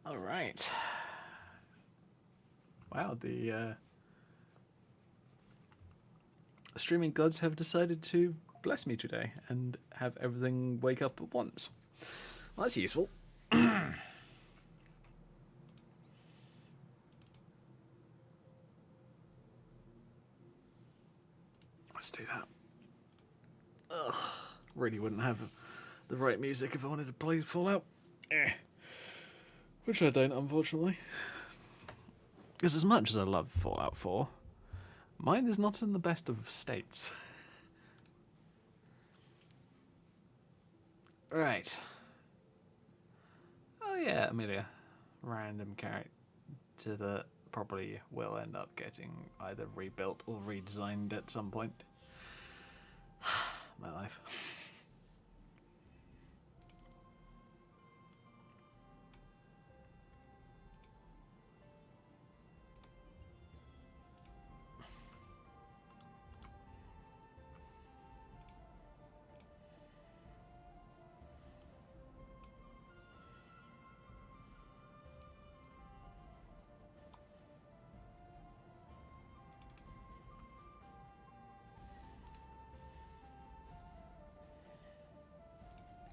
All right. Wow, the streaming gods have decided to bless me today and have everything wake up at once. Well, that's useful. Let's do that. Ugh, really wouldn't have the right music if I wanted to play Fallout. Which I don't, unfortunately. Because as much as I love Fallout 4, mine is not in the best of states. Right. Oh yeah, Amelia. Random character that probably will end up getting either rebuilt or redesigned at some point. My life.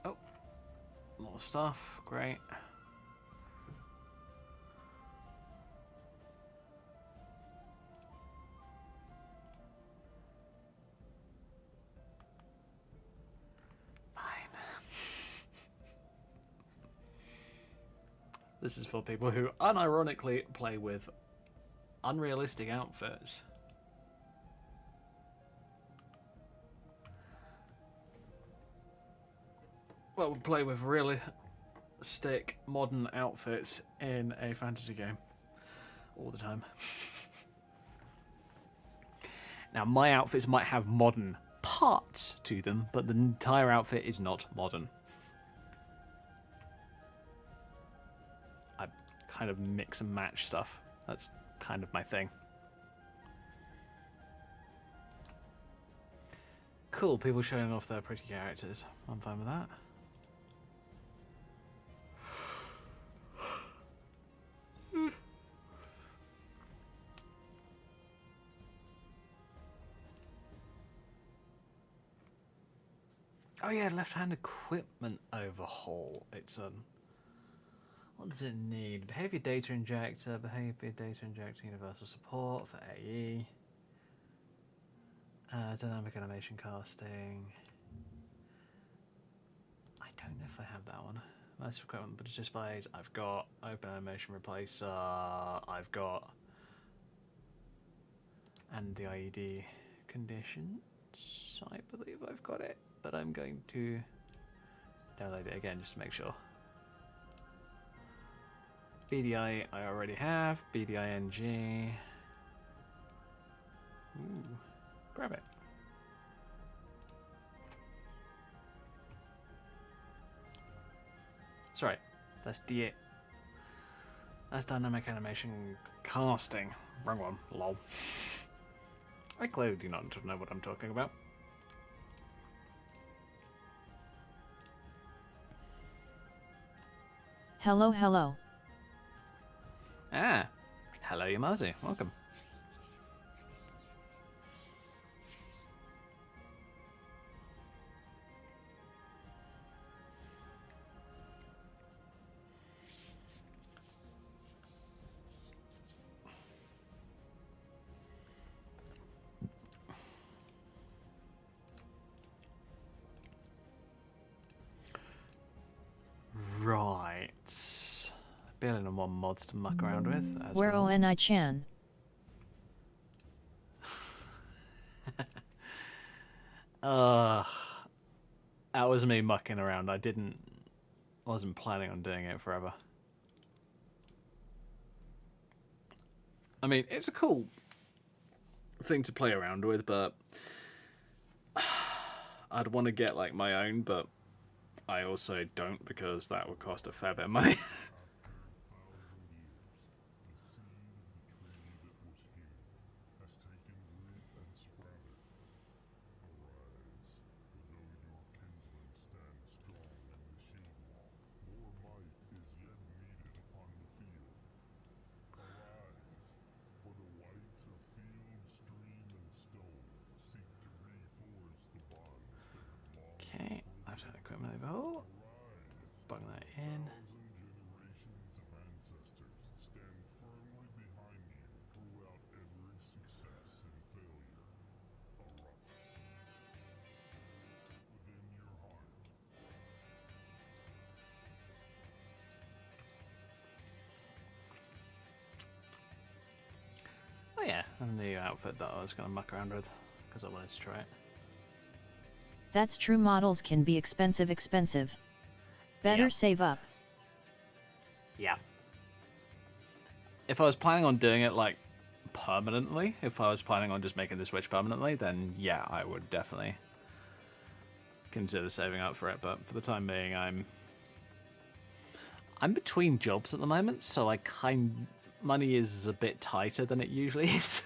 Oh, more stuff. Great. This is for people who unironically play with unrealistic outfits. Well, we play with realistic modern outfits in a fantasy game all the time. Now, my outfits might have modern parts to them, but the entire outfit is not modern. I kind of mix and match stuff. That's kind of my thing. Cool, people showing off their pretty characters. I'm fine with that. Oh yeah, left-hand equipment overhaul. It's what does it need? Behavior data injector, behavior data injector, universal support for AE, dynamic animation casting. I don't know if I have that one. Most equipment, but displays. I've got open animation replacer. I've got and the IED conditions. I believe I've got it. But I'm going to download it again just to make sure. BDI I already have. BDING. Ooh, grab it. Sorry, that's D8. That's dynamic animation casting. Wrong one, lol. I clearly do not know what I'm talking about. Hello, hello. Ah, hello Yamazi, welcome. Right. Billion and one mods to muck around with. As Where well. ONI-chan? That was me mucking around. Wasn't planning on doing it forever. I mean, it's a cool thing to play around with, but I'd want to get like my own, but I also don't because that would cost a fair bit of money. Oh yeah, a new outfit that I was going to muck around with, because I wanted to try it. That's true, models can be expensive. Better save up. Yeah. If I was planning on doing it, like, permanently, if I was planning on just making the switch permanently, then yeah, I would definitely consider saving up for it. But for the time being, I'm between jobs at the moment, so money is a bit tighter than it usually is.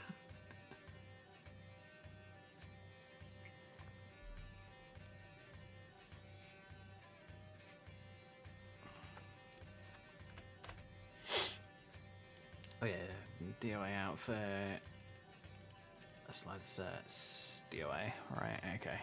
Oh yeah, DOA outfit. Slider sets. DOA. Right, okay.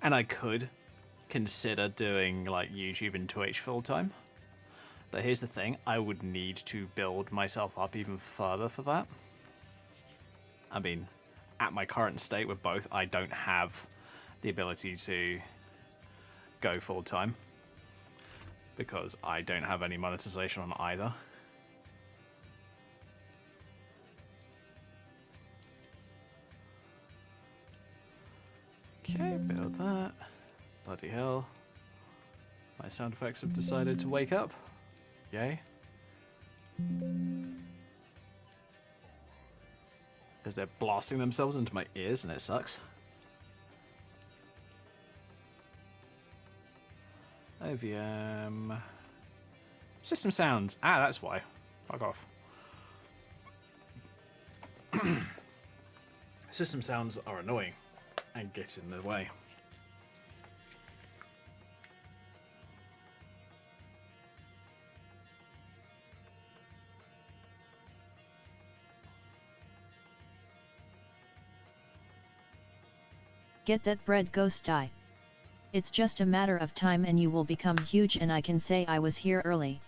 And I could consider doing like YouTube and Twitch full time. But here's the thing, I would need to build myself up even further for that. I mean, at my current state with both, I don't have the ability to go full time because I don't have any monetization on either. Okay, build that. Bloody hell. My sound effects have decided to wake up. Yay. Because they're blasting themselves into my ears and it sucks. OVM. System sounds. Ah, that's why. Fuck off. System sounds are annoying and get in the way. Get that bread, Ghost Die. It's just a matter of time and you will become huge, and I can say I was here early.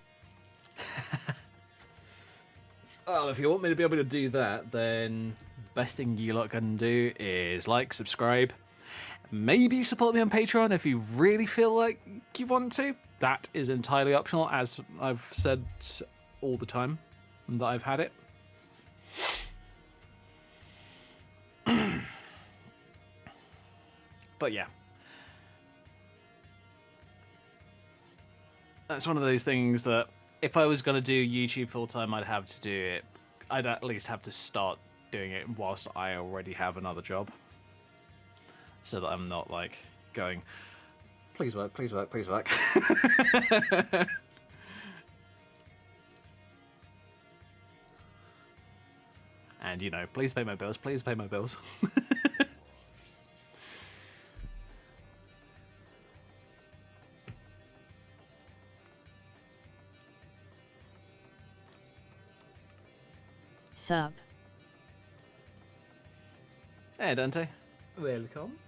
Well, if you want me to be able to do that, then best thing you lot can do is like, subscribe, maybe support me on Patreon if you really feel like you want to. That is entirely optional, as I've said all the time that I've had it. But yeah. That's one of those things that if I was going to do YouTube full time, I'd have to do it. I'd at least have to start doing it whilst I already have another job. So that I'm not like going, please work, please work, please work. And, you know, please pay my bills, please pay my bills. Sub. Hey, Dante. Welcome.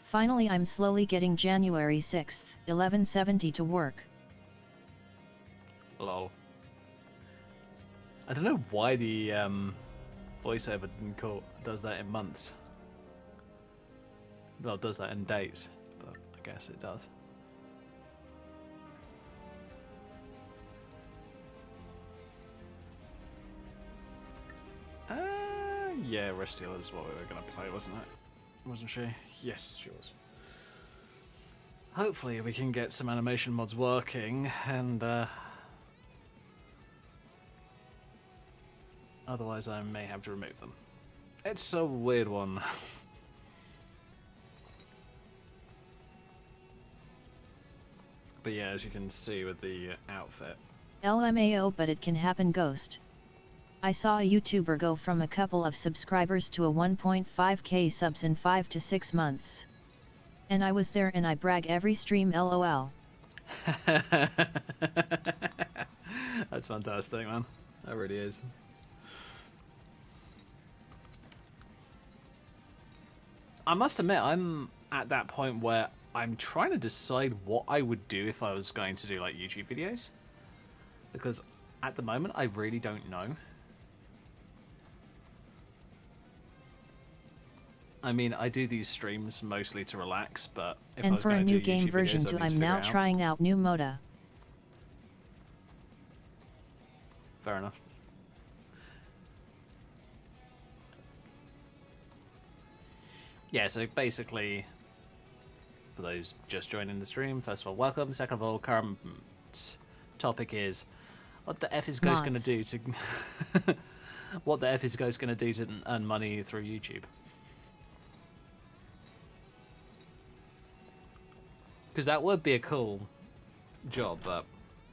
Finally, I'm slowly getting January 6th, 1170 to work. Lol. I don't know why the voiceover does that in months. Well, it does that in days, but I guess it does. Yeah, Restial is what we were going to play, wasn't it? Wasn't she? Yes, she was. Hopefully we can get some animation mods working, and otherwise I may have to remove them. It's a weird one. But yeah, as you can see with the outfit. LMAO, but it can happen, Ghost. I saw a YouTuber go from a couple of subscribers to a 1.5k subs in 5 to 6 months. And I was there and I brag every stream, lol. That's fantastic, man. That really is. I must admit, I'm at that point where I'm trying to decide what I would do if I was going to do like YouTube videos. Because at the moment, I really don't know. I mean, I do these streams mostly to relax, but if I And was for a going to new do game YouTube version videos, I too, need to I'm figure now it out. trying out new moda. Fair enough. Yeah, so basically, for those just joining the stream, first of all, welcome. Second of all, current topic is what the F is Ghost going to do to what the F is Ghost going to do to earn money through YouTube? Because that would be a cool job, but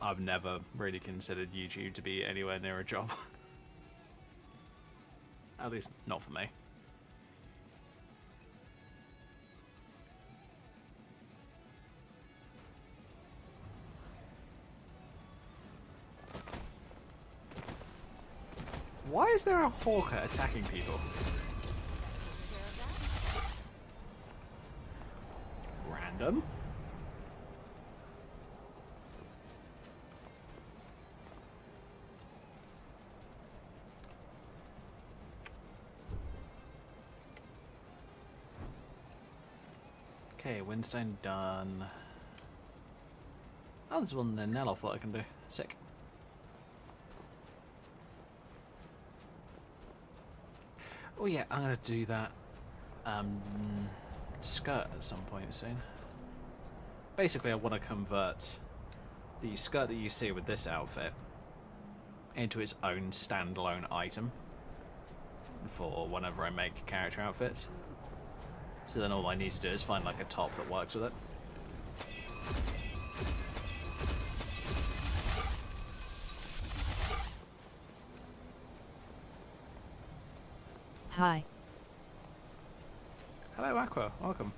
I've never really considered YouTube to be anywhere near a job. At least not for me. Why is there a hawker attacking people? Random. Okay, Windstone done. Oh, there's one there now I thought I can do. Sick. Oh yeah, I'm gonna do that skirt at some point soon. Basically, I want to convert the skirt that you see with this outfit into its own standalone item for whenever I make character outfits. So then all I need to do is find like a top that works with it. Hi. Hello, Aqua. Welcome.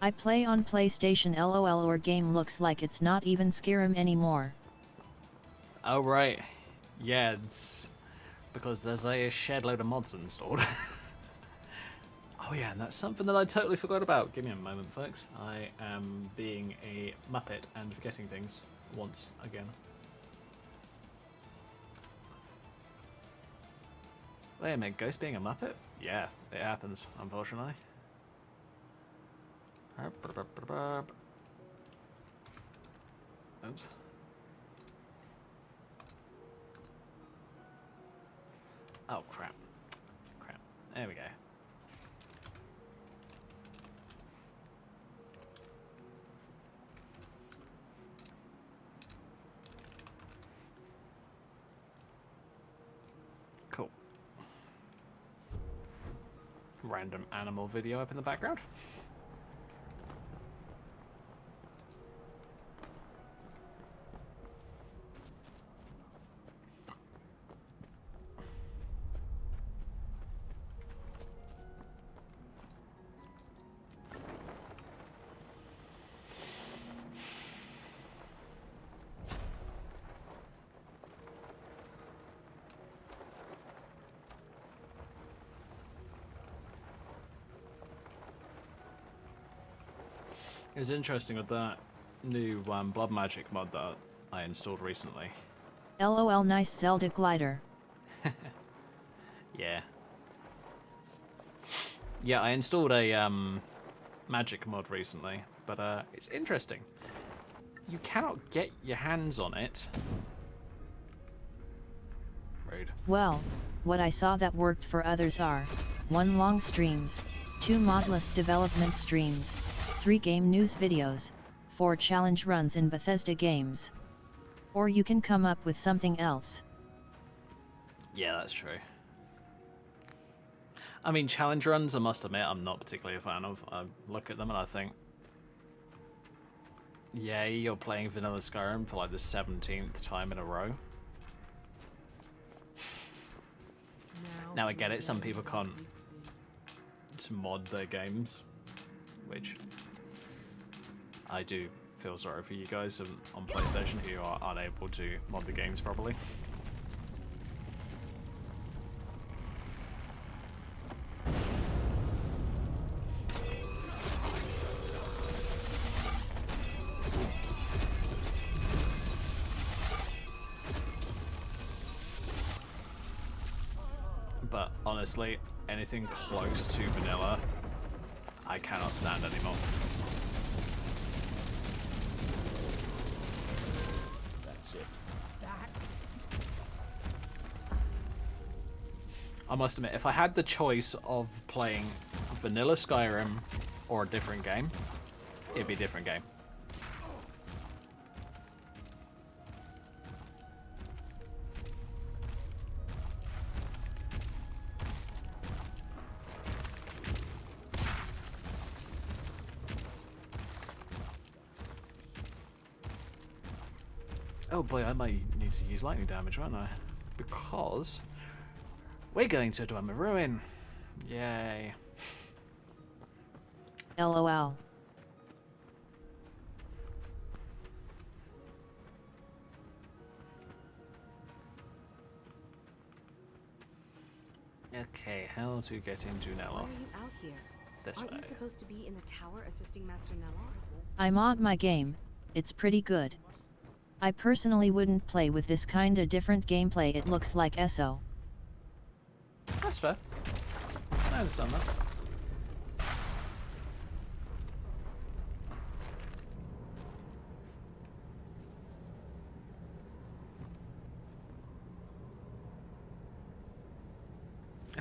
I play on PlayStation, lol, or game looks like it's not even Skyrim anymore. Oh right, yeah, it's because there's a shed load of mods installed. Oh yeah, and that's something that I totally forgot about. Give me a moment, folks. I am being a muppet and forgetting things once again. Wait a minute, Ghost being a muppet? Yeah, it happens, unfortunately. Oops. Oh crap. Crap. There we go. Cool. Random animal video up in the background. It was interesting with that new Blood Magic mod that I installed recently. LOL, nice Zelda glider. Yeah. Yeah, I installed a magic mod recently, but it's interesting. You cannot get your hands on it. Rude. Well, what I saw that worked for others are 1 long streams, 2 modless development streams, 3 game news videos, 4 challenge runs in Bethesda games. Or you can come up with something else. Yeah, that's true. I mean, challenge runs, I must admit, I'm not particularly a fan of. I look at them and I think, yay, you're playing vanilla Skyrim for like the 17th time in a row. Now I get it, some people can't mod their games, which I do feel sorry for you guys on PlayStation who are unable to mod the games properly. But honestly, anything close to vanilla, I cannot stand anymore. That's it. I must admit, if I had the choice of playing vanilla Skyrim or a different game, it'd be a different game. Oh boy, I might need to use lightning damage, won't I? Because we're going to Dwemer Ruin. Yay. LOL. Okay, how to get into Why Neloth? are you out here? This Aren't way. you supposed to be in the tower assisting Master Neloth? I mod my game, it's pretty good. I personally wouldn't play with this kinda different gameplay, it looks like SO. That's fair. I understand that.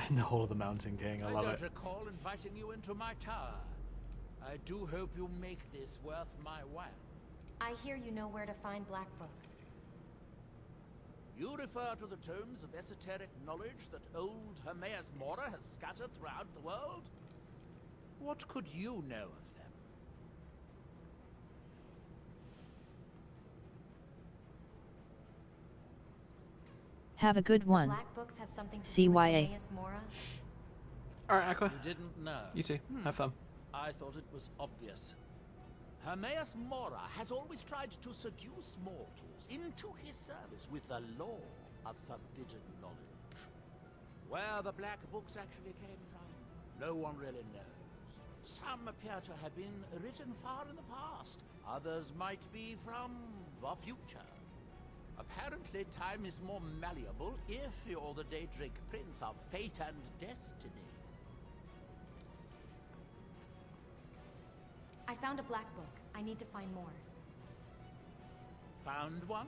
In the Hall of the Mountain King, I love don't it. recall inviting you into my tower. I do hope you make this worth my while. I hear you know where to find black books. You refer to the tomes of esoteric knowledge that old Hermaeus Mora has scattered throughout the world? What could you know of them? Have a good one. Black books have something to do with CYA. Hermaeus Mora. Alright, Aqua. You didn't know. You too. Have fun. I thought it was obvious. Hermaeus Mora has always tried to seduce mortals into his service with the lore of forbidden knowledge. Where the black books actually came from, no one really knows. Some appear to have been written far in the past. Others might be from the future. Apparently, time is more malleable if you're the Daedric Prince of Fate and Destiny. I found a black book. I need to find more. Found one?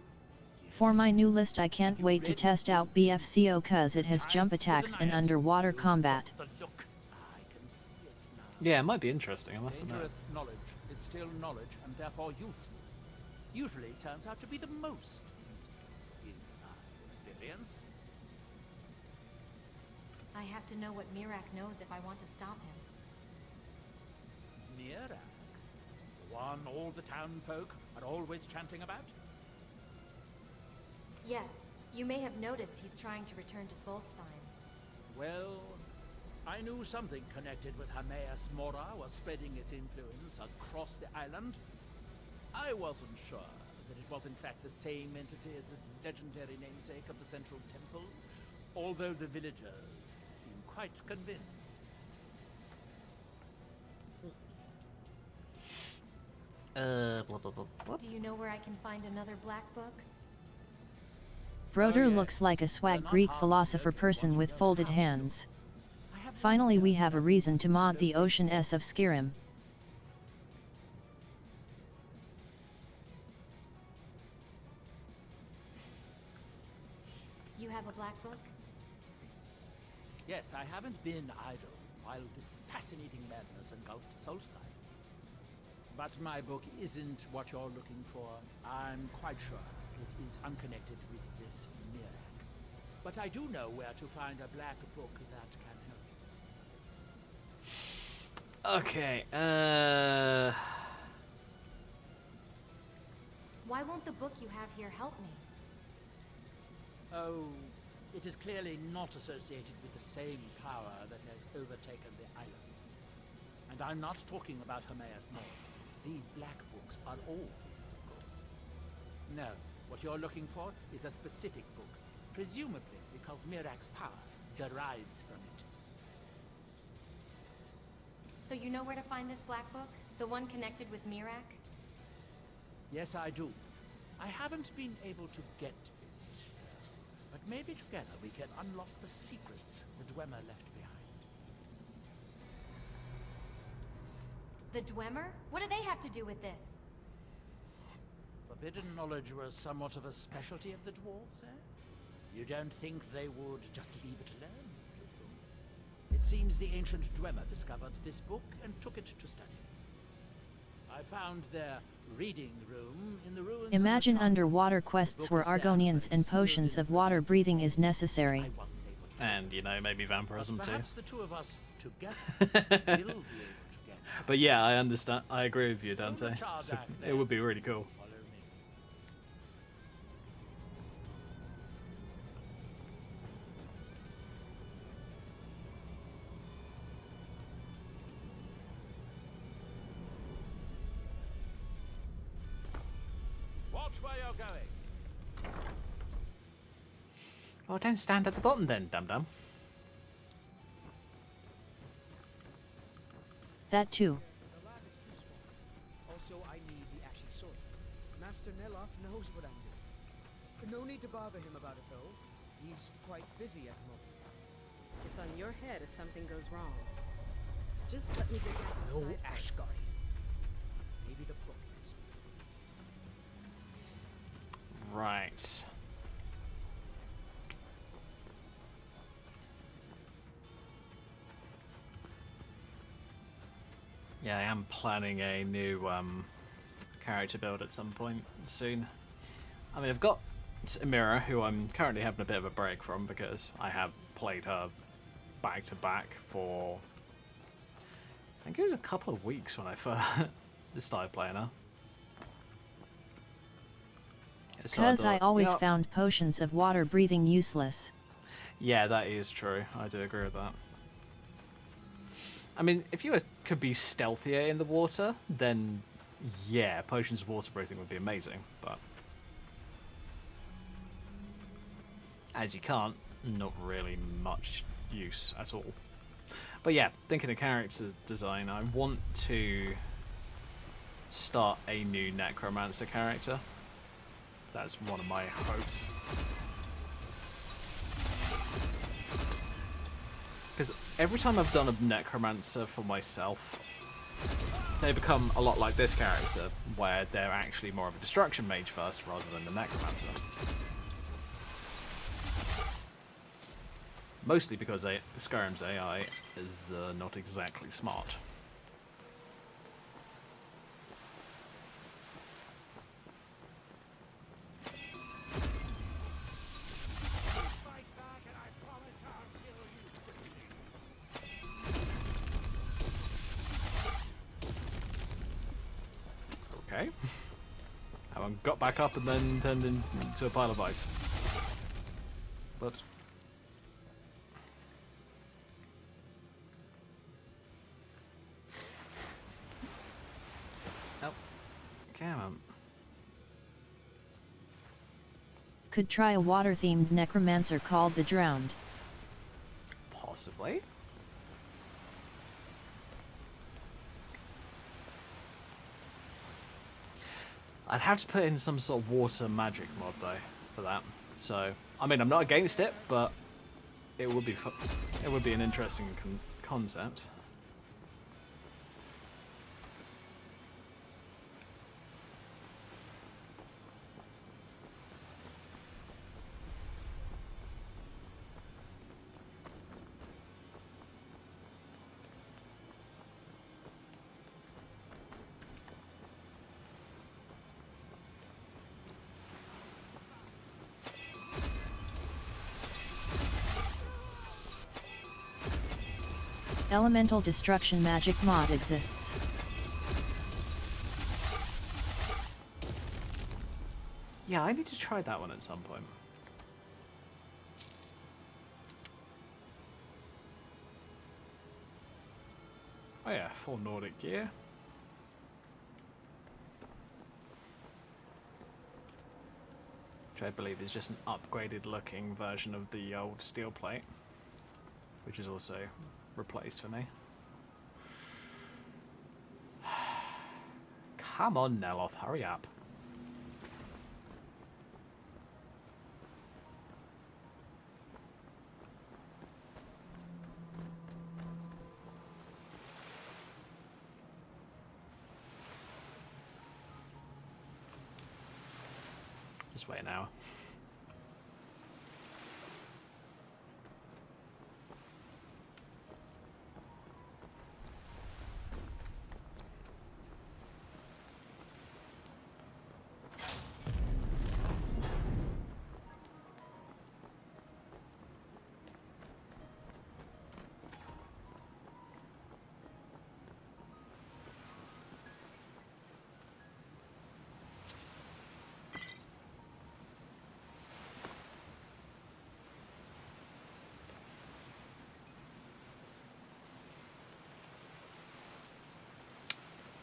For my new list, I can't wait to test out BFCO cause it has jump attacks and underwater combat. The look. I can see it now. Yeah, it might be interesting, I must admit. Dangerous knowledge is still knowledge and therefore useful. Usually turns out to be the most useful in my experience. I have to know what Mirak knows if I want to stop him. Mirak, the one all the town folk are always chanting about? Yes, you may have noticed he's trying to return to Solstheim. Well, I knew something connected with Hermaeus Mora was spreading its influence across the island. I wasn't sure that it was in fact the same entity as this legendary namesake of the Central Temple, although the villagers seem quite convinced. Blah, blah, blah, blah. Do you know where I can find another black book? Broder Oh, yes. looks like a swag They're not Greek hard to philosopher know if you person want with to know folded how. hands. I have Finally we have a reason to mod the Ocean S of Skyrim. You have a black book? Yes, I haven't been idle while this fascinating madness engulfed Solstheim. But my book isn't what you're looking for. I'm quite sure it is unconnected with this Mirak. But I do know where to find a black book that can help you. Okay, Why won't the book you have here help me? Oh, it is clearly not associated with the same power that has overtaken the island. And I'm not talking about Hermaeus Mora. These black books are all physical. No, what you're looking for is a specific book, presumably because Mirak's power derives from it. So you know where to find this black book? The one connected with Mirak? Yes, I do. I haven't been able to get it. But maybe together we can unlock the secrets the Dwemer left behind. The Dwemer? What do they have to do with this? Forbidden knowledge was somewhat of a specialty of the dwarves, eh? You don't think they would just leave it alone, do you? It seems the ancient Dwemer discovered this book and took it to study. I found their reading room in the ruins. Imagine of the underwater quests where Argonians and potions of water breathing is necessary. I wasn't able to and you know, maybe vampirism but too. perhaps the two of us together will be able to get But yeah, I understand. I agree with you, Dante. the child So back it there. would be really cool. Follow me. Watch where you're going. Well, don't stand at the bottom then, dum-dum. That too. The lab is too small. Also, I need the ashy soil. Master Neloth knows what I'm doing. No need to bother him about it, though. He's quite busy at the moment. It's on your head if something goes wrong. Just let me get back No inside Ash first. Guardian. Maybe the book is. Right. Yeah, I am planning a new character build at some point soon. I mean, I've got Amira, who I'm currently having a bit of a break from because I have played her back to back for, I think it was a couple of weeks when I first started playing her. So Cause I thought, always "Yep." found potions of water breathing useless. Yeah, that is true. I do agree with that. I mean, if you could be stealthier in the water, then yeah, potions of water breathing would be amazing. But as you can't, not really much use at all. But yeah, thinking of character design, I want to start a new necromancer character. That's one of my hopes. Because every time I've done a necromancer for myself, they become a lot like this character, where they're actually more of a destruction mage first rather than the necromancer. Mostly because Skyrim's AI is not exactly smart. Fight back and I promise I'll kill you. Okay. Haven't got back up and then turned into a pile of ice. But oh, come on. Could try a water-themed necromancer called the Drowned. Possibly. I'd have to put in some sort of water magic mod though for that. So I mean, I'm not against it, but it would be an interesting concept. Elemental destruction magic mod exists. Yeah, I need to try that one at some point. Oh yeah, full Nordic gear. Which I believe is just an upgraded looking version of the old steel plate, which is also replaced for me. Come on, Neloth, hurry up. Just wait an hour.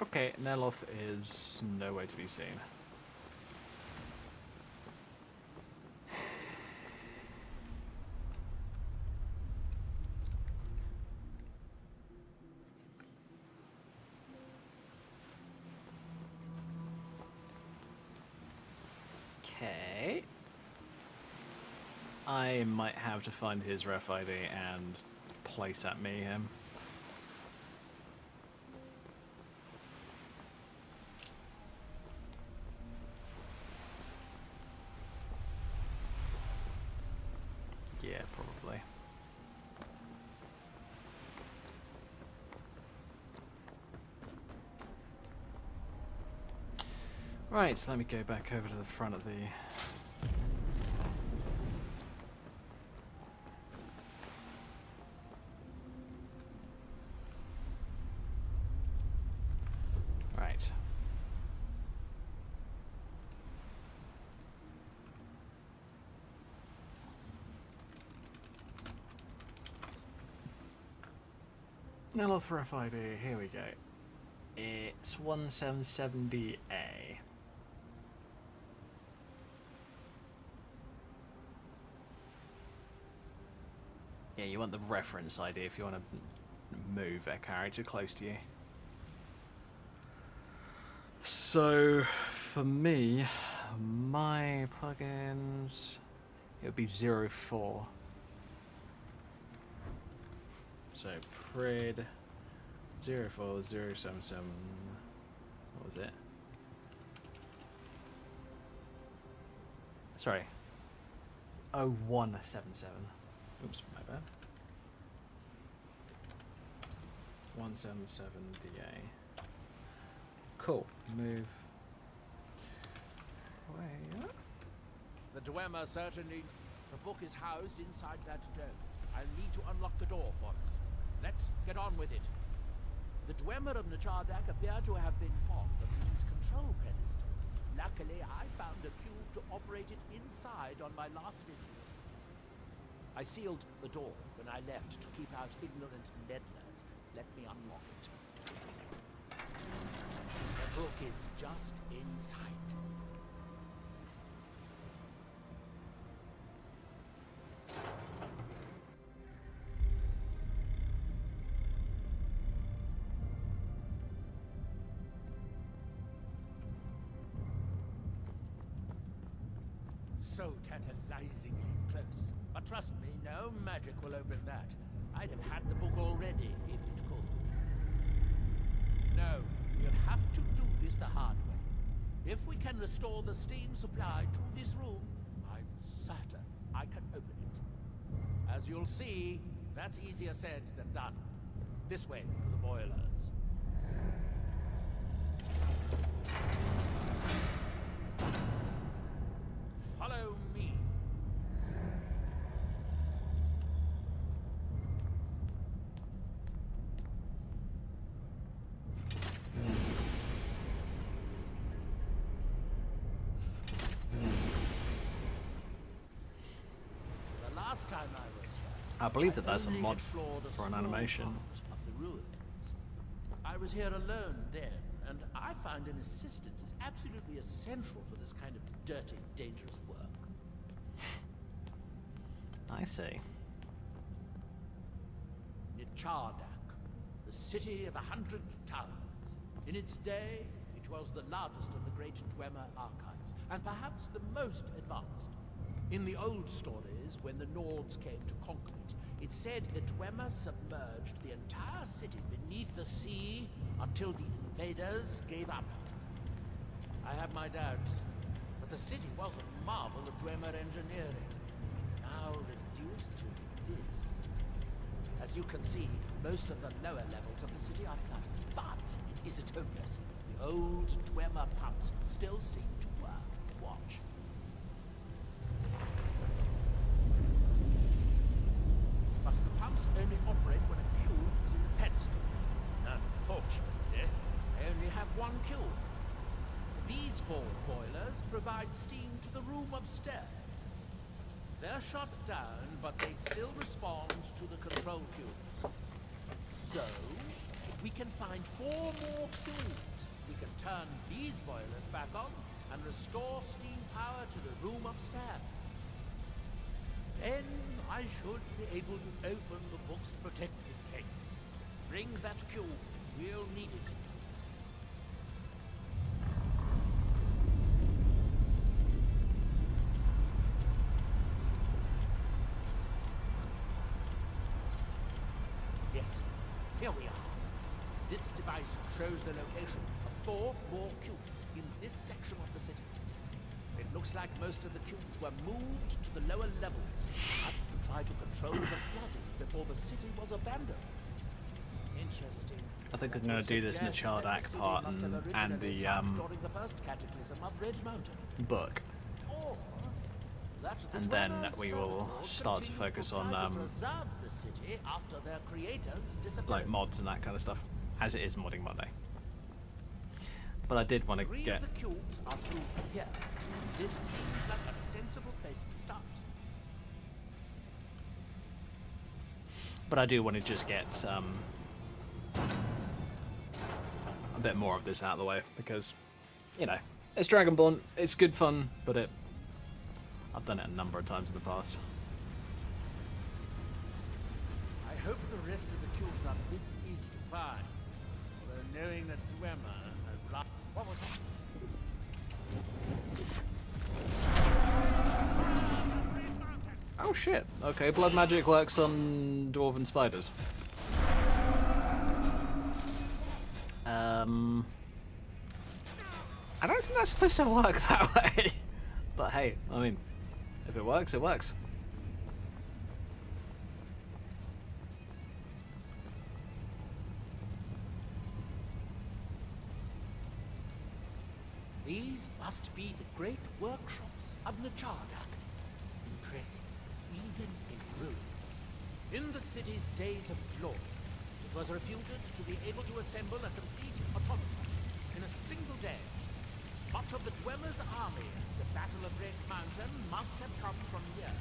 Okay, Neloth is nowhere to be seen. Okay. I might have to find his ref ID and place at mayhem. Yeah, probably. Right, so let me go back over to the front of the... Right. Neloth ref ID, here we go. It's 1770A. Yeah, you want the reference ID if you want to move a character close to you. So, for me, my plugins, it would be 04. So, prid 04077, what was it? Sorry, 0177. Oops, my bad. 177DA. Cool. Move. Way up. The Dwemer certainly... The book is housed inside that dome. I'll need to unlock the door for us. Let's get on with it. The Dwemer of Nachardak appear to have been fond of these control pedestals. Luckily, I found a cube to operate it inside on my last visit. I sealed the door when I left to keep out ignorant meddlers. Let me unlock it. The book is just inside. So tantalizingly close. But trust me, no magic will open that. I'd have had the book already if it could. No, we'll have to do this the hard way. If we can restore the steam supply to this room, I'm certain I can open it. As you'll see, that's easier said than done. This way to the boilers. Follow me. The last time I was here, I believe that that's a only mod explored a for an small animation. part of the ruins. I was here alone then, and I find an assistant is absolutely essential for this kind of dirty, dangerous work. I see. Nichardak, the city of 100 towers. In its day, it was the largest of the great Dwemer archives, and perhaps the most advanced. In the old stories, when the Nords came to conquer it, it said that Dwemer submerged the entire city beneath the sea until the invaders gave up. I have my doubts, but the city was a marvel of Dwemer engineering. Now reduced to this. As you can see, most of the lower levels of the city are flooded, but it isn't hopeless. The old Dwemer pumps still seem to work. Watch. But the pumps only operate when a cube is in the pedestal. Unfortunately, they only have one cube. These 4 boilers provide steam to the room upstairs. They're shut down, but they still respond to the control cubes. So, if we can find 4 more cubes, we can turn these boilers back on and restore steam power to the room upstairs. Then I should be able to open the book's protected case. Bring that cube. We'll need it. Yes, here we are. This device shows the location of 4 more cubes in this section of the city. It looks like most of the cubes were moved to the lower levels, perhaps to try to control the flooding before the city was abandoned. Interesting. I think I'm going to do this in the Chardak part and the during the first cataclysm of Red Mountain. book, Or that the and then Dwellers we will Circle start to continued focus try to on preserve the city after their creators disappeared. like mods and that kind of stuff, as it is modding Monday. But I did want to 3 get. of the cubes are through here. This seems like a sensible place to start. But I do want to just get a bit more of this out of the way, because, you know, it's Dragonborn, it's good fun, but I've done it a number of times in the past. I hope the rest of the cubes are this easy to find. Although knowing that Dwemer had blocked... What was that? Oh shit, okay, blood magic works on dwarven spiders. I don't think that's supposed to work that way. But hey, I mean, if it works, it works. These must be the great workshops of Nichardak. Impressive, even in ruins. In the city's days of glory, it was reputed to be able to assemble a complete automaton in a single day. Much of the Dwemer's army at the Battle of Red Mountain must have come from here.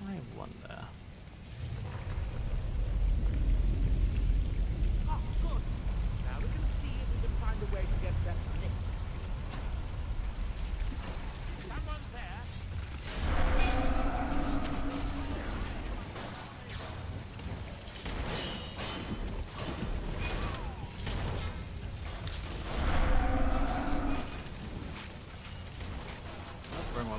I wonder. Oh, good. Now we can see if we can find a way to get that next. Someone's there. Wrong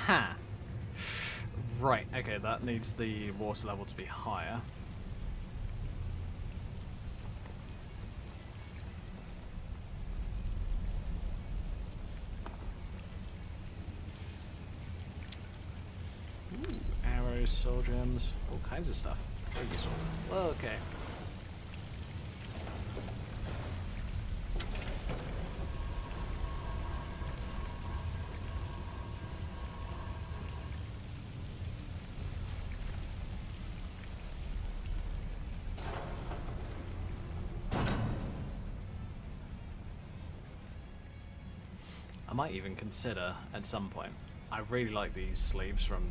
Ha! Right, okay, that needs the water level to be higher. Ooh, arrows, soul gems, all kinds of stuff. Very useful. Okay. I might even consider at some point. I really like these sleeves from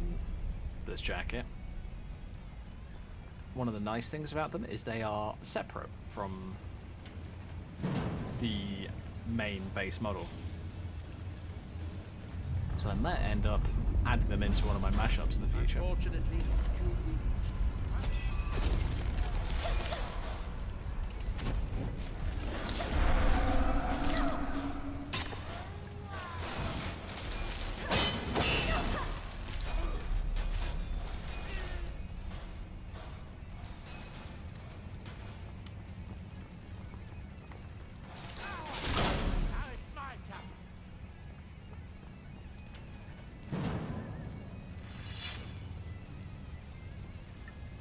this jacket. One of the nice things about them is they are separate from the main base model. So I might end up adding them into one of my mashups in the future. Unfortunately,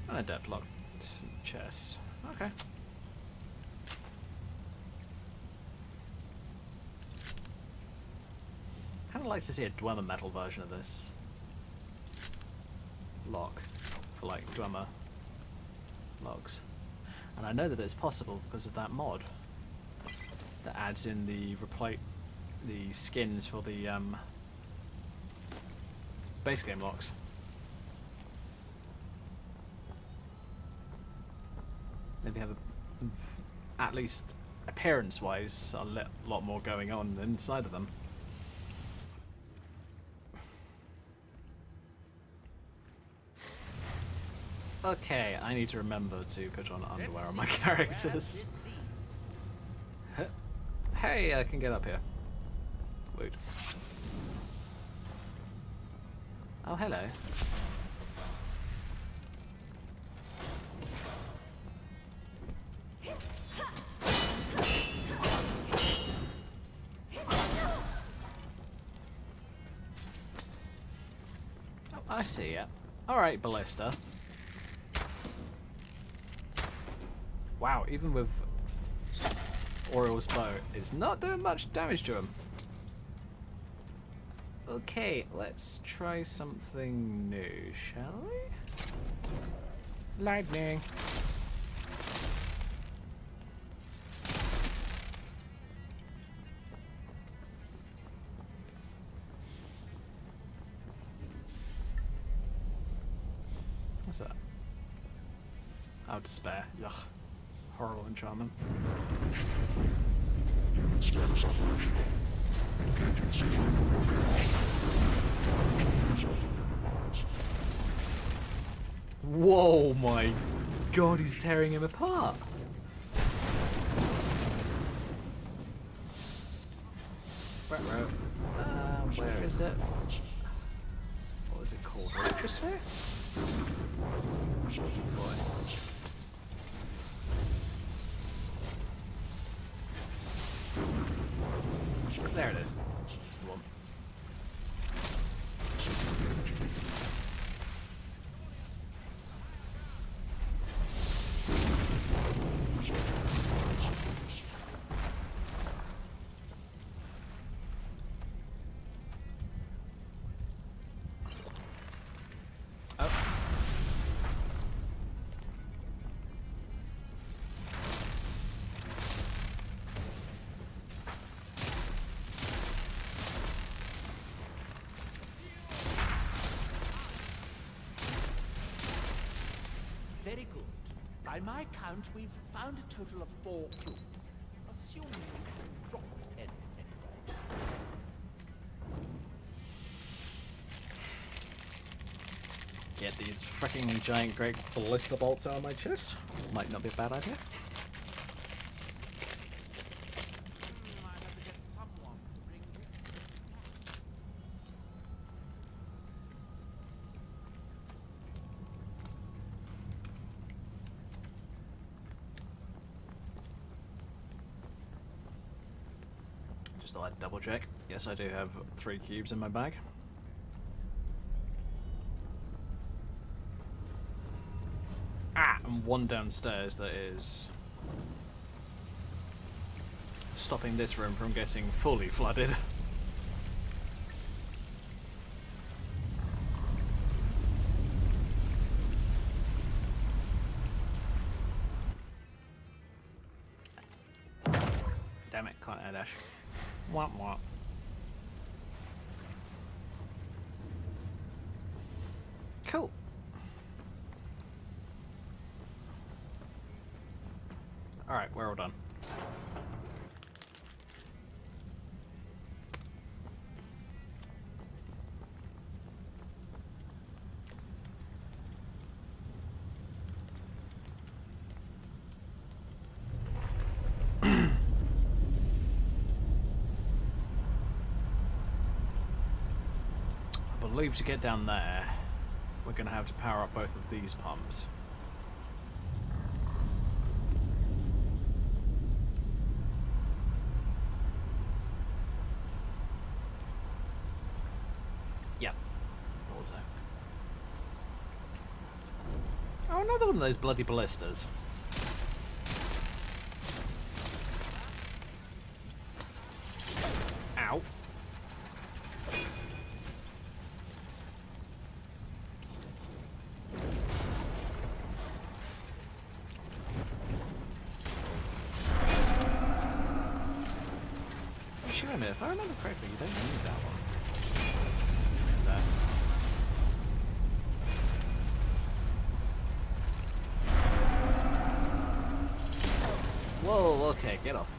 And a deadlocked chest. Okay. Kind of like to see a Dwemer metal version of this lock for like Dwemer logs. And I know that it's possible because of that mod that adds in the skins for the base game locks. Maybe have at least appearance-wise a lot more going on inside of them. Okay, I need to remember to put on underwear on my characters. Hey, I can get up here. Woot. Oh, hello. I see ya. Alright, Ballista. Wow, even with Oriel's bow, it's not doing much damage to him. Okay, let's try something new, shall we? Lightning. What's that? Oh, despair. Yuck. Horrible enchantment. Whoa, my god, he's tearing him apart. Where is it? What is it called? Electrosphere? Boy. There it is. That's the one. Oh. very good. By my count, we've found a total of 4 clues. Assuming you haven't dropped anything. Get these freaking giant great ballista bolts out of my chest. Might not be a bad idea. I have to get someone to bring this back. Just thought I'd double check. Yes, I do have 3 cubes in my bag. Ah, and 1 downstairs that is stopping this room from getting fully flooded. Damn it, can't air dash. Womp womp. Cool. Alright, we're all done. I believe to get down there, we're going to have to power up both of these pumps. Yep. Also. Oh, another one of those bloody ballistas. Ow. Actually, wait a minute. If I remember correctly, you don't need that one. There. Whoa, okay, get off.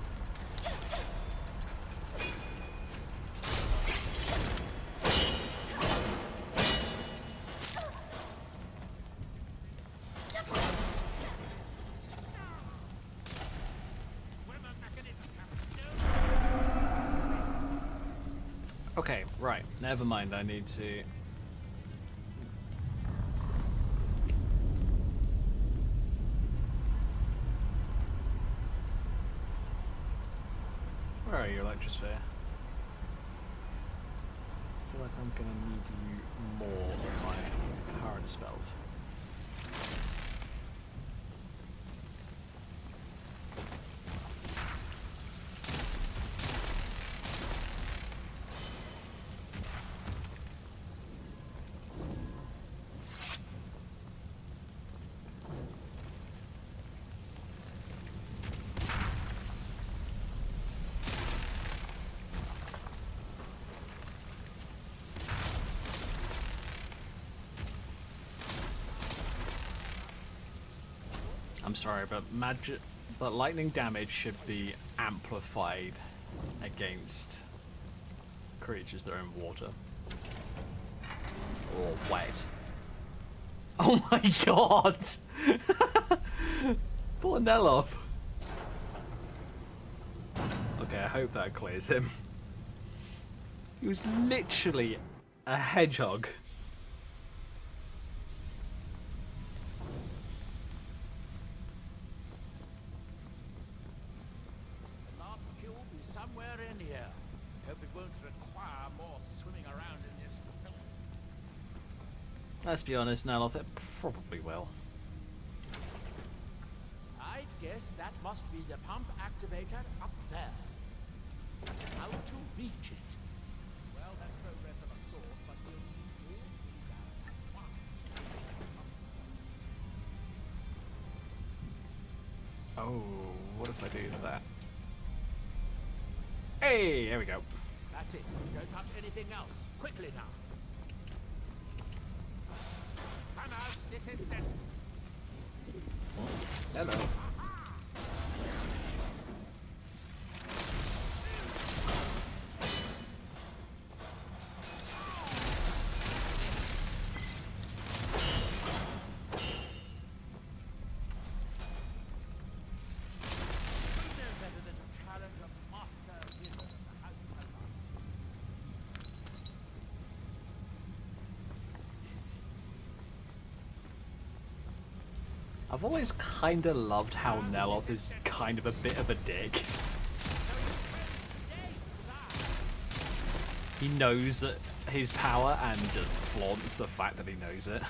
Okay, right, never mind, I need to... Where are you, Electrosphere? I feel like I'm gonna need you more than my power dispels. I'm sorry, but lightning damage should be amplified against creatures that are in water or wet. Oh my god! Poor Nelov. Okay, I hope that clears him. He was literally a hedgehog. Let's be honest, Naloth, it probably will. I guess that must be the pump activator up there. But how to reach it? Well, that's progress of a sort, but we'll need all three down at once. Oh, what if I do that? Hey, there we go. That's it. Don't touch anything else. Quickly now. Come out this instant. Hello. I've always kind of loved how Neloth is kind of a bit of a dick. He knows that his power and just flaunts the fact that he knows it.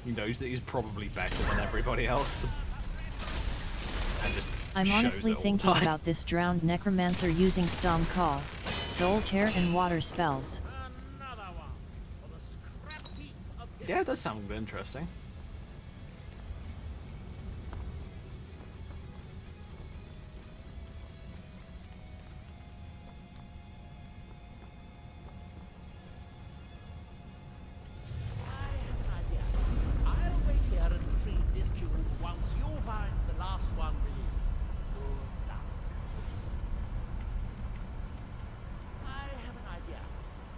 He knows that he's probably better than everybody else. And just I'm shows honestly it all the thinking time. about this drowned necromancer using Storm Call, Soul Tear and Water spells. Another one for the scrap heap of Yeah, it does sound interesting. I have an idea. I'll wait here and retrieve this cube once you find the last one released. Good luck. I have an idea.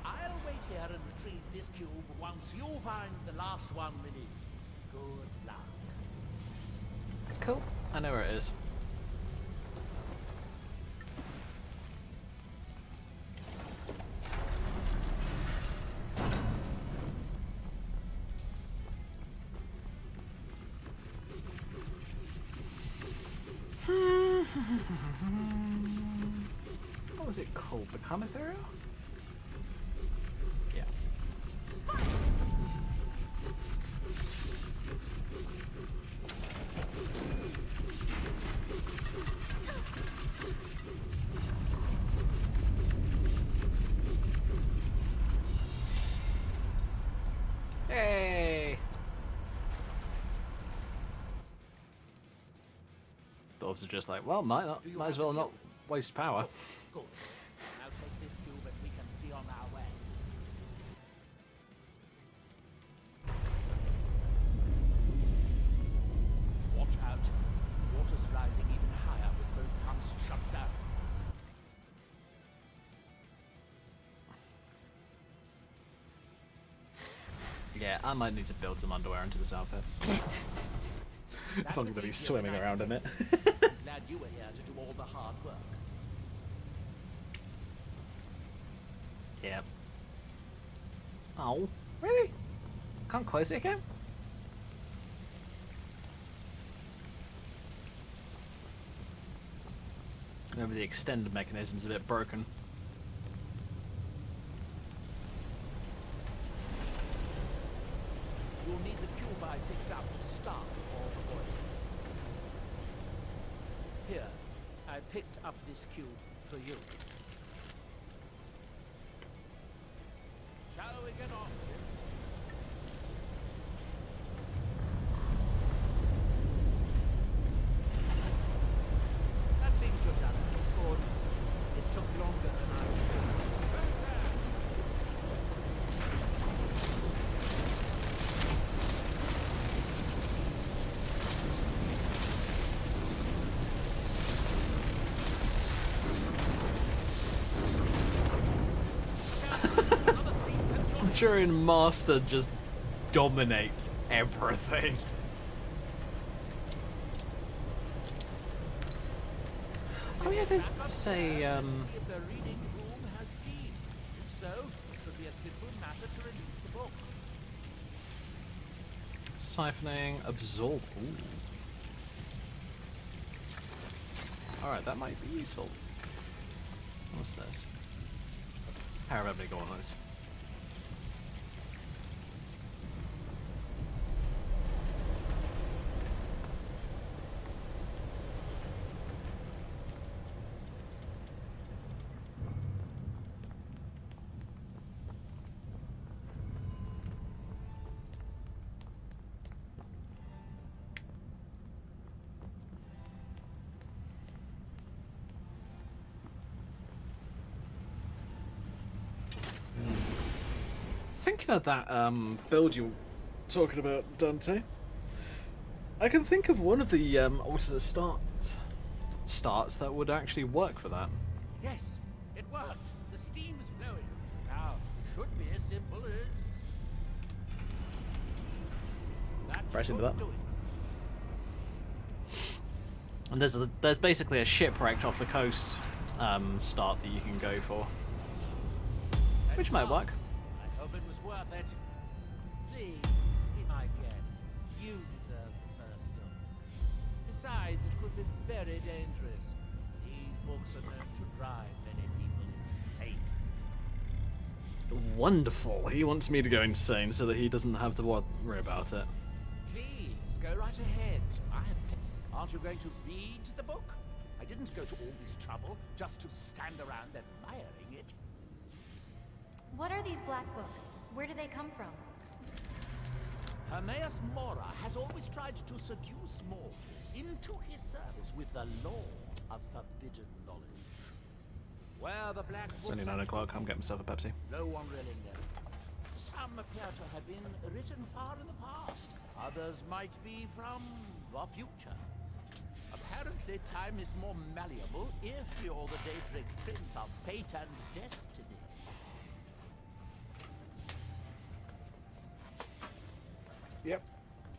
I'll wait here and retrieve this cube once you find the last one released. Good luck. Cool. I know where it is. What was it called? Become Ethereal? Yeah. Hey! Dwarves are just like, well, might as well not waste power. Good. Now take this cube and we can be on our way. Watch out. Water's rising even higher with both pumps shut down. Yeah, I might need to build some underwear into this outfit. If I'm was gonna be easier swimming than I around in it. expected. I'm glad you were here to do all the hard work. Yeah. Oh, really? Can't close it again? Maybe the extended mechanism's a bit broken. You'll need the cube I picked up to start all the oil. Here, I picked up this cube for you. Shall we get on with it? That seems to have done it. Good. It took longer than I thought. Centurion Master just dominates everything. Oh yeah, there's say See if the reading room has steam. If so, it could be a simple matter to release the book. siphoning, absorb. Ooh. Alright, that might be useful. What's this? Power of Ebony Gauntlets. Thinking of that build you're talking about, Dante, I can think of one of the alternate starts that would actually work for that. Yes, it worked. The steam is flowing. Now, it should be as simple as... That Press into should that. do it. And there's basically a shipwrecked off the coast start that you can go for, which might work. I hope it was worth it. Please, be my guest. You deserve the first look. Besides, Besides, it could be very dangerous. These books are known to drive many people insane. Wonderful. He wants me to go insane so that he doesn't have to worry about it. Please, go right ahead. Aren't you going to read the book? I didn't go to all this trouble just to stand around admiring it. What are these black books? Where do they come from? Hermaeus Mora has always tried to seduce mortals into his service with the lore of forbidden knowledge. Where the black books It's only 9 o'clock. I'm getting myself a Pepsi. no one really knows. Some appear to have been written far in the past. Others might be from the future. Apparently, time is more malleable if you're the Daedric Prince of fate and destiny. Yep.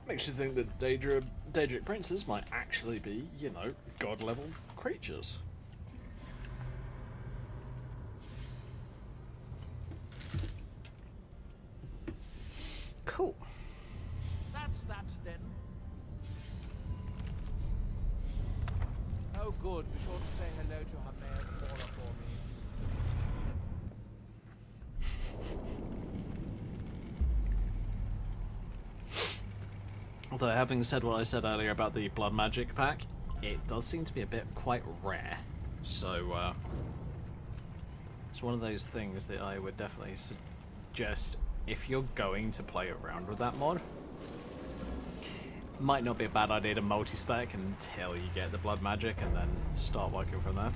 Makes you think that Daedric princes might actually be, you know, god-level creatures. Cool. That's that then. Oh good, be sure to say hello to Hermaeus Mora for me. Although, having said what I said earlier about the blood magic pack, it does seem to be a bit quite rare. So, it's one of those things that I would definitely suggest if you're going to play around with that mod. Might not be a bad idea to multi-spec until you get the blood magic and then start working from there.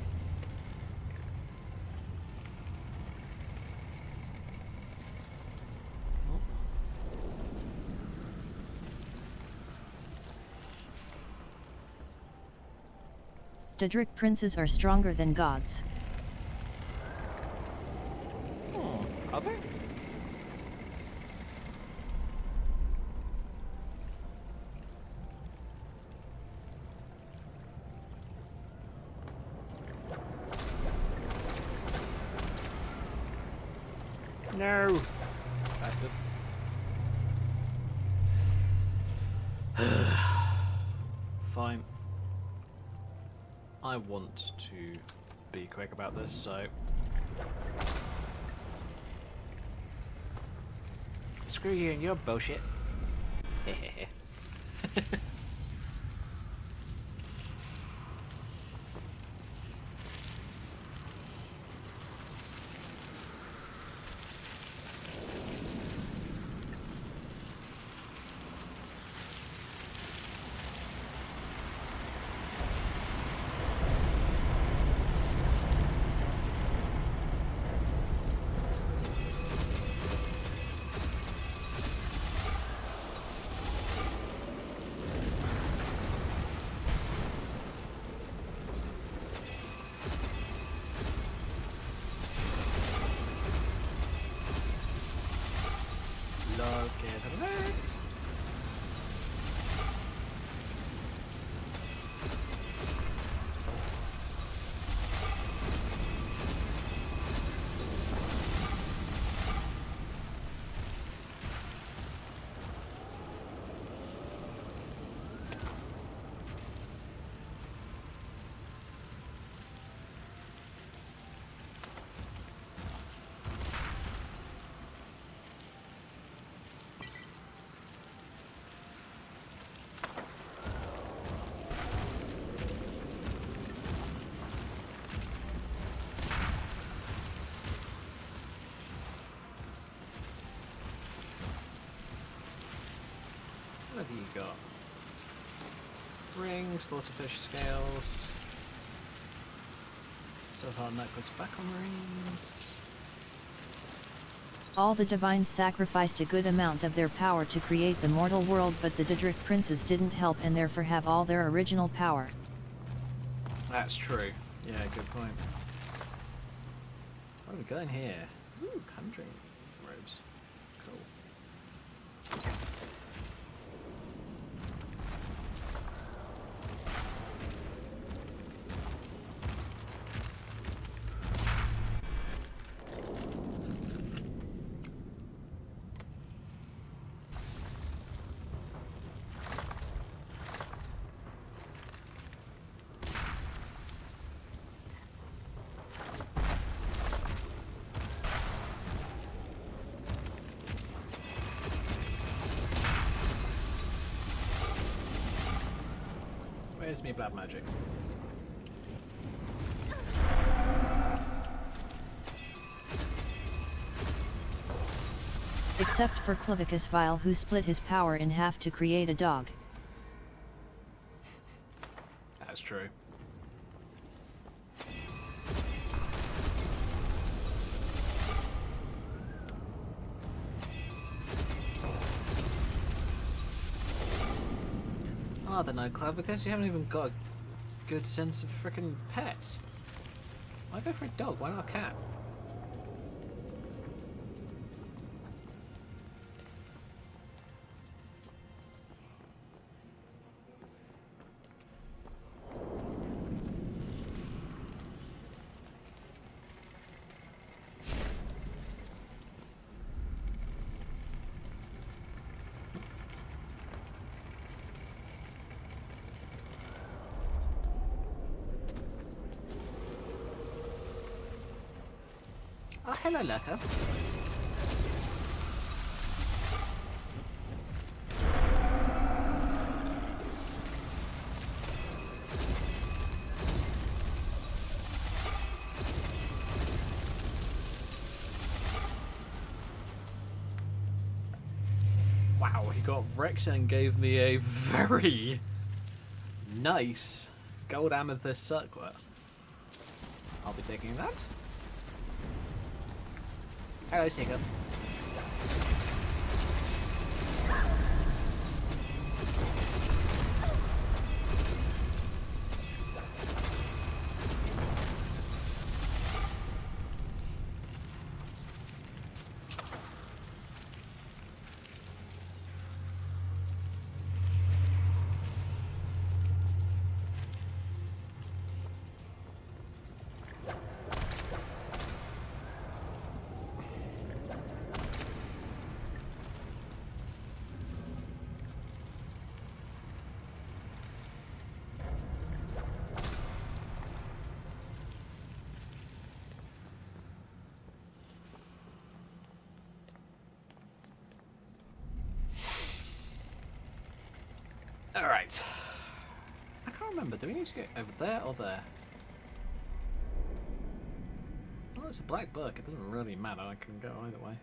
Daedric princes are stronger than gods. Are they? No! Bastard. Fine. I want to be quick about this, so... Screw you and your bullshit. Look at that! What have you got? Rings, slaughterfish scales. Silver necklace back on rings. All the divines sacrificed a good amount of their power to create the mortal world, but the Daedric princes didn't help and therefore have all their original power. That's true. Yeah, good point. What have we got in here? Ooh, conjuring robes. Cool. Where's me blood magic? Except for Clavicus Vile, who split his power in half to create a dog. That's true. Oh, I don't know, Clavicus, you haven't even got a good sense of frickin' pets. Why go for a dog? Why not a cat? Oh, hello, Lurker. Wow, he got wrecked and gave me a very nice gold amethyst circlet. I'll be taking that. Hello, Seeker. Alright. I can't remember. Do we need to go over there or there? Well, it's a black book. It doesn't really matter. I can go either way.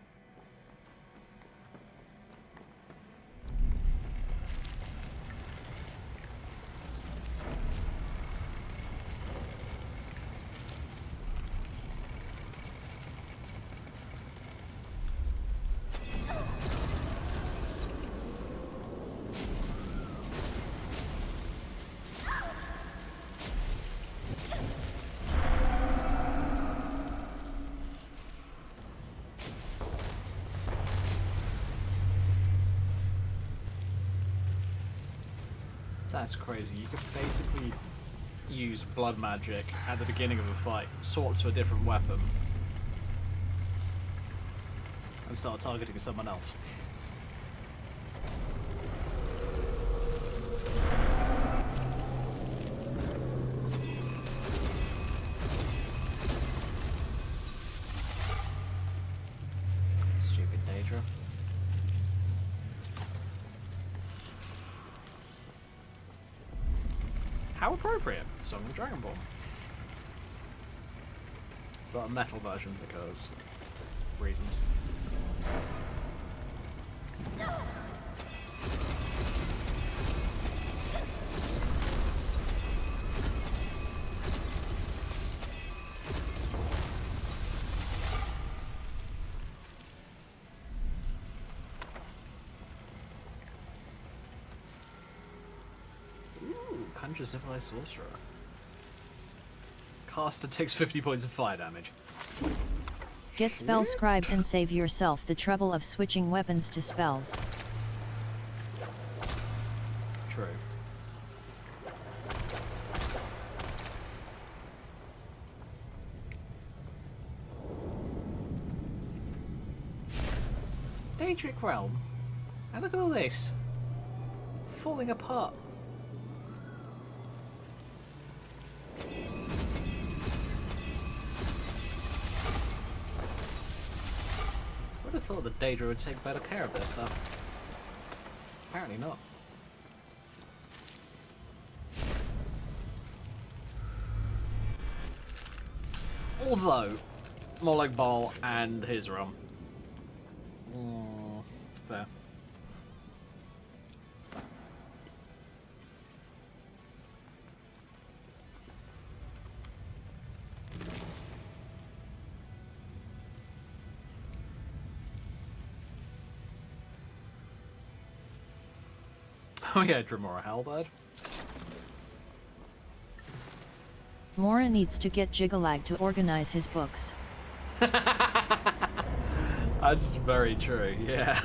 That's crazy. You can basically use blood magic at the beginning of a fight, swap to a different weapon, and start targeting someone else. Stupid Daedra. How appropriate! Song of Dragon Ball. But a metal version because reasons. Conjure Civilized Sorcerer. Caster takes 50 points of fire damage. Get spell scribe and save yourself the trouble of switching weapons to spells. True. Daedric Realm. And look at all this. Falling apart. I would have thought that Daedra would take better care of their stuff. Apparently not. Although, more like Ball and his rum. Fair. Oh yeah, Dremora Halberd. Mora needs to get Jigalag to organize his books. That's very true, yeah.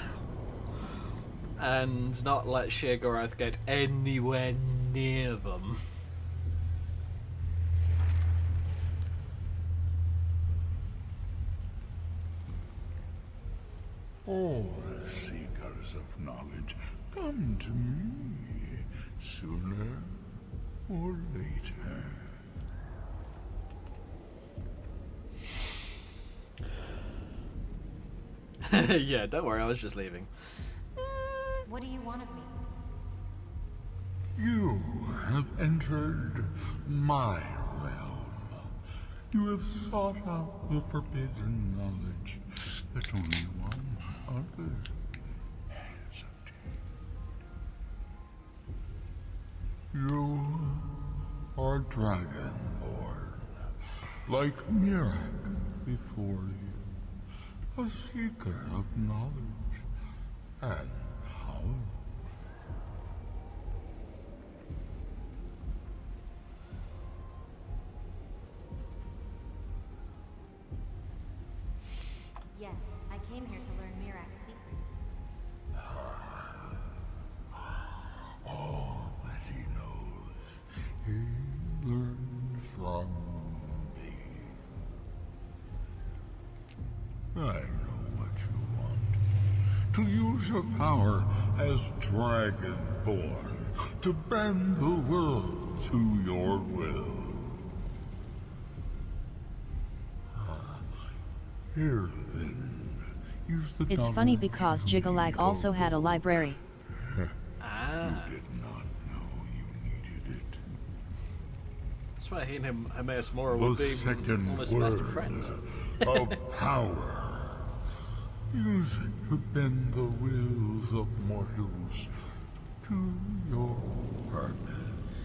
And not let Sheogorath get anywhere near them. All seekers of knowledge, come to me sooner or later. Yeah, don't worry, I was just leaving. What do you want of me? You have entered my realm. You have sought out the forbidden knowledge that only one other has obtained. You are dragonborn, like Mirak before you, a seeker of knowledge and power. Yes, I came here to learn Mirak's secrets. All that he knows, he learned from me. I know what you want. To use your power as Dragonborn, to bend the world to your will. Here then, use the It's funny knowledge because you Jigalag also had a library. Ah. did not know you needed it. That's why he and Hermaeus Mora would The be second almost word best of friends. of power. Use it to bend the wills of mortals to your purpose.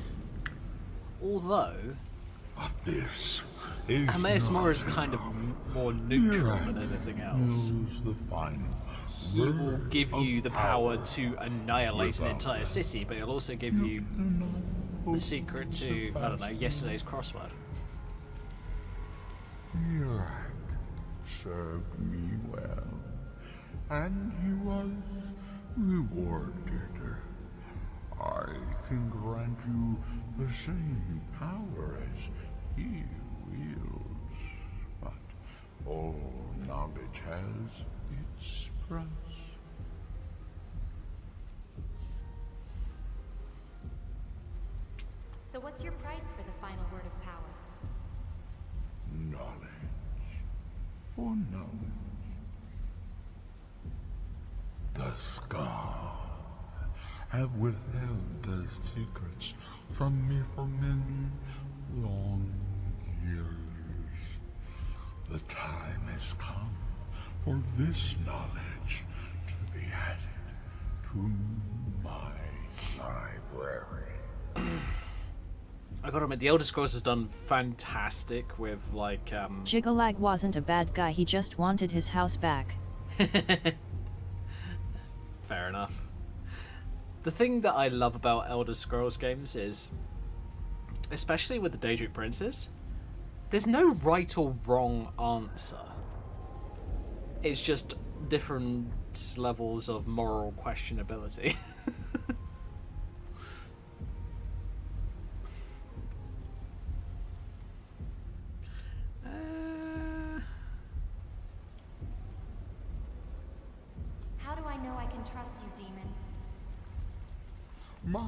Although, But this is Hermaeus Mora is not kind of enough. more neutral Mirak than anything else. knows the final He will word give of you the power to annihilate an Without entire that, city, but he'll also give you cannot the hope secret to, I don't know, surpass yesterday's crossword. Mirak served me well, and he was rewarded. I can grant you the same power as he wields, but all knowledge has its price. So what's your price for the final word of power? Knowledge for knowledge. The Scar have withheld their secrets from me for many long years. The time has come for this knowledge to be added to my library. I gotta admit, the Elder Scrolls has done fantastic with, like, Jigalag wasn't a bad guy, he just wanted his house back. fair enough. The thing that I love about Elder Scrolls games is, especially with the Daedric Princes, there's no right or wrong answer. It's just different levels of moral questionability. How do I know I can trust you, demon? My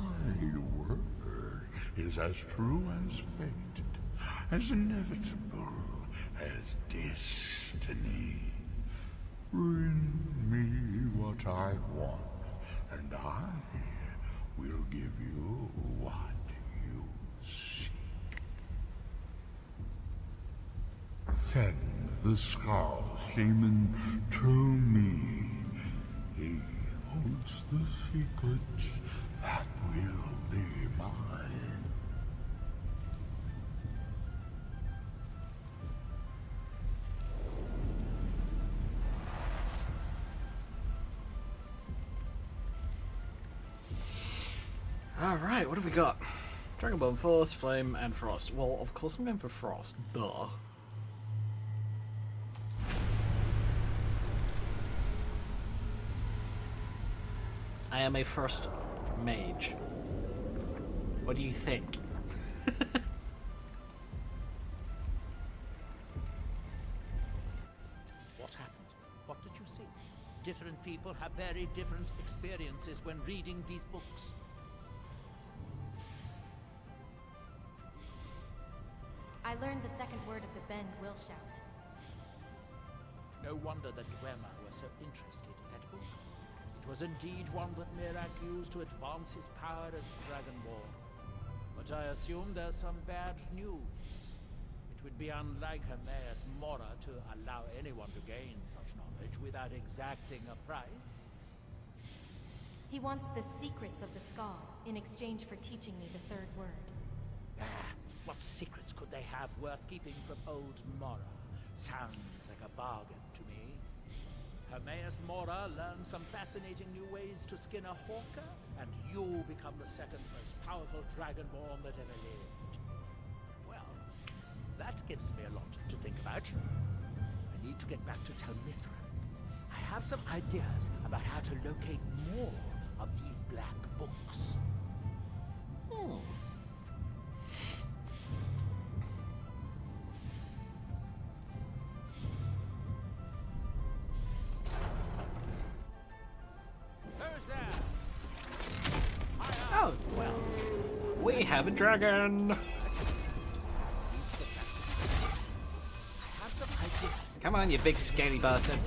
word is as true as fate, as inevitable as destiny. Bring me what I want, and I will give you what you seek. Send the Skull Shaman to me. He holds the secrets that will be mine. Alright, what have we got? Dragonborn Force, Flame, and Frost. Well, of course I'm going for Frost. Duh. I am a first mage. What do you think? What happened? What did you see? Different people have very different experiences when reading these books. I learned the second word of the Bend will shout. No wonder that Dwemer was so interested in that book. It was indeed one that Mirak used to advance his power as Dragonborn. But I assume there's some bad news. It would be unlike Hermaeus Mora to allow anyone to gain such knowledge without exacting a price. He wants the secrets of the Skull in exchange for teaching me the third word. What secrets could they have worth keeping from old Mora? Sounds like a bargain to me. Hermaeus Mora learned some fascinating new ways to skin a hawker, and you become the second most powerful Dragonborn that ever lived. Well, that gives me a lot to think about. I need to get back to Tel Mithra. I have some ideas about how to locate more of these black books. Oh, well. We have a dragon! Come on, you big scaly bastard.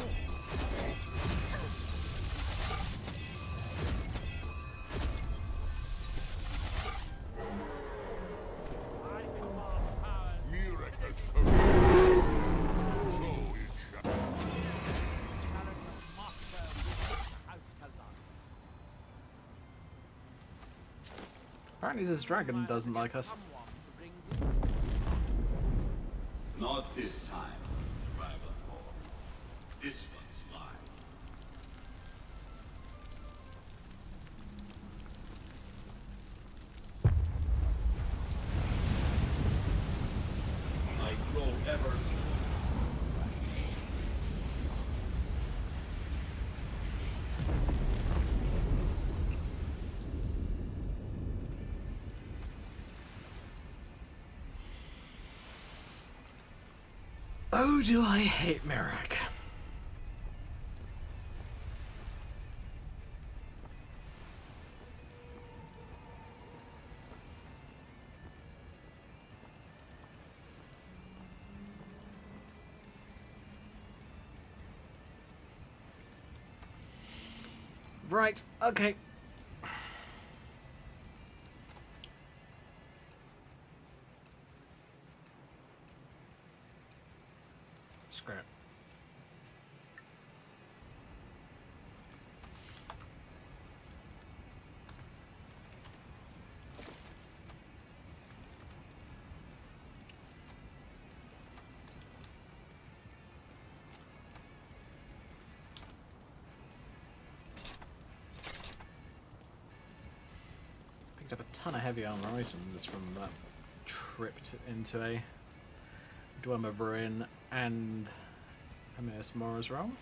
Mirak has come. So it shall. Apparently this dragon doesn't like us. Not this time, Dragonborn. This one's mine. I grow ever stronger. Oh, do I hate Mirak. Right, okay. Scrap. Picked up a ton of heavy armor items from that trip into a Dwemer Ruin and Hermaeus Mora's realm.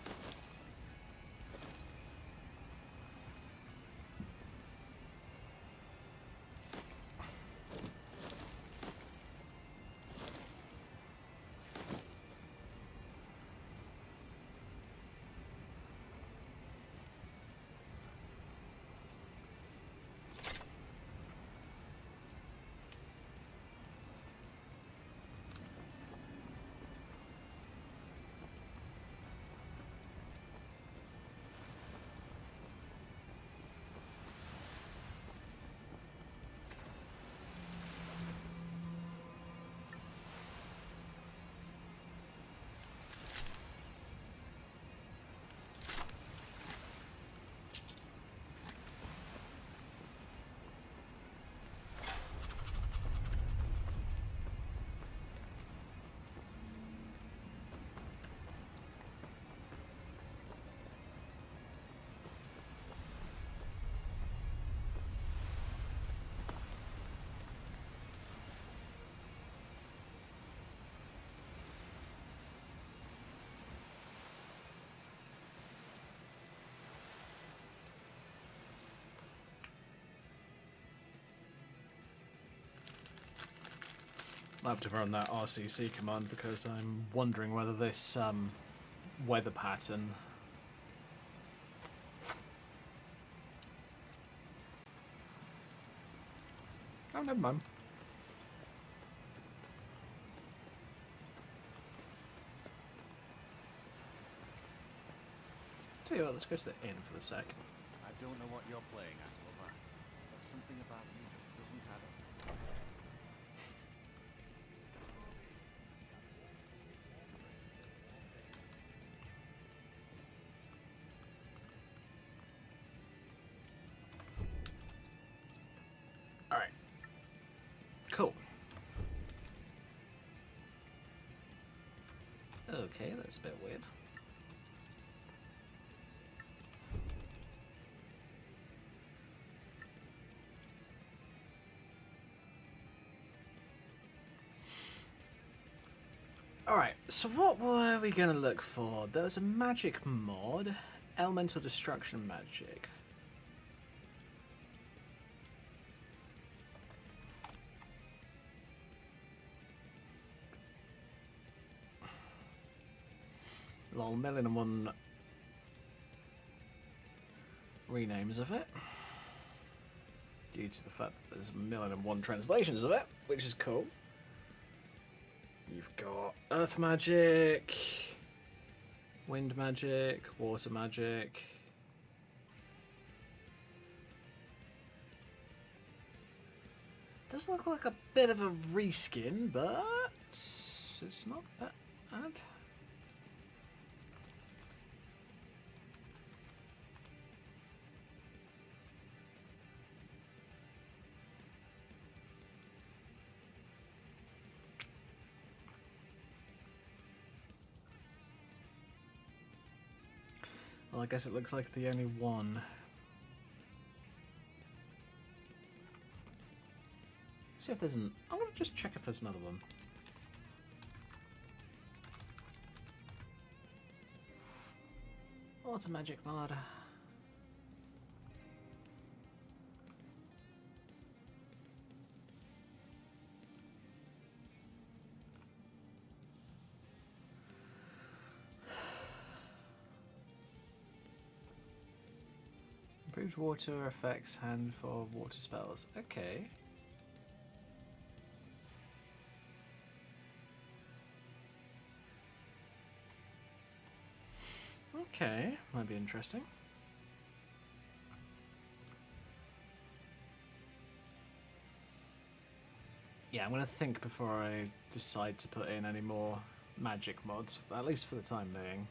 I have to run that RCC command because I'm wondering whether this weather pattern oh, never mind. Tell you what, let's go to the inn for the sec. I don't know what you're playing at, lover, but something about you just doesn't add up. Alright. Cool. Okay, that's a bit weird. Alright, so what were we going to look for? There was a magic mod. Elemental destruction magic. Lol, million and one renames of it. Due to the fact that there's a million and one translations of it, which is cool. You've got earth magic, wind magic, water magic. Does look like a bit of a reskin, but it's not that bad. Well, I guess it looks like the only one. See if there's an... I'm going to just check if there's another one. Water magic mod. Improves water effects hand for water spells. Okay. Okay, might be interesting. Yeah, I'm gonna think before I decide to put in any more magic mods, at least for the time being.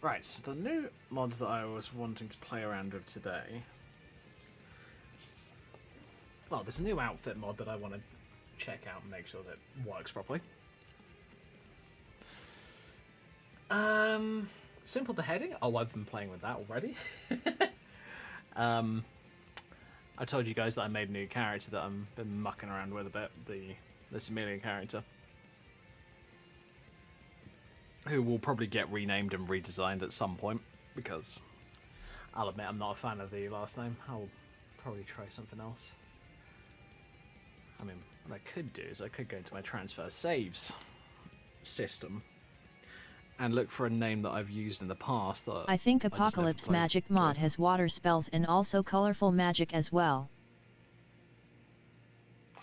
Right, so the new mods that I was wanting to play around with today... Well, there's a new outfit mod that I want to check out and make sure that it works properly. Simple beheading? Oh, I've been playing with that already. I told you guys that I made a new character that I've been mucking around with a bit, the Similian character. Who will probably get renamed and redesigned at some point, because I'll admit I'm not a fan of the last name. I'll probably try something else. I mean, what I could do is I could go into my transfer saves system and look for a name that I've used in the past. That I think just never Apocalypse played Magic mod with. has water spells and also colorful magic as well.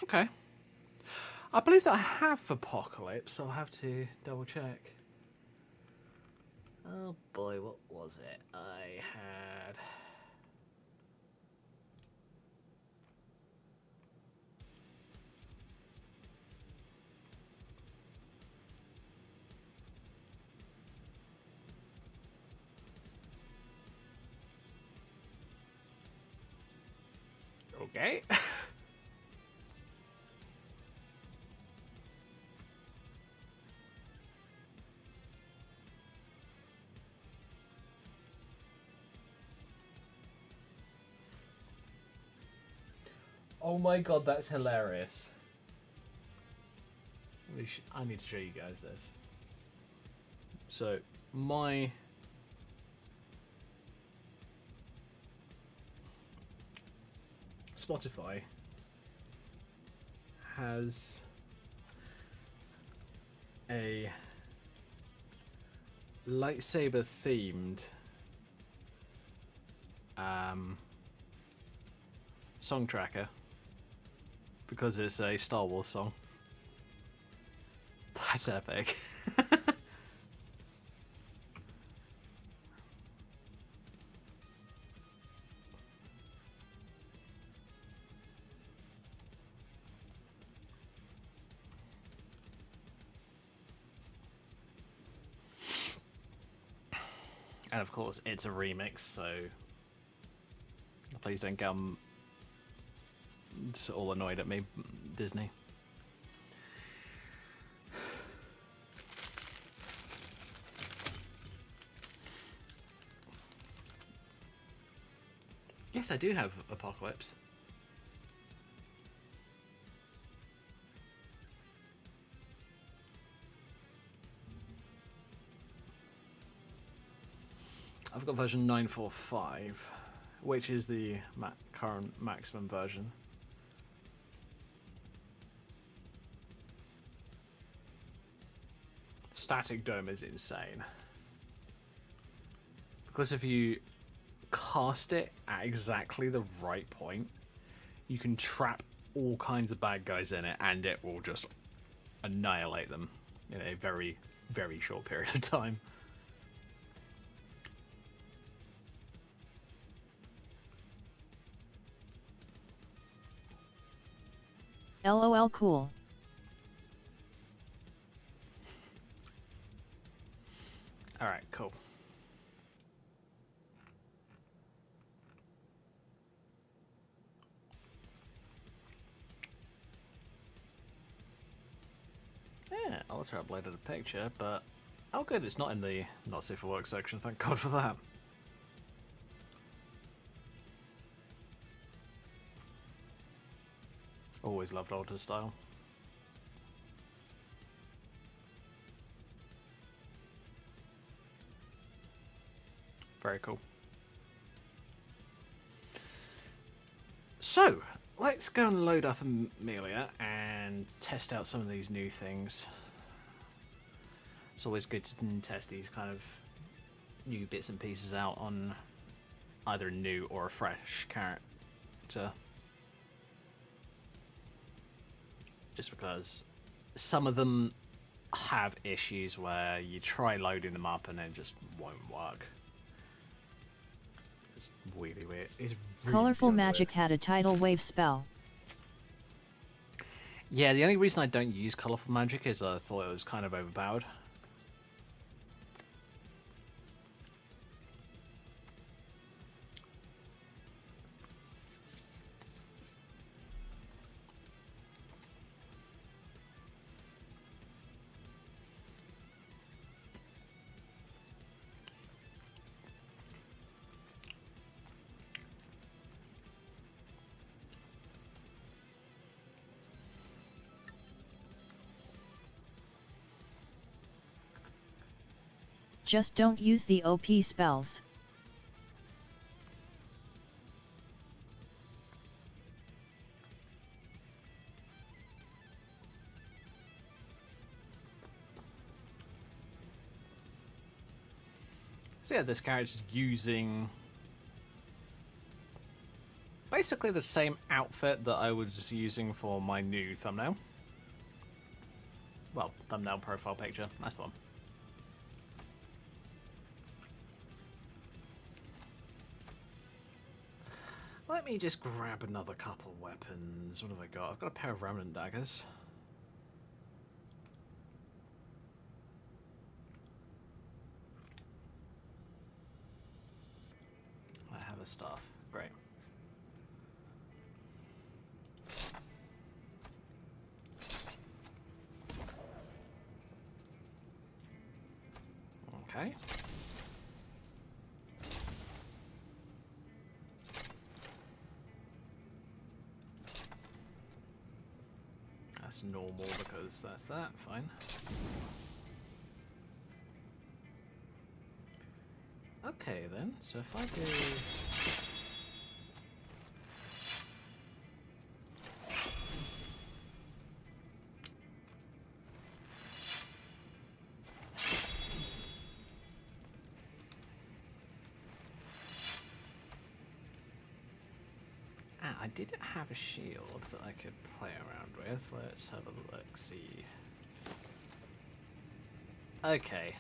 Okay. I believe that I have Apocalypse. I'll have to double check. Oh boy, what was it? I had... Okay. Oh my god, that's hilarious. I need to show you guys this. So my Spotify has a lightsaber themed song tracker because it's a Star Wars song. That's epic. And of course, it's a remix, so please don't get all annoyed at me, Disney. Yes, I do have Apocalypse. I've got version 945, which is the current maximum version. Static Dome is insane. Because if you cast it at exactly the right point, you can trap all kinds of bad guys in it and it will just annihilate them in a very, very short period of time. LOL cool. Alright, cool. Yeah, Alter uploaded a picture, but oh good, it's not in the not safe for work section, thank God for that. Always loved Alter style. Very cool. So, let's go and load up Amelia and test out some of these new things. It's always good to test these kind of new bits and pieces out on either a new or a fresh character. Just because some of them have issues where you try loading them up and it just won't work. It's really weird. It's really Colorful weird. Magic had a tidal wave spell. Yeah, the only reason I don't use Colorful Magic is I thought it was kind of overpowered. Just don't use the OP spells. So yeah, this character's using basically the same outfit that I was using for my new thumbnail. Well, thumbnail profile picture, that's the one. Let me just grab another couple weapons. What have I got? I've got a pair of remnant daggers. I have a staff. Great. Okay. That's normal because that's that. Fine. Okay then. So if I do. I didn't have a shield that I could play around with. Let's have a look, see. Okay.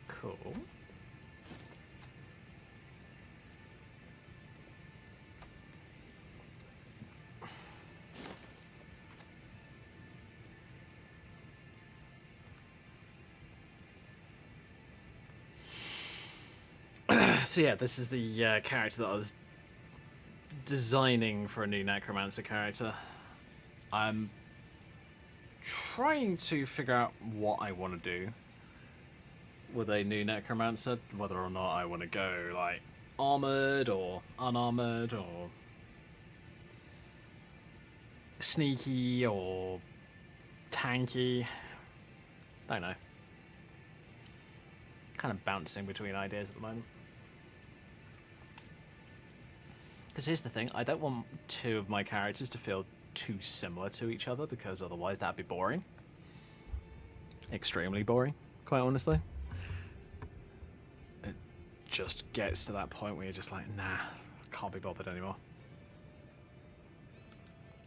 Cool. So yeah, this is the character that I was designing for a new Necromancer character. I'm trying to figure out what I want to do with a new Necromancer, whether or not I want to go like armored or unarmored or sneaky or tanky. Don't know. Kind of bouncing between ideas at the moment. Because here's the thing, I don't want two of my characters to feel too similar to each other, because otherwise that'd be boring. Extremely boring, quite honestly. It just gets to that point where you're just like, nah, can't be bothered anymore.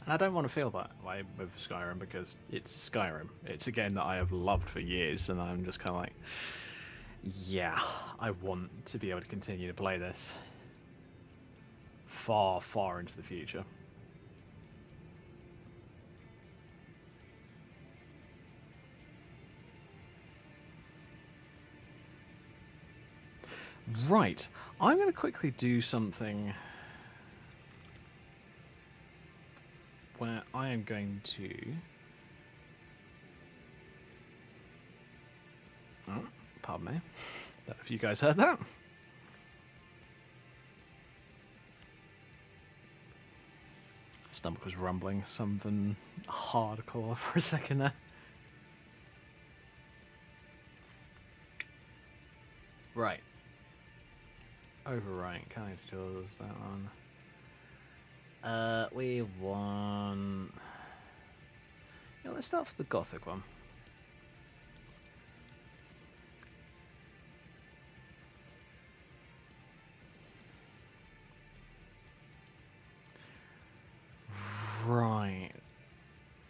And I don't want to feel that way with Skyrim, because it's Skyrim. It's a game that I have loved for years, and I'm just kind of like, yeah, I want to be able to continue to play this far, far into the future. Right, I'm going to quickly do something where I am going to... Oh, pardon me. Don't know if you guys heard that. Stomach was rumbling something hardcore for a second there. Right. Overwrite, kind of does that one. We want... Yeah, let's start with the Gothic one. Right.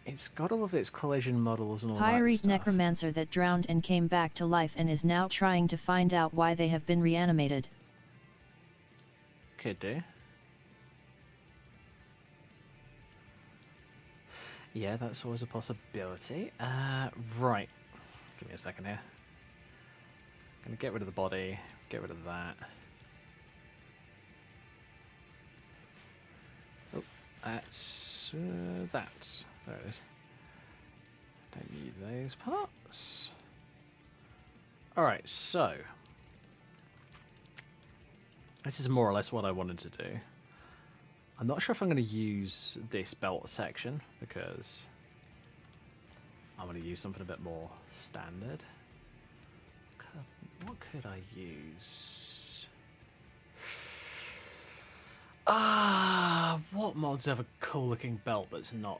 It's got all of its collision models and all that Pyreate stuff. necromancer that drowned and came back to life and is now trying to find out why they have been reanimated. Could do. Yeah, that's always a possibility. Right. Give me a second here. Gonna get rid of the body, get rid of that. Oh, that's that. There it is. Don't need those parts. Alright, so this is more or less what I wanted to do. I'm not sure if I'm going to use this belt section, because I'm going to use something a bit more standard. What could I use? What mods have a cool looking belt that's not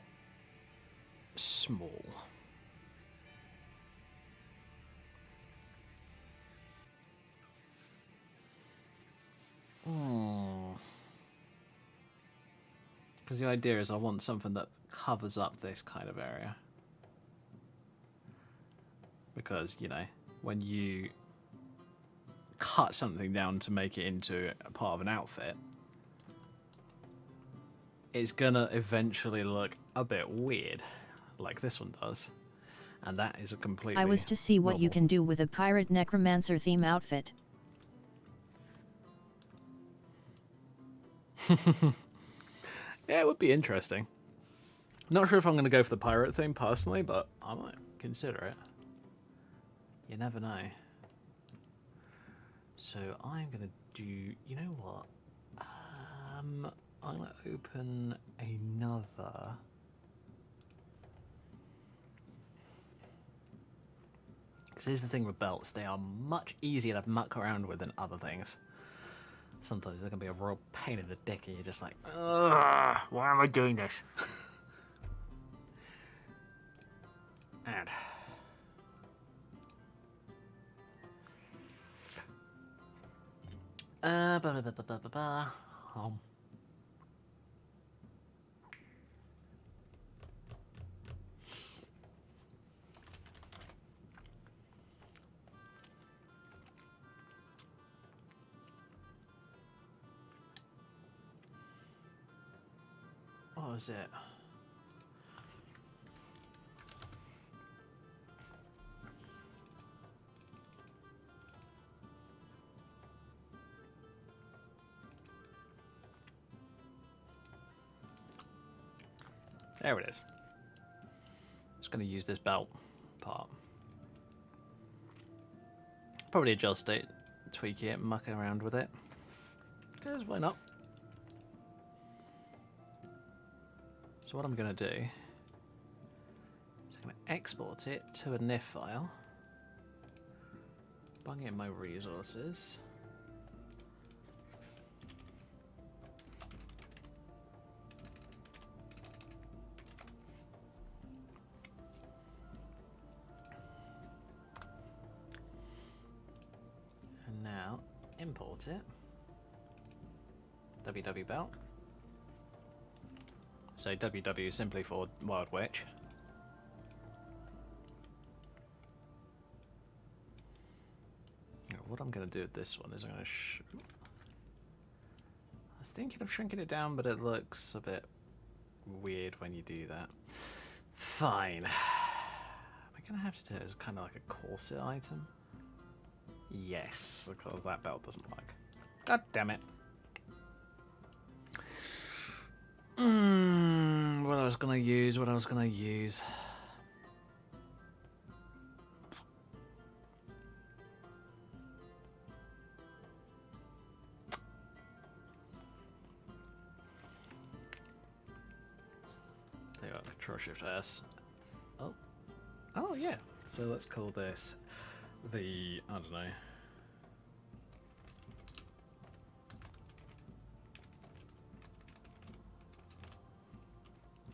small? Because the idea is I want something that covers up this kind of area. Because, you know, when you cut something down to make it into a part of an outfit, it's gonna eventually look a bit weird, like this one does. And that is a completely I was to see what you normal. can do with a pirate necromancer theme outfit. Yeah, it would be interesting. Not sure if I'm going to go for the pirate theme personally, but I might consider it. You never know. So I'm going to do... You know what? I'm going to open another... Because here's the thing with belts. They are much easier to muck around with than other things. Sometimes they're going to be a real pain in the dick and you're just like, ugh, why am I doing this? And... ba ba ba ba ba ba ba. What was it? There it is. Just going to use this belt part. Probably adjust it, tweak it, muck around with it. Because why not? So what I'm going to do is I'm going to export it to a NIF file. Bung in my resources. And now import it. www belt. So www simply for Wild Witch. Now, what I'm going to do with this one is I'm going to... I was thinking of shrinking it down, but it looks a bit weird when you do that. Fine. We're going to have to do it as kind of like a corset item. Yes, because that belt doesn't work. God damn it. What I was gonna use, There you go, Control Shift S. Oh yeah. So let's call this the, I don't know.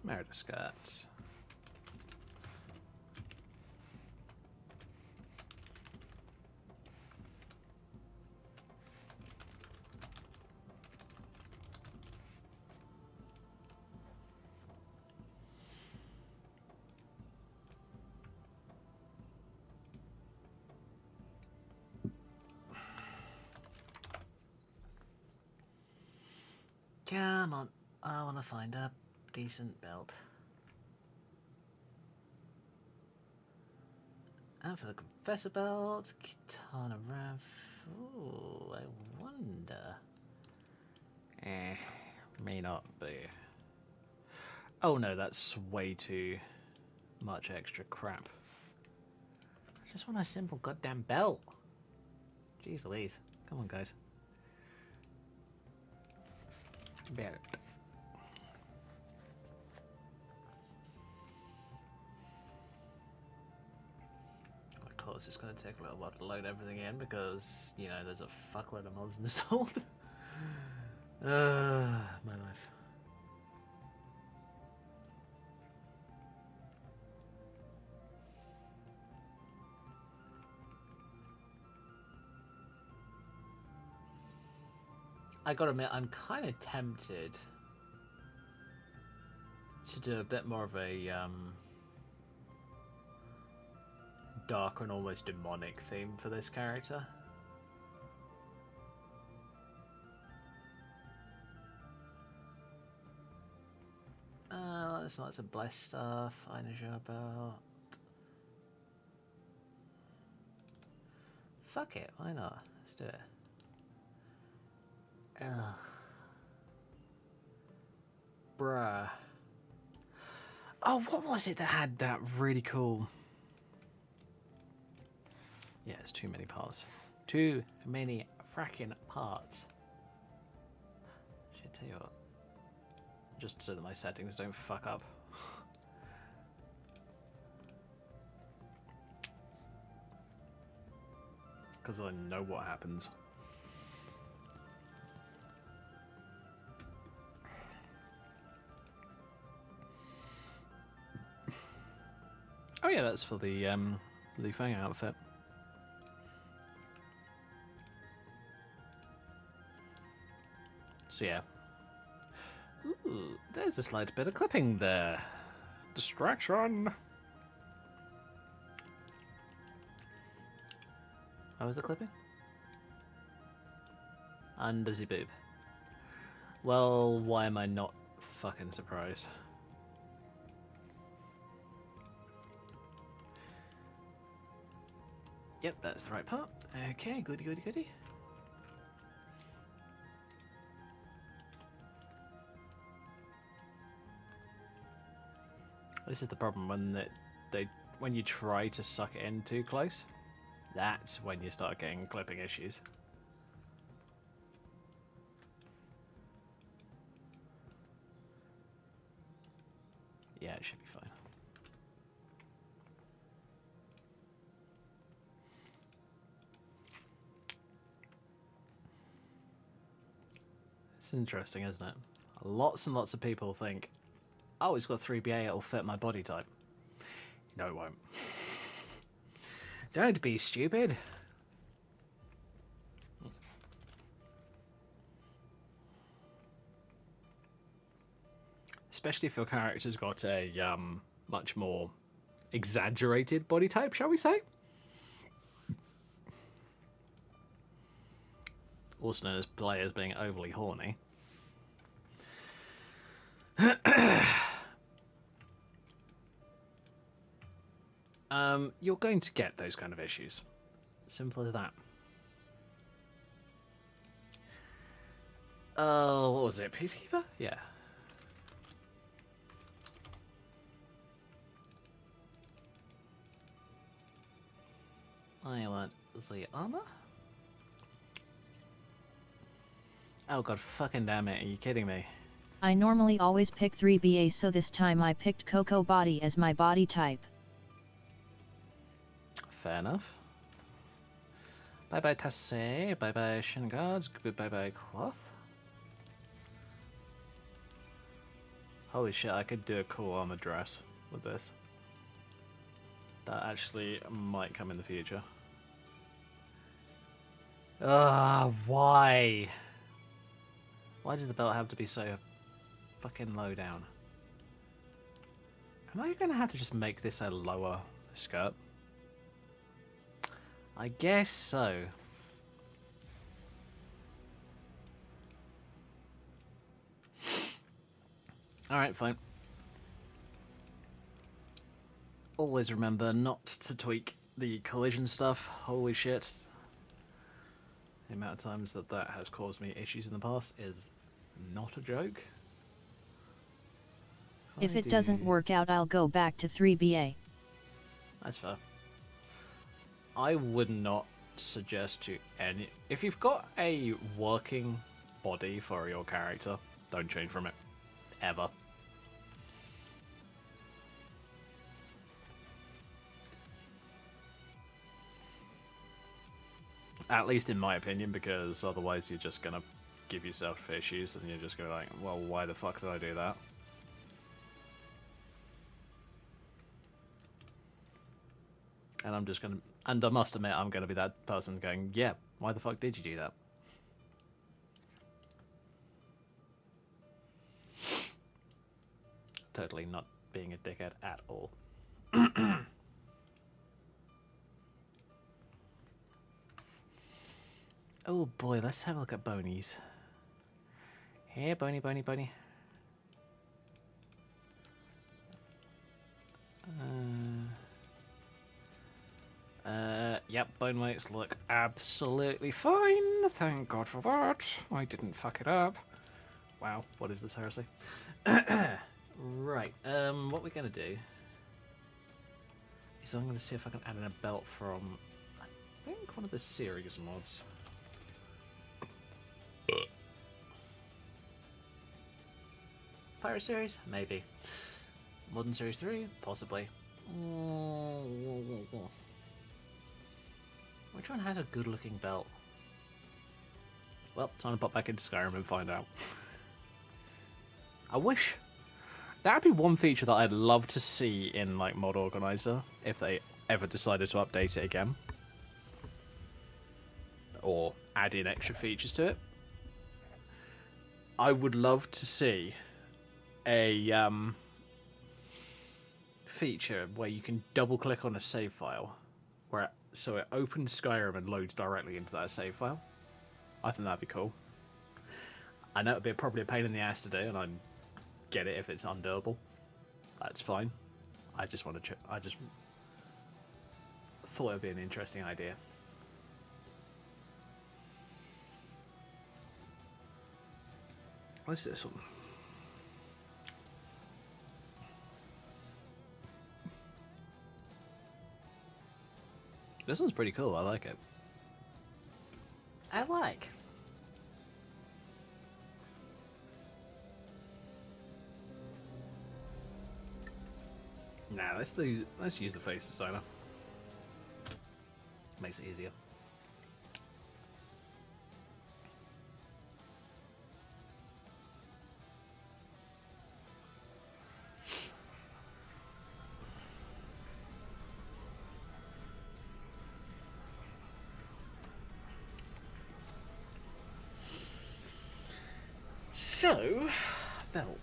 Meredith skirts. Come on, I want to find a decent belt. And for the Confessor belt, Kitana Rav. Ooh, I wonder. May not be. Oh no, that's way too much extra crap. I just want a simple goddamn belt. Jeez Louise. Come on, guys. Belt. Of course, it's going to take a little while to load everything in because, you know, there's a fuckload of mods installed. My life. I gotta admit, I'm kind of tempted to do a bit more of a darker and almost demonic theme for this character. Let's not some blessed stuff. I know about. Fuck it, why not? Let's do it. Ugh. Bruh. Oh, what was it that had that really cool... Yeah, it's too many parts. Too many fracking parts. Should tell you what. Just so that my settings don't fuck up. Because I know what happens. Oh yeah, that's for the Fang outfit. So yeah. Ooh, there's a slight bit of clipping there. Distraction. How was the clipping? Under the boob. Well, why am I not fucking surprised? Yep, that's the right part. Okay, goody goody goody. This is the problem when you try to suck it in too close. That's when you start getting clipping issues. Yeah, it should be fine. It's interesting, isn't it? Lots and lots of people think, oh, it's got 3BA, it'll fit my body type. No, it won't. Don't be stupid. Especially if your character's got a much more exaggerated body type, shall we say? Also known as players being overly horny. You're going to get those kind of issues. Simple as that. Oh, what was it? Peacekeeper? Yeah. I want the armor. Oh god, fucking damn it, are you kidding me? I normally always pick 3BA, so this time I picked Coco Body as my body type. Fair enough. Bye bye Tassay, bye bye Shin Guards, bye bye Cloth. Holy shit, I could do a cool armor dress with this. That actually might come in the future. Why? Why does the belt have to be so fucking low down? Am I gonna have to just make this a lower skirt? I guess so. Alright, fine. Always remember not to tweak the collision stuff. Holy shit. The amount of times that has caused me issues in the past is not a joke. If it doesn't work out, I'll go back to 3BA. That's fair. I would not suggest to any... If you've got a working body for your character, don't change from it. Ever. At least in my opinion, because otherwise you're just gonna give yourself issues and you're just gonna be like, well, why the fuck did I do that? And I'm just gonna... And I must admit, I'm gonna be that person going, yeah, why the fuck did you do that? Totally not being a dickhead at all. Oh boy, let's have a look at bonies. Here, bony, bony, bony. Yep, bone weights look absolutely fine. Thank God for that. I didn't fuck it up. Wow, what is this heresy? Right, what we're gonna do is I'm gonna see if I can add in a belt from, I think, one of the series mods. Pirate series? Maybe. Modern Series 3? Possibly. Which one has a good looking belt? Well, time to pop back into Skyrim and find out. I wish that'd be one feature that I'd love to see in like Mod Organizer if they ever decided to update it again. Or add in extra features to it. I would love to see a feature where you can double click on a save file so it opens Skyrim and loads directly into that save file. I think that'd be cool. I know it'd be probably a pain in the ass to do, and I get it if it's undoable. That's fine. I just want to. I just thought it'd be an interesting idea. What's this one? This one's pretty cool. I like it. I like. Nah, let's use the face designer. Makes it easier. So, belt.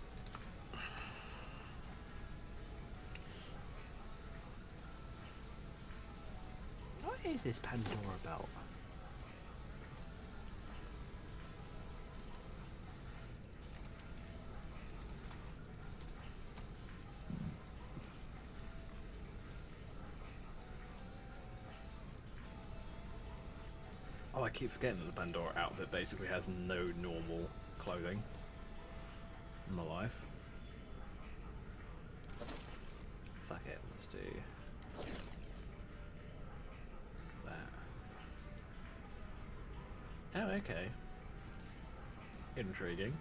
What is this Pandora belt? Oh, I keep forgetting that the Pandora outfit basically has no normal clothing in my life. Fuck it, let's do that. Oh, okay. Intriguing.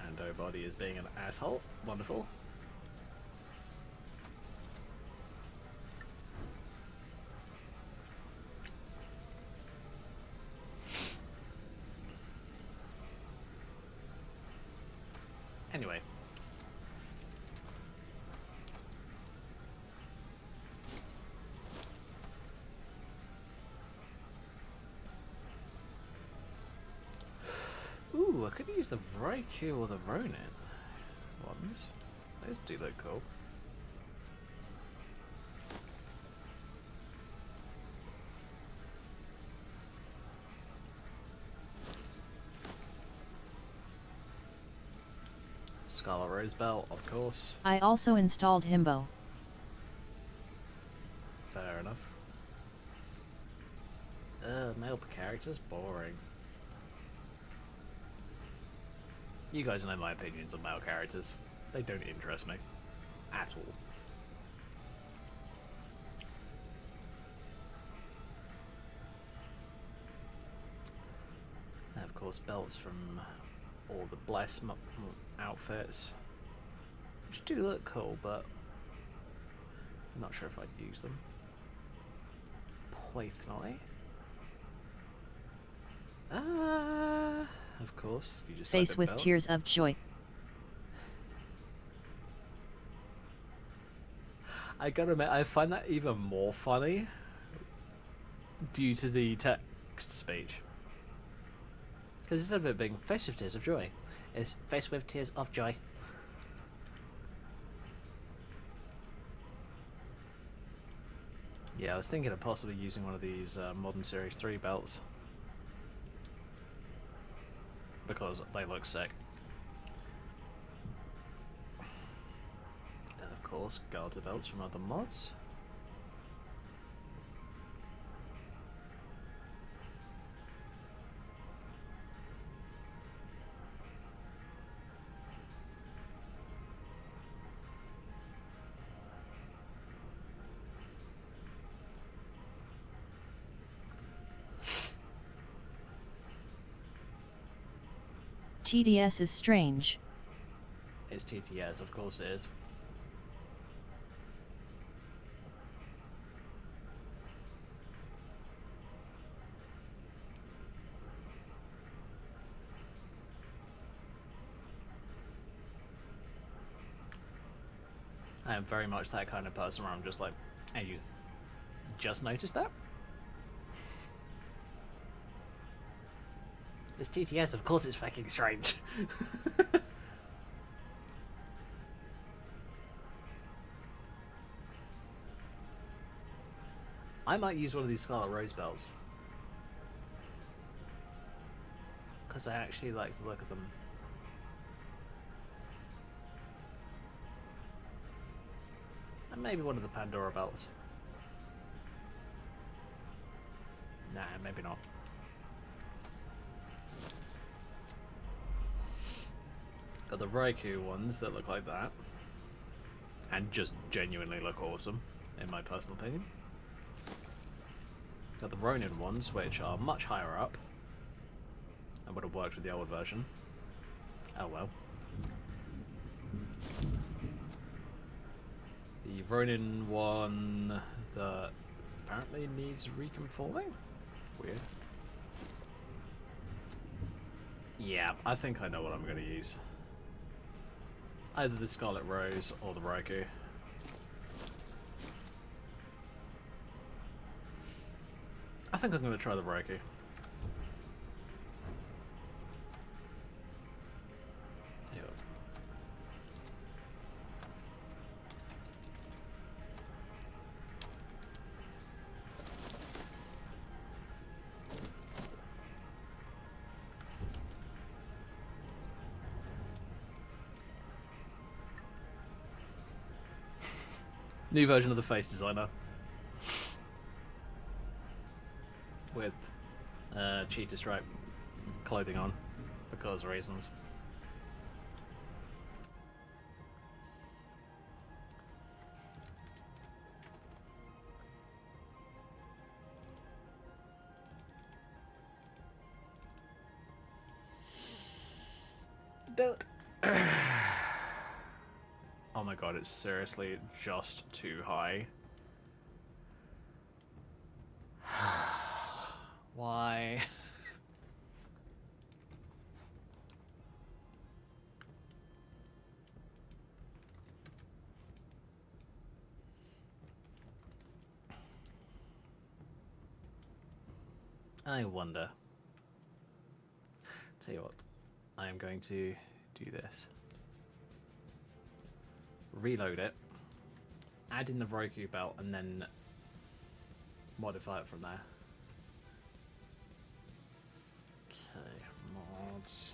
And O'Body is being an asshole. Wonderful. Anyway. Ooh, I could use the Vraiku or the Ronin ones. Those do look cool. Scarlet Rose belt, of course. I also installed Himbo. Fair enough. Male characters? Boring. You guys know my opinions on male characters. They don't interest me. At all. And of course belts from all the Bless outfits. Which do look cool, but I'm not sure if I'd use them. Poithnoy. Of course. You just Face with tears of joy. I gotta admit, I find that even more funny due to the text-to-speech. Because instead of it being face with tears of joy, it's face with tears of joy. Yeah, I was thinking of possibly using one of these Modern Series 3 belts. Because they look sick. Then of course, Garter belts from other mods. TDS is strange. It's TTS, of course it is. I am very much that kind of person where I'm just like, hey, you just noticed that? It's TTS, of course it's fucking strange. I might use one of these Scarlet Rose belts. Because I actually like the look of them. And maybe one of the Pandora belts. Nah, maybe not. Got the Raikou ones that look like that. And just genuinely look awesome, in my personal opinion. Got the Ronin ones, which are much higher up. I would have worked with the old version. Oh well. The Ronin one that apparently needs reconforming? Weird. Yeah, I think I know what I'm going to use. Either the Scarlet Rose or the Raikou. I think I'm going to try the Raikou. New version of the face designer. With cheetah stripe clothing on, because reasons. But oh my god, it's seriously just too high. Why? I wonder. Tell you what, I am going to do this. Reload it, add in the Raikou belt, and then modify it from there. Okay, mods.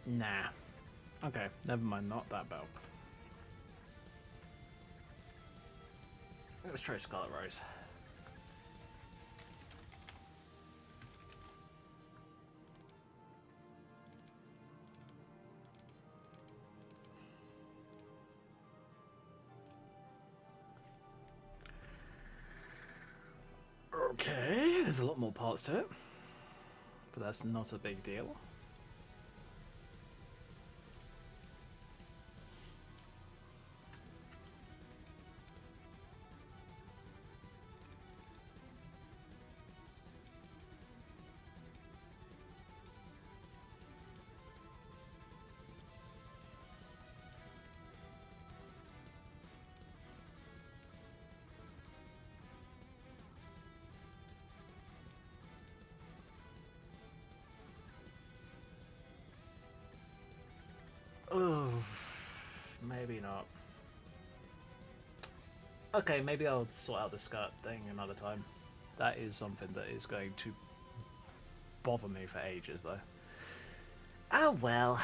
Nah. Okay, never mind, not that belt. Let's try Scarlet Rose. Okay, there's a lot more parts to it, but that's not a big deal. maybe not. Okay, maybe I'll sort out the skirt thing another time. That is something that is going to bother me for ages, though. Oh well.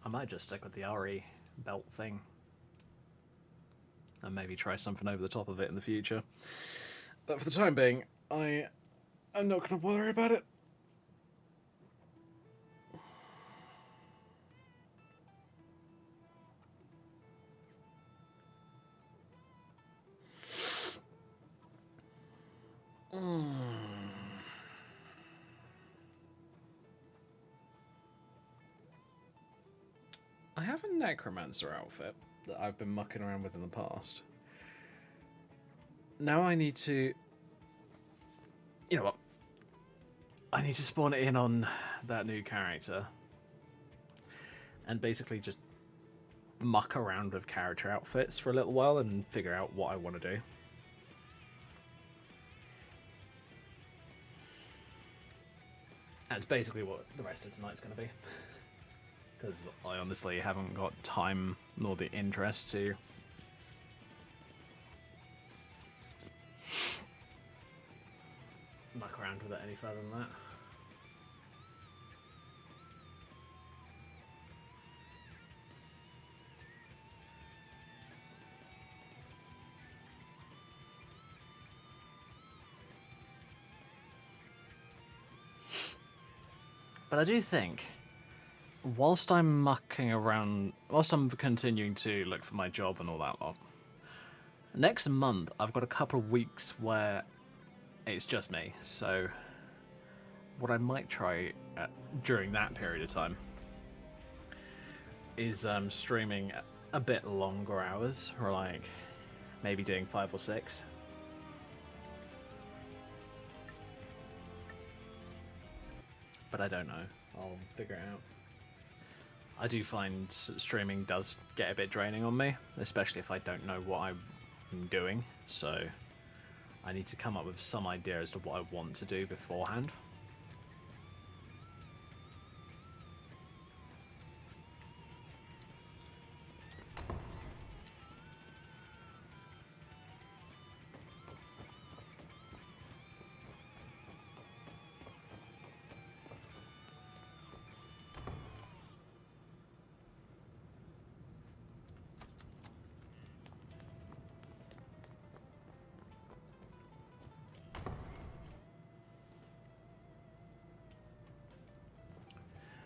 I might just stick with the RE belt thing. And maybe try something over the top of it in the future. But for the time being, I'm not going to worry about it. I have a necromancer outfit that I've been mucking around with in the past. Now I need to... You know what? I need to spawn it in on that new character. And basically just muck around with character outfits for a little while and figure out what I want to do. That's basically what the rest of tonight's going to be. Because I honestly haven't got time nor the interest to muck around with it any further than that. But I do think, whilst I'm mucking around, whilst I'm continuing to look for my job and all that lot, next month I've got a couple of weeks where it's just me. So what I might try during that period of time is streaming a bit longer hours, or like maybe doing 5 or 6. But I don't know. I'll figure it out. I do find streaming does get a bit draining on me, especially if I don't know what I'm doing. So I need to come up with some idea as to what I want to do beforehand.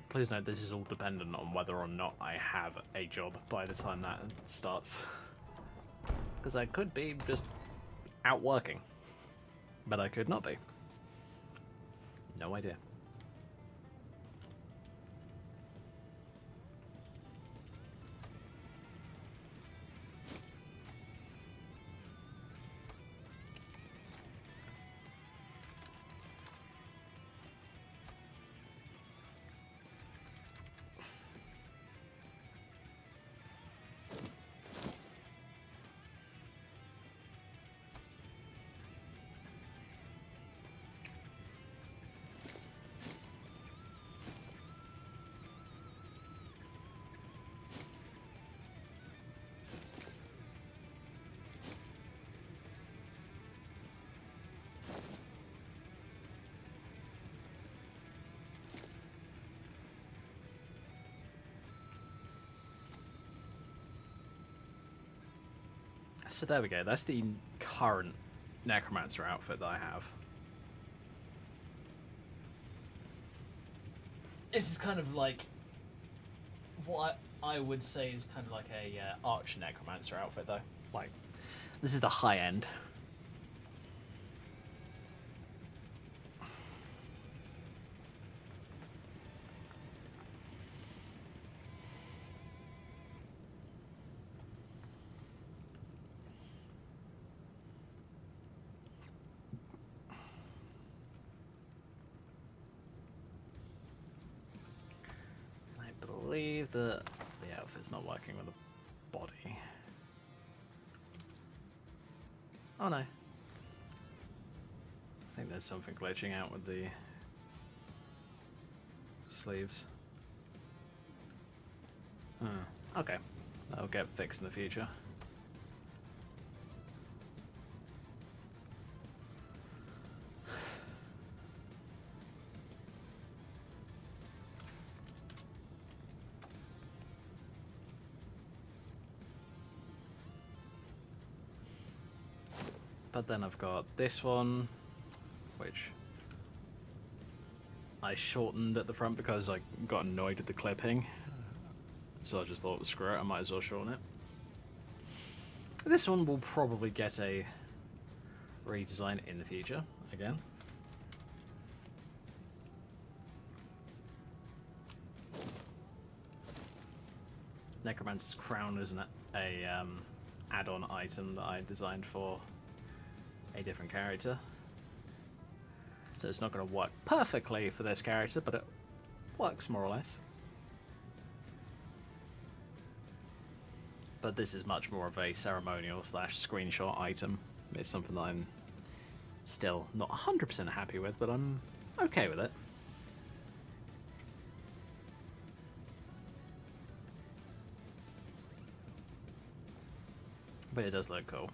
Please note this is all dependent on whether or not I have a job by the time that starts. Because I could be just out working, but I could not be. No idea. So there we go, that's the current necromancer outfit that I have. This is kind of like what I would say is kind of like a arch necromancer outfit though. Like, this is the high end. I believe that the outfit's not working with the body. Oh no. I think there's something glitching out with the sleeves. Okay. That'll get fixed in the future. But then I've got this one, which I shortened at the front because I got annoyed with the clipping. So I just thought, screw it, I might as well shorten it. This one will probably get a redesign in the future, again. Necromancer's Crown isn't a add-on item that I designed for a different character. So it's not going to work perfectly for this character, but it works more or less. But this is much more of a ceremonial / screenshot item. It's something that I'm still not 100% happy with, but I'm okay with it. But it does look cool.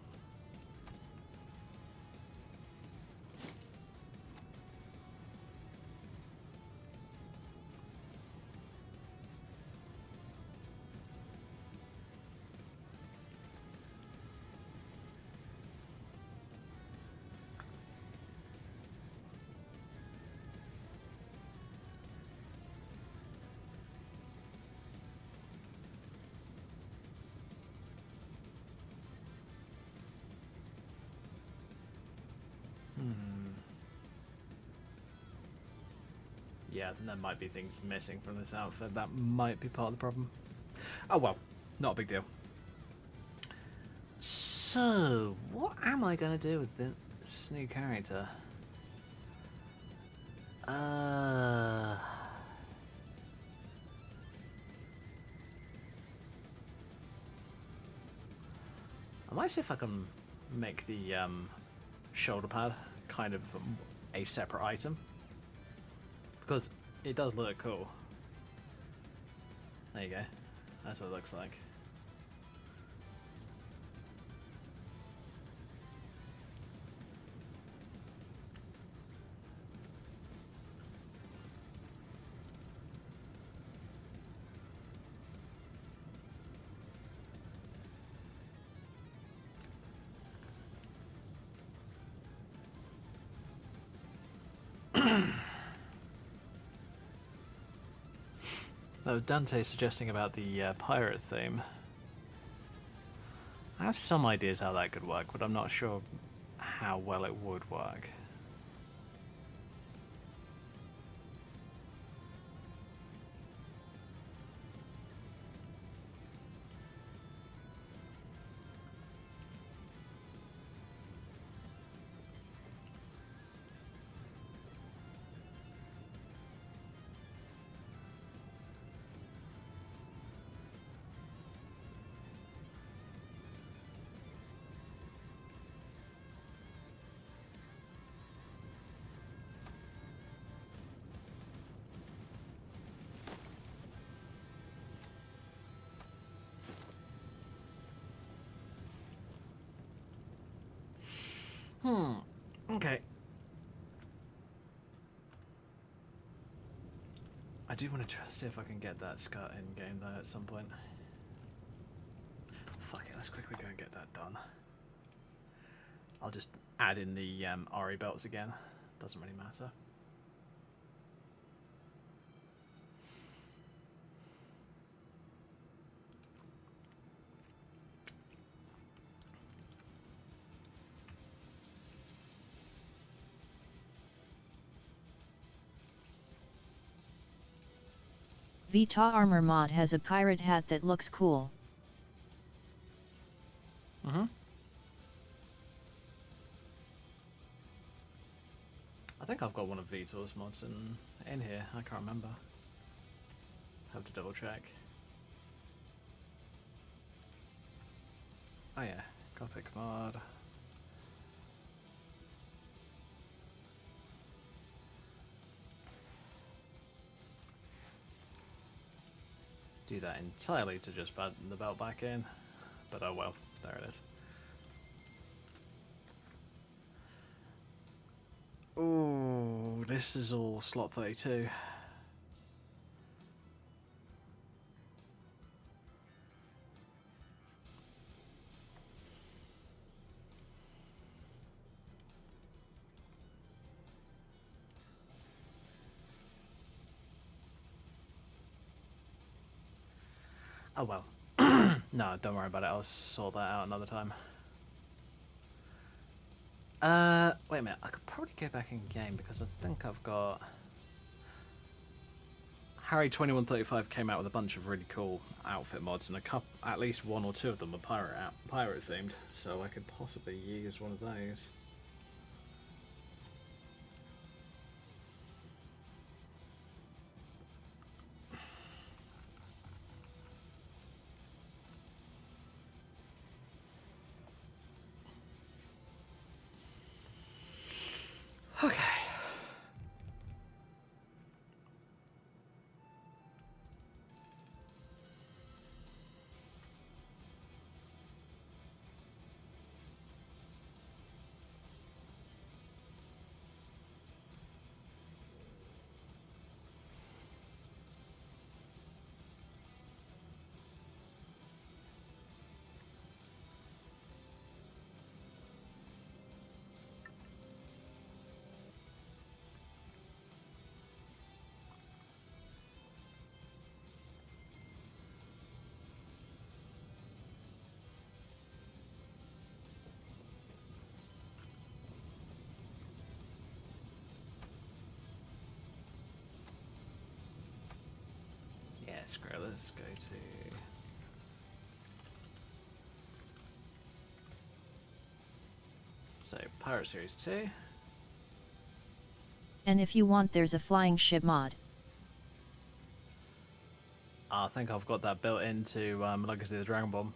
Yeah, I think there might be things missing from this outfit. That might be part of the problem. Oh well, not a big deal. So, what am I going to do with this new character? I might see if I can make the shoulder pad kind of a separate item. Because it does look cool. There you go. That's what it looks like. Oh, Dante suggesting about the pirate theme. I have some ideas how that could work, but I'm not sure how well it would work. Okay. I do want to try to see if I can get that skirt in game though at some point. Fuck it, let's quickly go and get that done. I'll just add in the RE belts again. Doesn't really matter. Vita Armor Mod has a pirate hat that looks cool. I think I've got one of Vitor's mods in here. I can't remember. Have to double check. Oh yeah, Gothic mod. do that entirely to just add the belt back in, but oh well, there it is. Oh, this is all slot 32. Oh well. No, don't worry about it. I'll sort that out another time. Wait a minute. I could probably go back in game because I think I've got... Harry 2135 came out with a bunch of really cool outfit mods, and at least one or two of them are pirate themed, so I could possibly use one of those. Okay. Yeah, screw it. Let's go to... So, Pirate Series 2. And if you want, there's a flying ship mod. I think I've got that built into Legacy of the Dragon Bomb.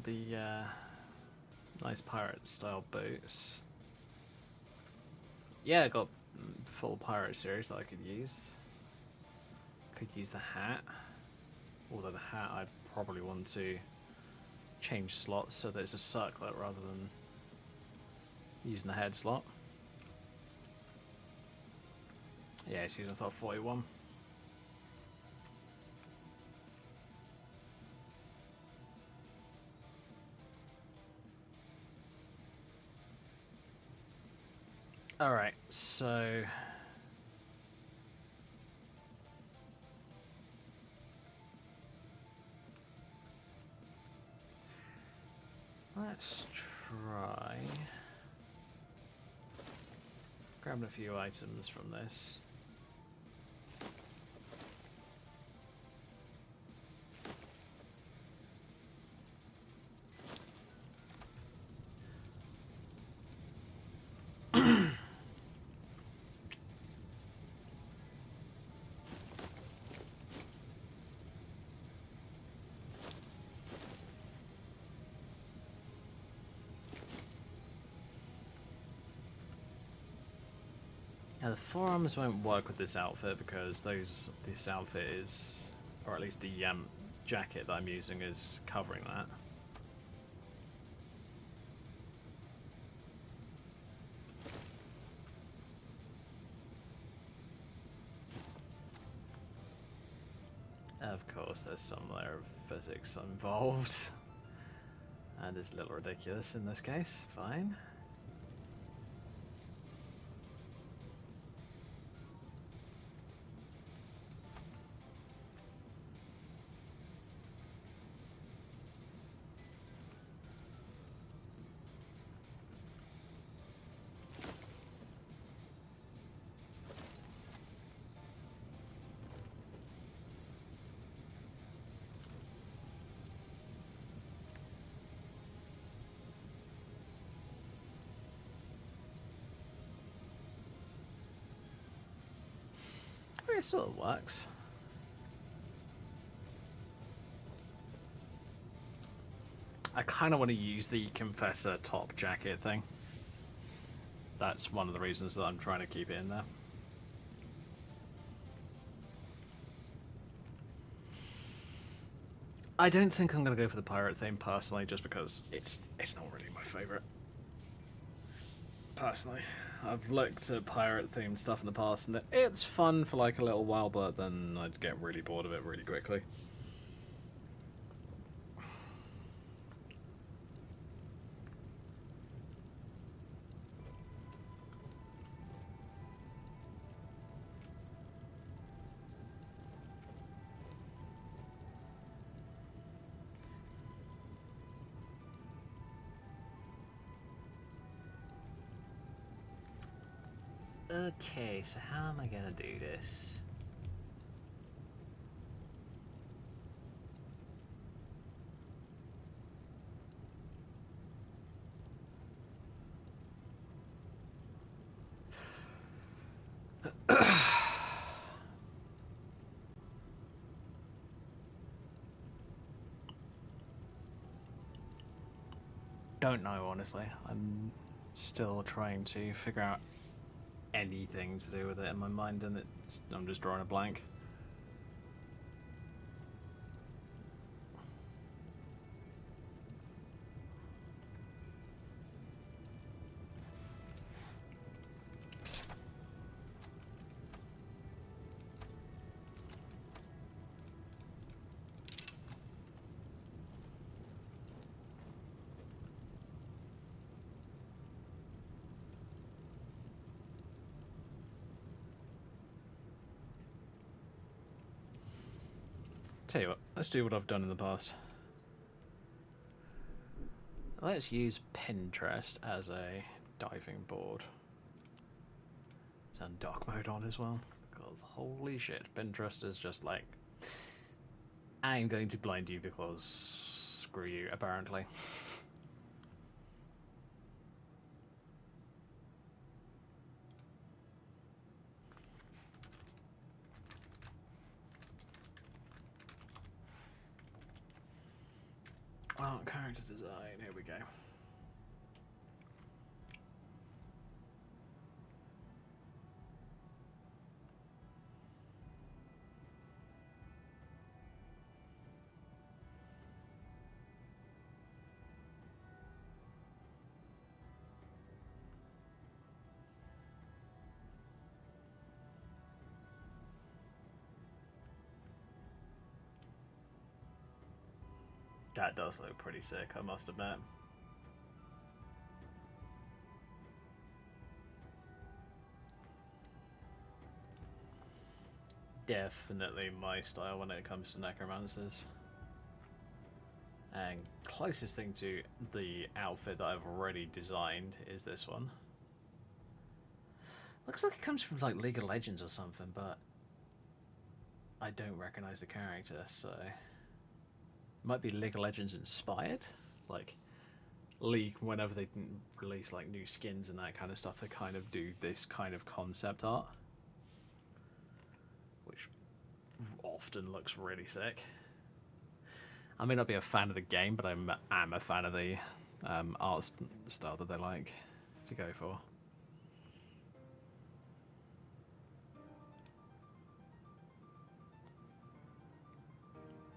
The nice pirate style boots. Yeah, I got full pirate series that I could use. Could use the hat, although the hat I'd probably want to change slots so that it's a circlet rather than using the head slot. Yeah, it's using slot 41. Alright, so... let's try... grabbing a few items from this. Now the forearms won't work with this outfit because this outfit is, or at least the jacket that I'm using is covering that. Of course, there's some layer of physics involved, and it's a little ridiculous in this case. Fine. It sort of works. I kind of want to use the Confessor top jacket thing. That's one of the reasons that I'm trying to keep it in there. I don't think I'm going to go for the pirate theme personally, just because it's not really my favourite. Personally, I've looked at pirate themed stuff in the past, and it's fun for like a little while, but then I'd get really bored of it really quickly. Okay, so how am I gonna do this? Don't know, honestly. I'm still trying to figure out anything to do with it in my mind, and I'm just drawing a blank. Tell you what, let's do what I've done in the past. Let's use Pinterest as a diving board. Turn dark mode on as well, because holy shit, Pinterest is just like, I'm going to blind you because screw you, apparently. Well, character design, here we go. That does look pretty sick, I must admit. Definitely my style when it comes to necromancers. And closest thing to the outfit that I've already designed is this one. Looks like it comes from like League of Legends or something, but I don't recognize the character, so might be League of Legends inspired. Like League, whenever they release like new skins and that kind of stuff, they kind of do this kind of concept art, which often looks really sick. I may not be a fan of the game, but I am a fan of the art style that they like to go for.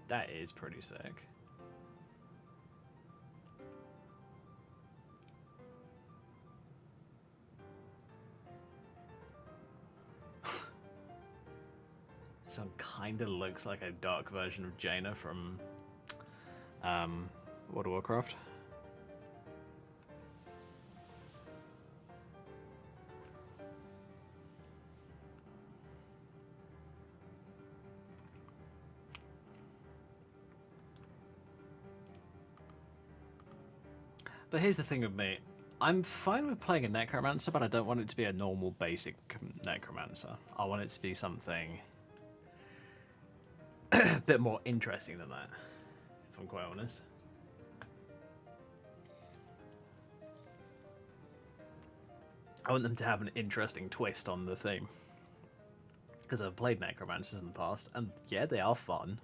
That is pretty sick. This one kind of looks like a dark version of Jaina from World of Warcraft. But here's the thing with me. I'm fine with playing a necromancer, but I don't want it to be a normal basic necromancer. I want it to be something a bit more interesting than that, if I'm quite honest. I want them to have an interesting twist on the theme. because I've played necromancers in the past, and yeah, they are fun,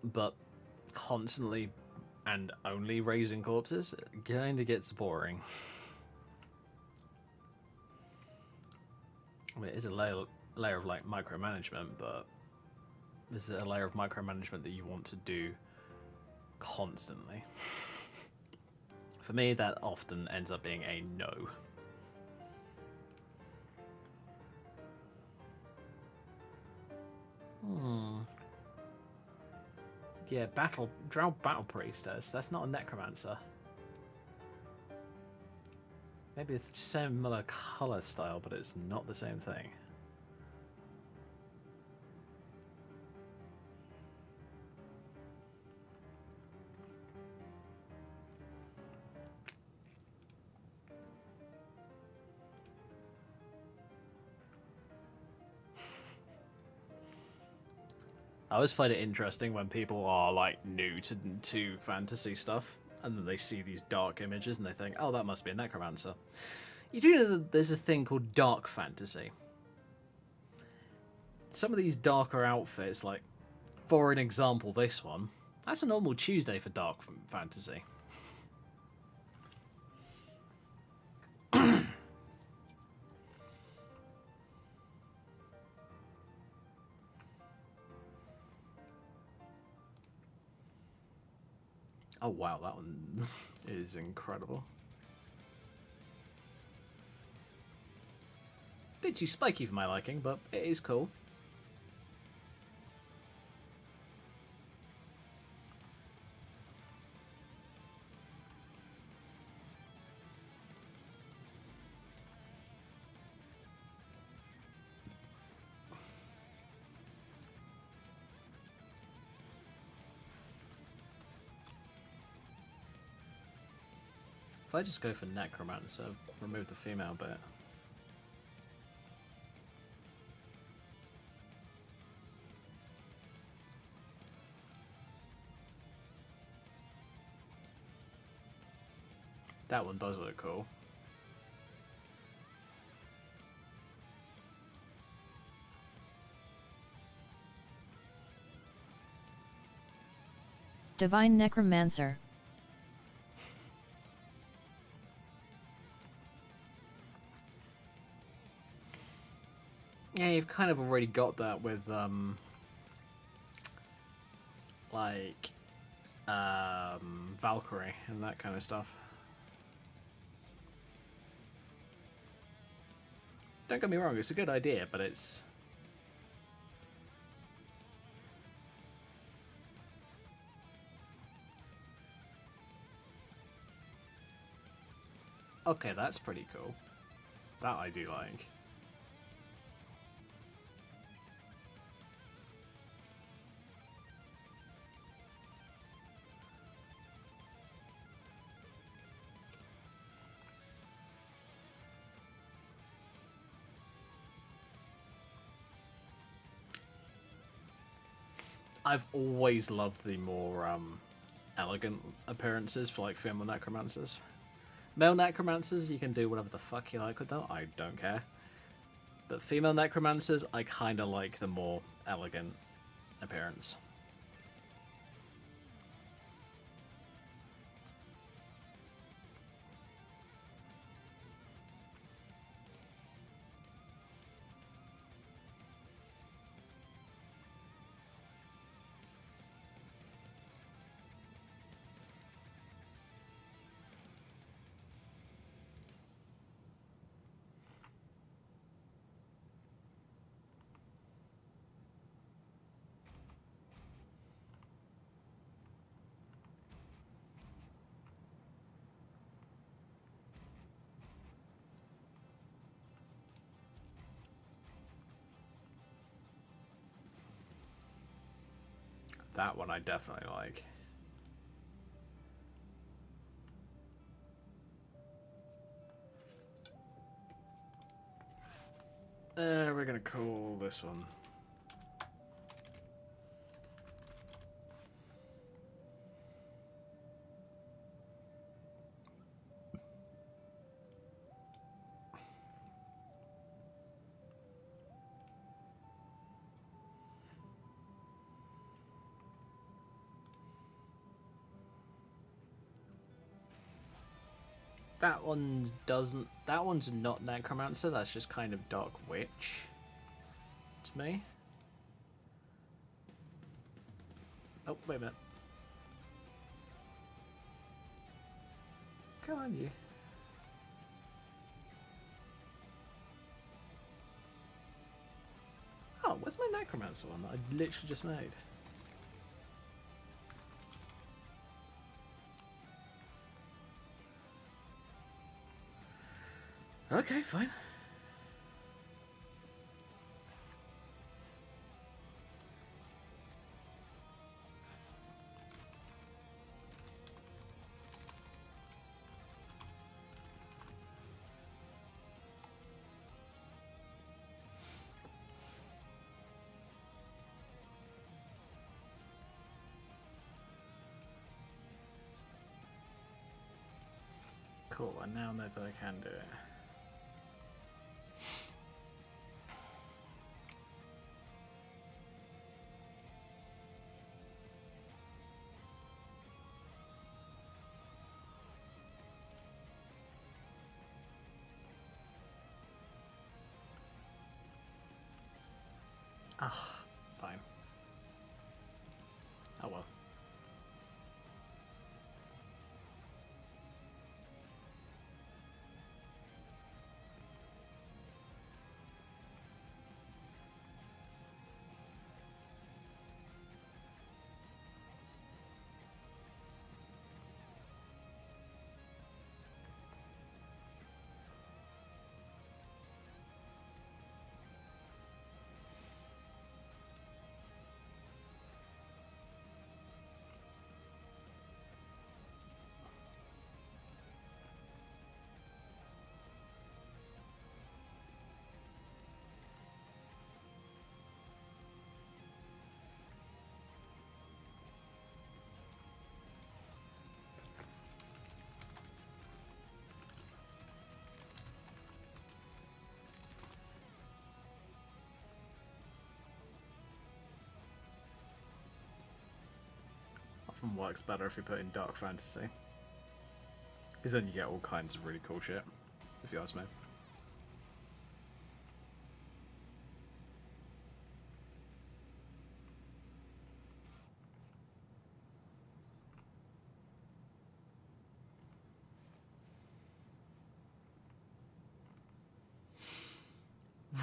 but constantly and only raising corpses kind of gets boring. I mean, it is a layer of like micromanagement, but is it a layer of micromanagement that you want to do constantly? For me, that often ends up being a no. Yeah, Drow Battle Priestess. That's not a necromancer. Maybe it's similar color style, but it's not the same thing. I always find it interesting when people are like new to fantasy stuff, and then they see these dark images and they think, "Oh, that must be a necromancer." You do know that there's a thing called dark fantasy. Some of these darker outfits, like for an example, this one, that's a normal Tuesday for dark fantasy. Oh wow, that one is incredible. Bit too spiky for my liking, but it is cool. If I just go for necromancer, remove the female bit. That one does look cool. Divine Necromancer. Yeah, you've kind of already got that with Valkyrie and that kind of stuff. Don't get me wrong, it's a good idea, but it's... Okay, that's pretty cool. That I do like. I've always loved the more elegant appearances for like female necromancers. Male necromancers, you can do whatever the fuck you like with them. I don't care. But female necromancers, I kind of like the more elegant appearance. That one I definitely like. We're gonna call this one. That one doesn't. That one's not necromancer. That's just kind of dark witch. To me. Oh, wait a minute. Come on, you. Oh, where's my necromancer one that I literally just made? Okay, fine. Cool, I now know that I can do it. Ah, fine. Oh well. Often works better if you put in dark fantasy. Because then you get all kinds of really cool shit, if you ask me.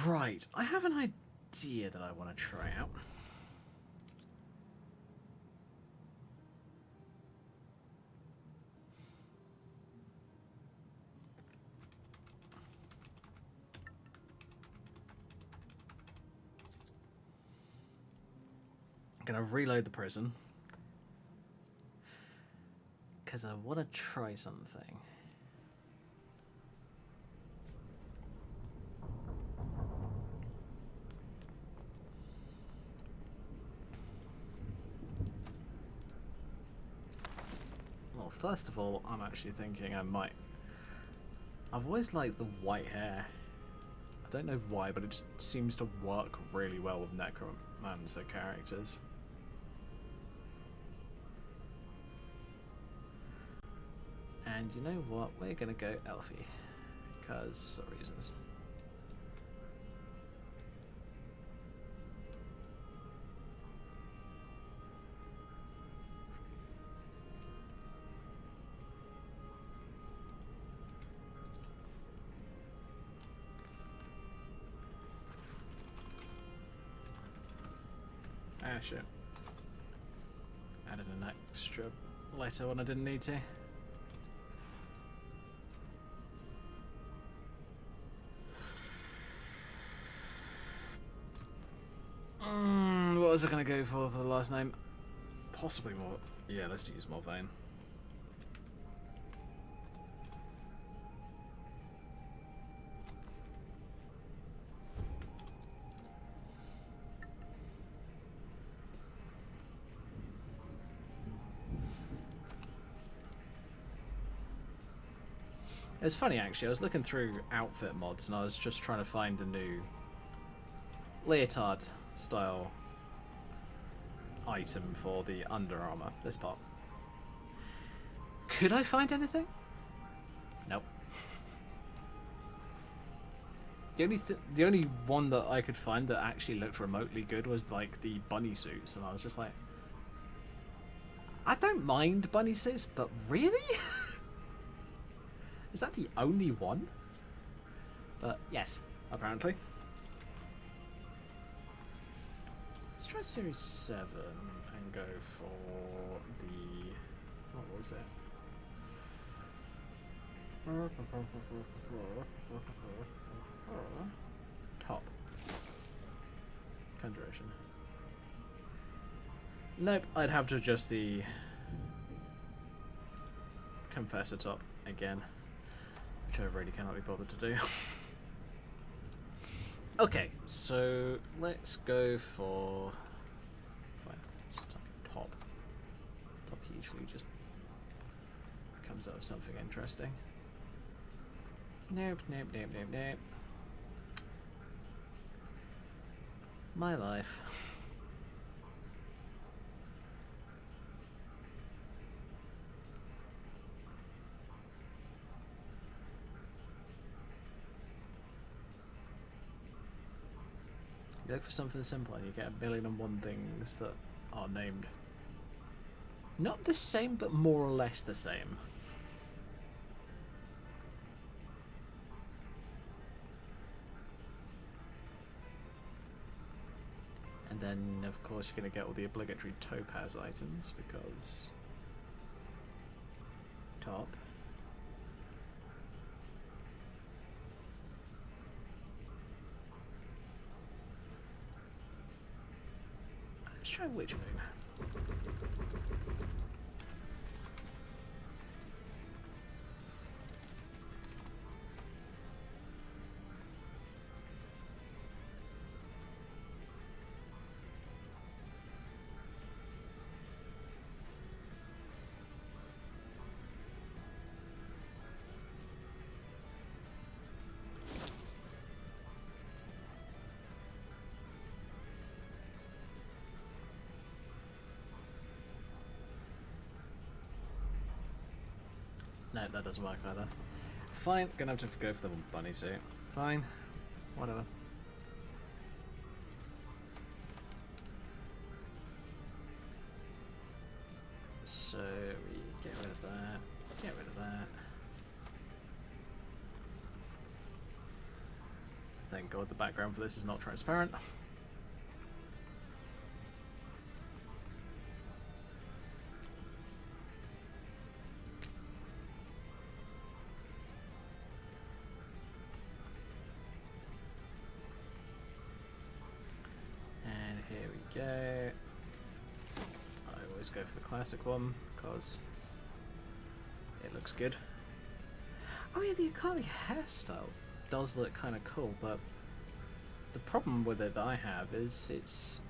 Right, I have an idea that I want to try out. I'm gonna reload the prison because I want to try something. Well, first of all, I'm actually thinking I might. I've always liked the white hair. I don't know why, but it just seems to work really well with necromancer characters. And you know what? We're gonna go Elfie, because of reasons. Ah, shit. Added an extra letter when I didn't need to. What was I going to go for the last name? Possibly more. Yeah, let's use Morvain. It's funny actually, I was looking through outfit mods and I was just trying to find a new leotard style item for the Under Armour, this part. Could I find anything? Nope. the only one that I could find that actually looked remotely good was like the bunny suits, and I was just like, I don't mind bunny suits, but really? Is that the only one? But yes, apparently. Let's try Series 7 and go for the... what was it? Top. Conjuration. Nope, I'd have to adjust the Confessor top again, which I really cannot be bothered to do. Okay, so let's go for... fine, just top. Top usually just comes out of something interesting. Nope, nope, nope, nope, nope. My life. You look for something simple and you get 1,000,001 things that are named. Not the same, but more or less the same. And then, of course, you're going to get all the obligatory topaz items, because... top. Let's try which move. No, that doesn't work either. Fine, gonna have to go for the bunny suit. Fine, whatever. So we get rid of that, get rid of that. Thank God the background for this is not transparent. Go. I always go for the classic one because it looks good. Oh yeah, the Akali hairstyle does look kind of cool, but the problem with it that I have is it's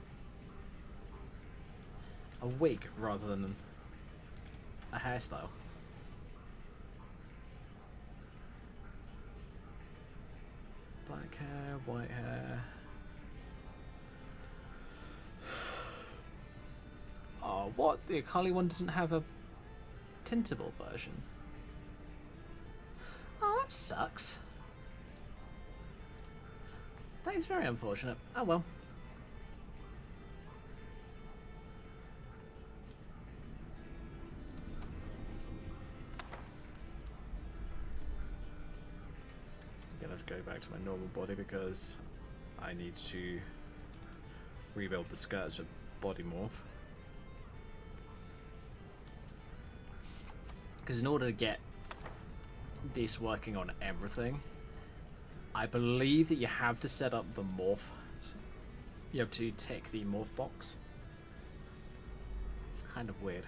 a wig rather than a hairstyle. Black hair, white hair. Oh, what? The Akali one doesn't have a tintable version. Oh, that sucks. That is very unfortunate. Oh well. I'm gonna have to go back to my normal body because I need to rebuild the skirts for body morph. Because in order to get this working on everything, I believe that you have to set up the morph. You have to tick the morph box. It's kind of weird.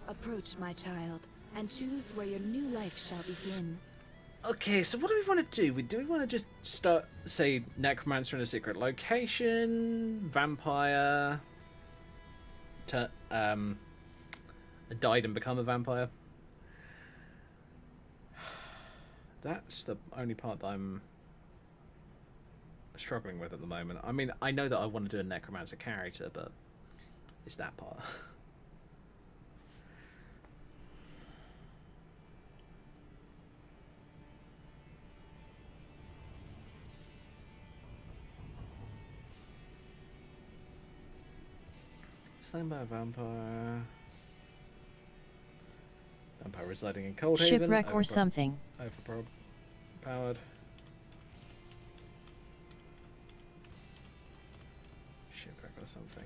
Approach, my child, and choose where your new life shall begin. Okay, so what do we want to do? Do we want to just start, say, necromancer in a secret location, vampire, died and become a vampire? That's the only part that I'm struggling with at the moment. I mean, I know that I want to do a necromancer character, but it's that part. Slain by a vampire. Vampire residing in Coldhaven. Shipwreck or something. Overpowered. Shipwreck or something.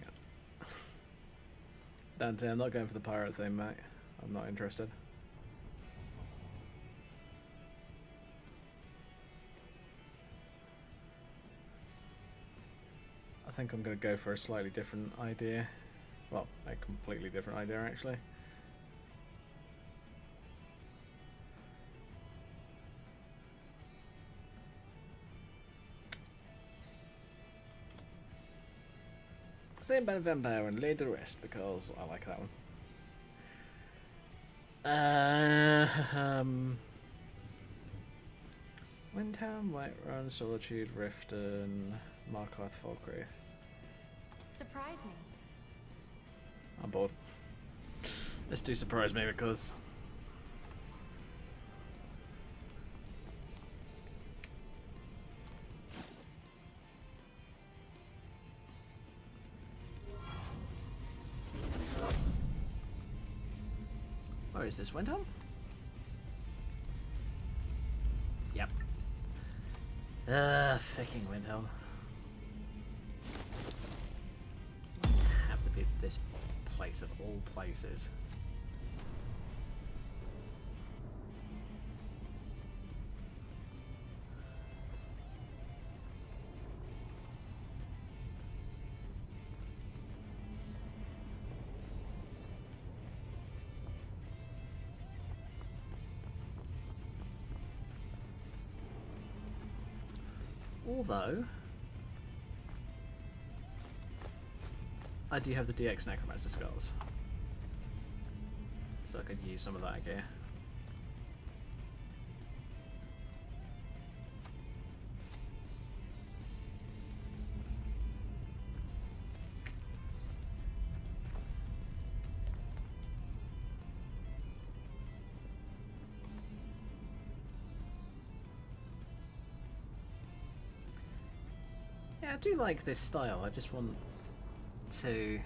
Dante, I'm not going for the pirate thing, mate. I'm not interested. I think I'm going to go for a slightly different idea. Well, a completely different idea, actually. Stay by the vampire and lay the rest because I like that one. Windhelm, Whiterun, Solitude, Riften, Markarth, Falkreath. Surprise me. I'm bored. Let's do surprise me because where is this Windhelm? Yep. Fucking Windhelm. Have to be this place of all places. Although, I do have the DX Necromancer Skulls, so I could use some of that gear. Yeah, I do like this style. I just want to...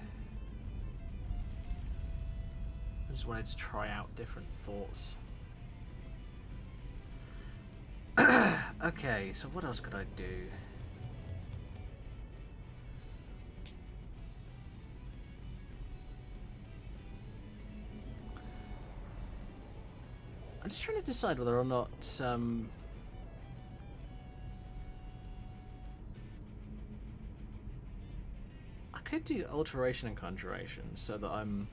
I just wanted to try out different thoughts. Okay, so what else could I do? I'm just trying to decide whether or not I could do alteration and conjuration so that I'm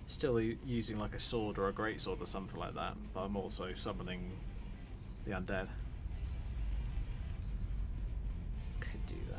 still using like a sword or a greatsword or something like that, but I'm also summoning the undead. Could do that.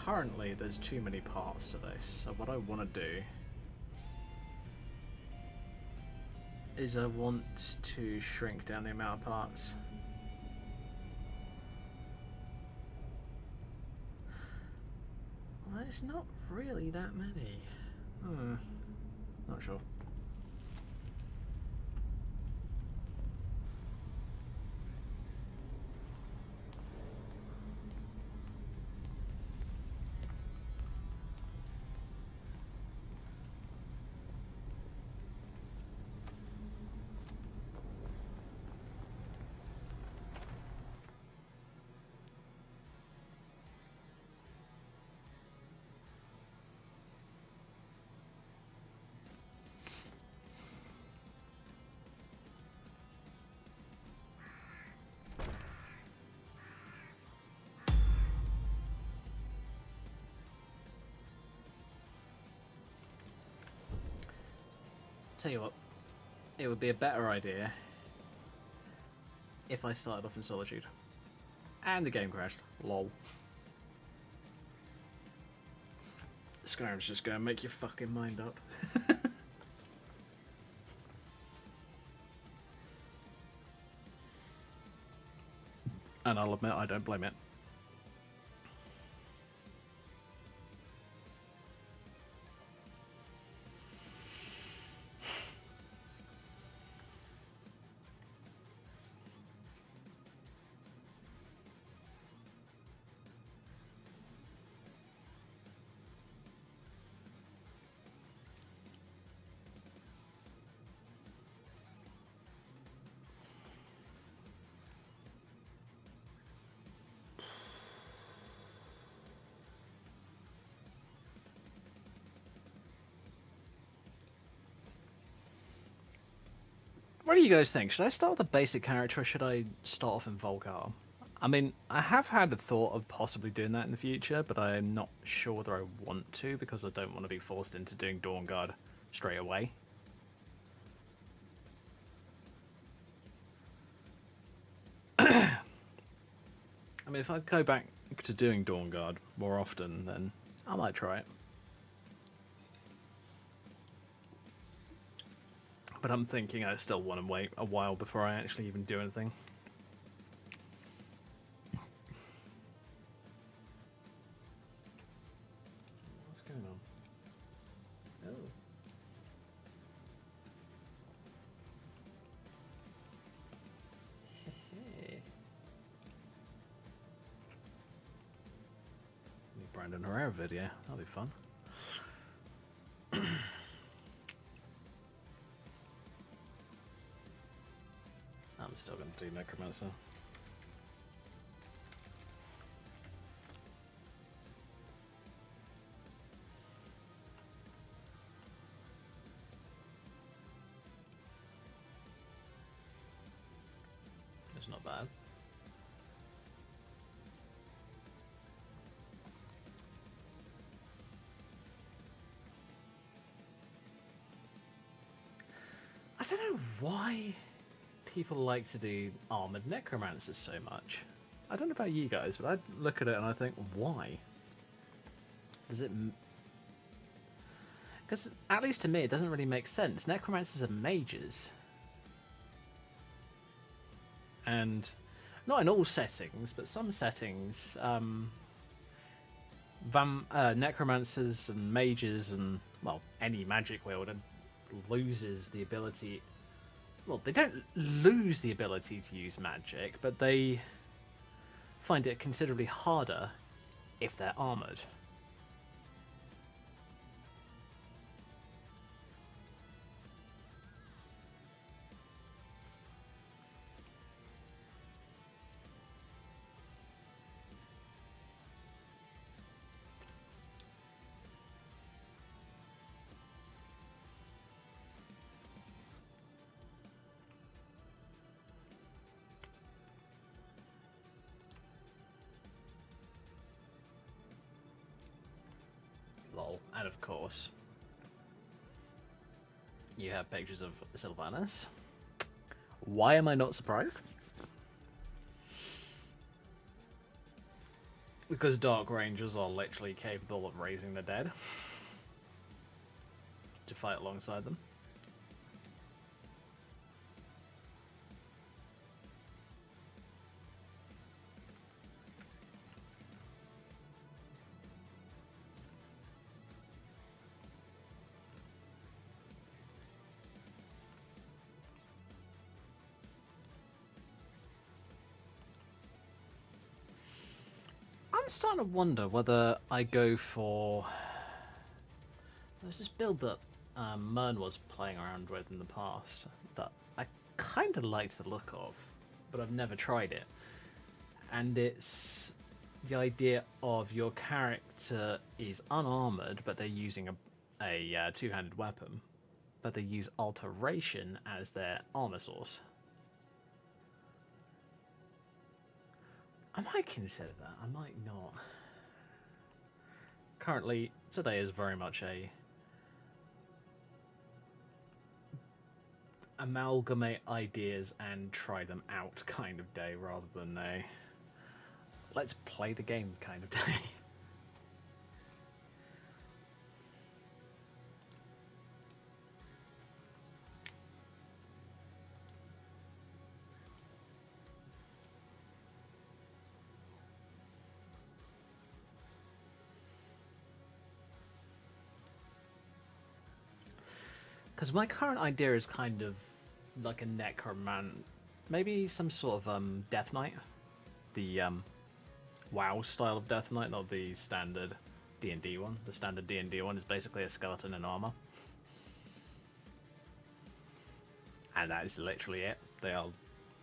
Currently, there's too many parts to this, so what I want to do is I want to shrink down the amount of parts. Well, it's not really that many. Not sure. Tell you what, it would be a better idea if I started off in Solitude. And the game crashed. Lol. Skyrim's just gonna make your fucking mind up. And I'll admit, I don't blame it. What do you guys think? Should I start with a basic character or should I start off in Volgar? I mean, I have had a thought of possibly doing that in the future, but I'm not sure whether I want to because I don't want to be forced into doing Dawnguard straight away. I mean, if I go back to doing Dawnguard more often, then I might try it. But I'm thinking I still want to wait a while before I actually even do anything. What's going on? Oh. Hey. New Brandon Herrera video. That'll be fun. I'm still going to do Necromancer. It's not bad. I don't know why people like to do armored necromancers so much. I don't know about you guys, but I look at it and I think, why? Does it... Because, at least to me, it doesn't really make sense. Necromancers are mages. And, not in all settings, but some settings, necromancers and mages and, well, any magic wielder loses the ability... Well, they don't lose the ability to use magic, but they find it considerably harder if they're armored. Lol. And of course, you have pictures of Sylvanas. Why am I not surprised? Because Dark Rangers are literally capable of raising the dead to fight alongside them. I'm starting to wonder whether I go for... There's this build that Mern was playing around with in the past that I kind of liked the look of, but I've never tried it. And it's the idea of your character is unarmored, but they're using a two-handed weapon, but they use alteration as their armor source. I might consider that, I might not. Currently, today is very much a amalgamate ideas and try them out kind of day, rather than a let's play the game kind of day. Because my current idea is kind of like a necromant, maybe some sort of Death Knight, the WoW style of Death Knight, not the standard D&D one. The standard D&D one is basically a skeleton in armor, and that is literally it. They are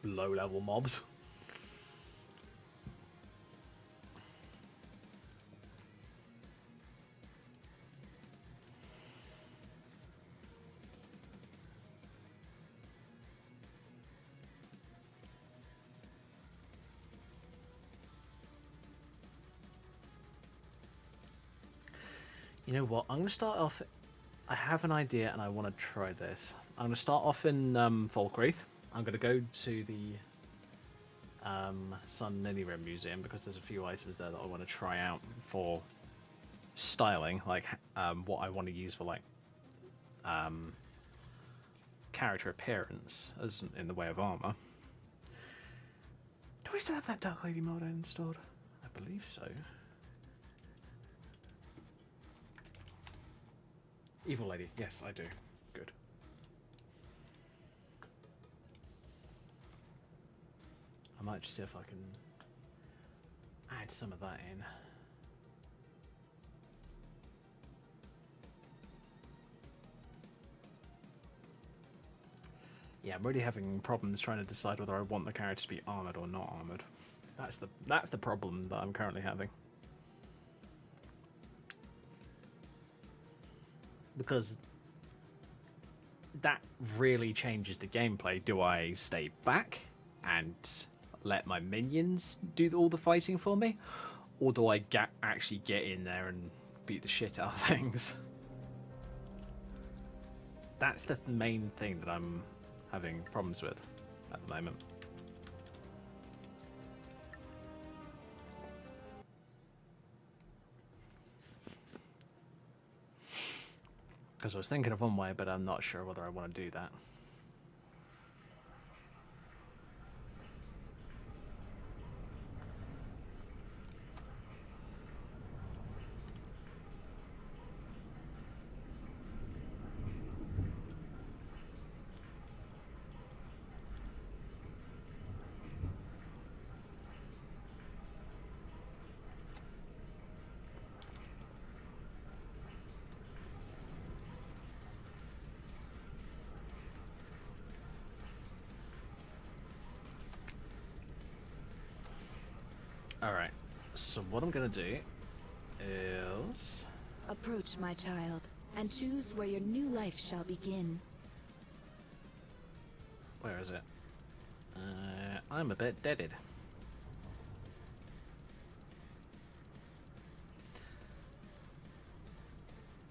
low-level mobs. You know what? I'm going to start off... I have an idea and I want to try this. I'm going to start off in Falkreath. I'm going to go to the Sun Nineveh Museum because there's a few items there that I want to try out for styling, like what I want to use for like character appearance as in the way of armor. Do I still have that Dark Lady mod installed? I believe so. Evil Lady, yes, I do. Good. I might just see if I can add some of that in. Yeah, I'm really having problems trying to decide whether I want the character to be armored or not armored. That's the problem that I'm currently having. Because that really changes the gameplay. Do I stay back and let my minions do all the fighting for me? Or do I actually get in there and beat the shit out of things? That's the main thing that I'm having problems with at the moment. Because I was thinking of one way, but I'm not sure whether I want to do that. Alright, so what I'm gonna do is... Approach, my child, and choose where your new life shall begin. Where is it? I'm a bit deaded.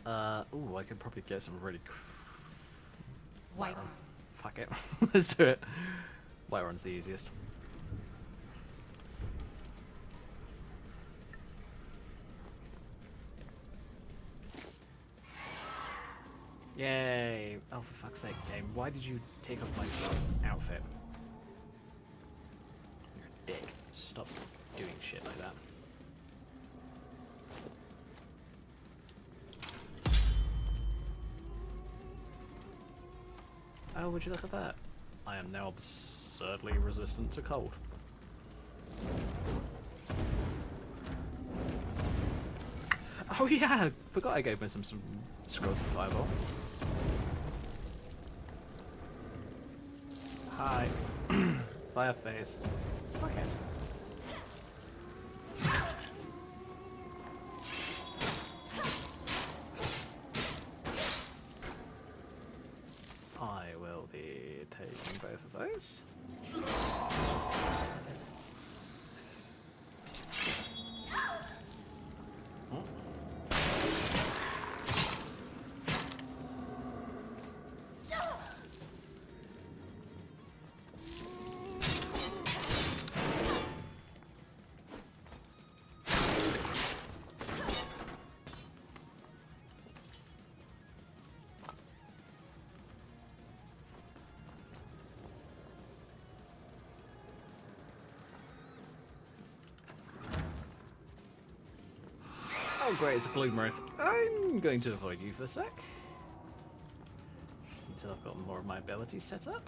Ooh, I could probably get some really... White. Fuck it. Let's do it. Whiterun's the easiest. Yay! Oh, for fuck's sake, game. Why did you take off my outfit? You're a dick. Stop doing shit like that. Oh, would you look at that? I am now absurdly resistant to cold. Oh yeah! Forgot I gave him some scrolls of fireball. Hi. Fireface. Suck it. I will be taking both of those. Oh great, it's a Gloomwraith. I'm going to avoid you for a sec. Until I've got more of my abilities set up.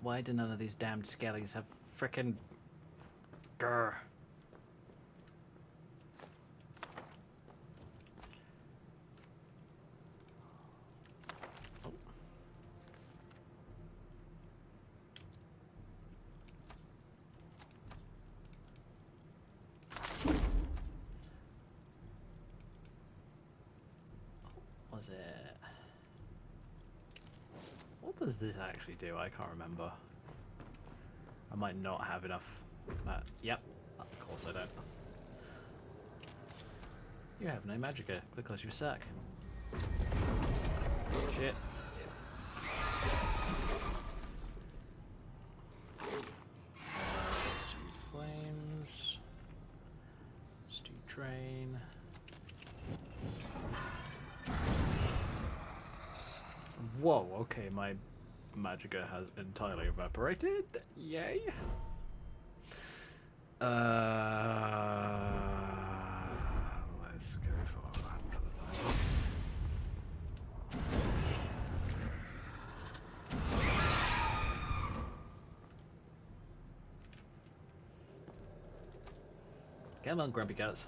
Why do none of these damned skellies have frickin' grr? Oh. Was it? What does this actually do? I can't remember. I might not have enough. Yep, of course I don't. You have no magicka because you suck. Shit. Let's do flames. Let's do drain. Whoa, okay, my magicka has entirely evaporated. Yay. Let's go for that for the time. Come on, grumpy cats.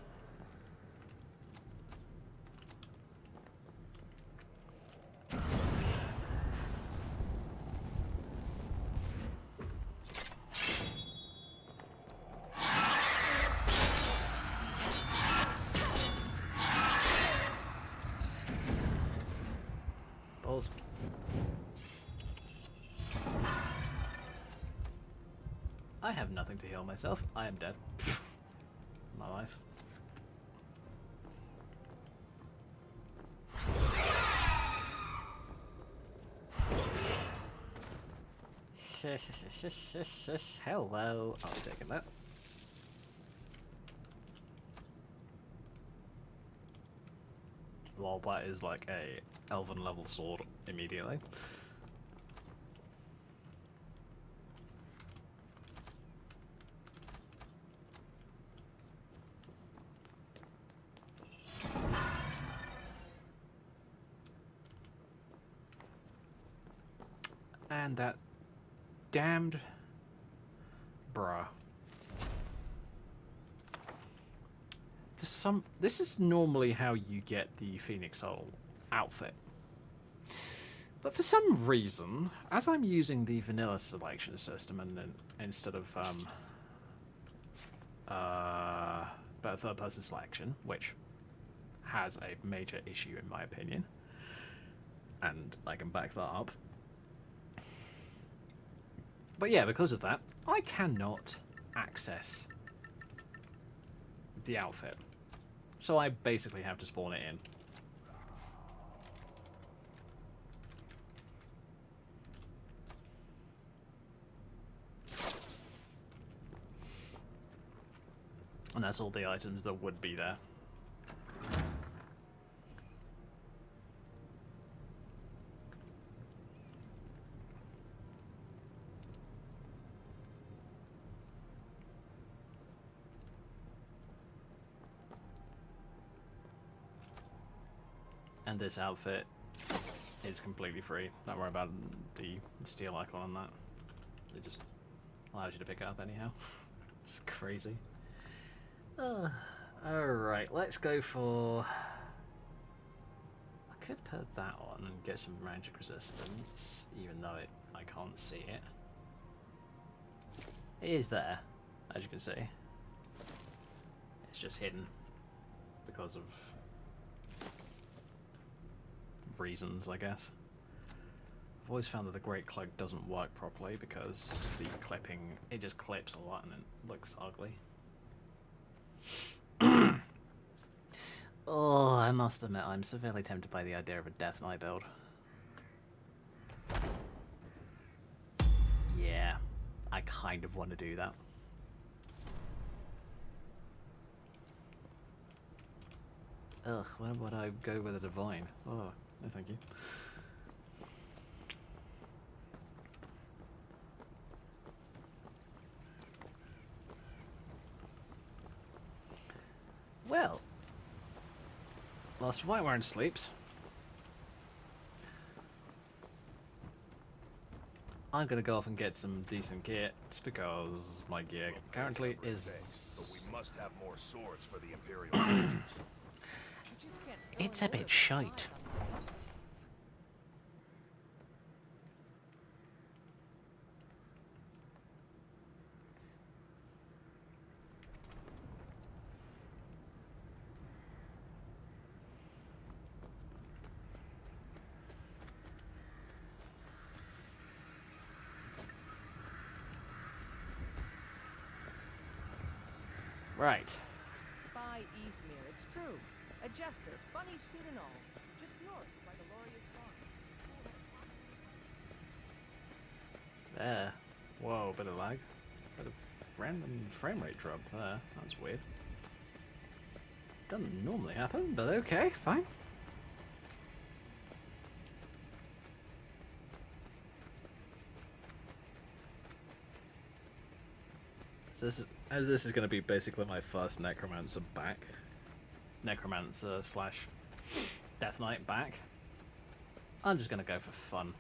I have nothing to heal myself. I am dead. My life. Hello. I'll take that. Lol, that is like a elven level sword immediately. And that damned bruh. For some, this is normally how you get the Phoenix Soul outfit. But for some reason, as I'm using the vanilla selection system and then instead of third-person selection, which has a major issue in my opinion, and I can back that up. But yeah, because of that, I cannot access the outfit. So I basically have to spawn it in. And that's all the items that would be there. And this outfit is completely free. Don't worry about the steel icon on that. It just allows you to pick it up anyhow. It's crazy. Alright, let's go for... I could put that on and get some magic resistance, even though I can't see it. It is there, as you can see. It's just hidden because of reasons, I guess. I've always found that the Great Cloak doesn't work properly because the clipping, it just clips a lot and it looks ugly. Oh, I must admit, I'm severely tempted by the idea of a Death Knight build. Yeah, I kind of want to do that. Ugh, why would I go with a Divine? Oh, no thank you. Well, whilst Whitewarren sleeps, I'm gonna go off and get some decent gear because my gear currently is... But we must have more swords for the Imperial soldiers. It's a bit shite. Right. By Eastmere, it's true. A jester, funny suit and all. Just north by the glorious farm. There. Whoa, bit of lag. Bit of random frame rate drop there. That's weird. Doesn't normally happen, but okay, fine. So this is going to be basically my first Necromancer back. Necromancer slash Death Knight back. I'm just going to go for fun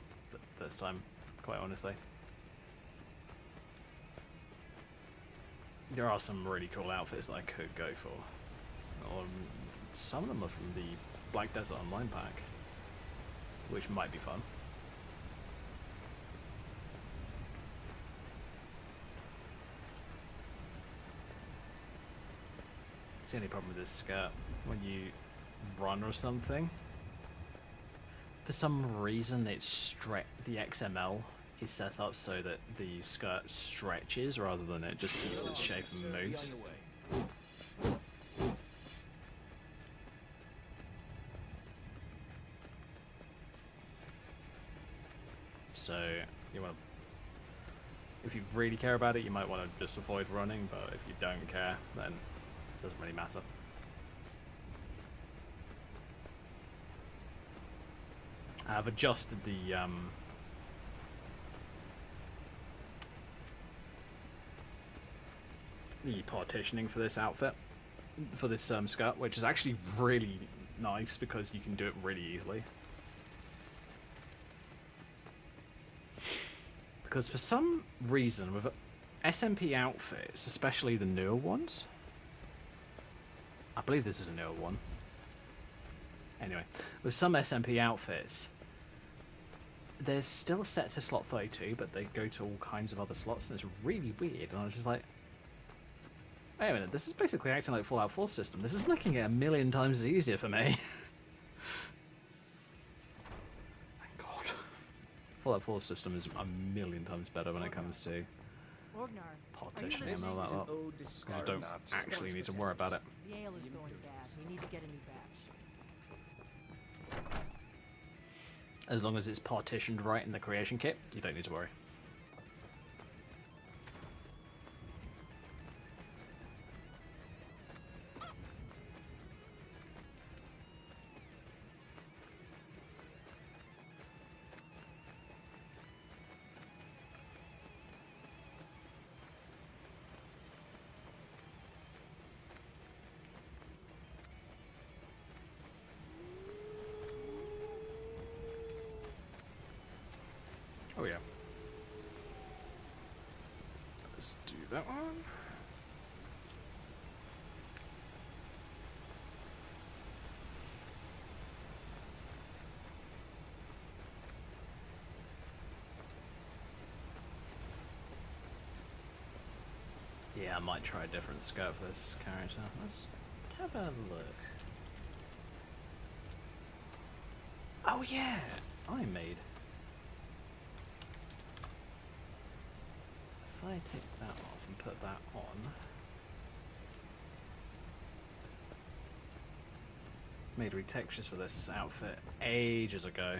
this time, quite honestly. There are some really cool outfits that I could go for. Some of them are from the Black Desert Online pack, which might be fun. It's the only problem with this skirt. When you run or something, for some reason the XML is set up so that the skirt stretches rather than it just keeps its shape and moves. So you want to, if you really care about it, you might want to just avoid running, but if you don't care, then it doesn't really matter. I've adjusted the partitioning for this outfit, for this skirt, which is actually really nice because you can do it really easily. Because for some reason with SMP outfits, especially the newer ones, I believe this is a newer one. Anyway, with some SMP outfits, they're still set to slot 32, but they go to all kinds of other slots, and it's really weird. And I was just like, wait a minute, this is basically acting like Fallout 4 system. This is making it a million times easier for me. Thank God. Fallout 4 system is a million times better when it comes to partitioning and all that lot. I don't actually need to worry about it. The ale is going bad. We need to get a new batch. As long as it's partitioned right in the creation kit, you don't need to worry. Oh yeah. Let's do that one. Yeah, I might try a different skirt for this character. Let's have a look. Oh yeah, I made. If I take that off and put that on, made retextures for this outfit ages ago.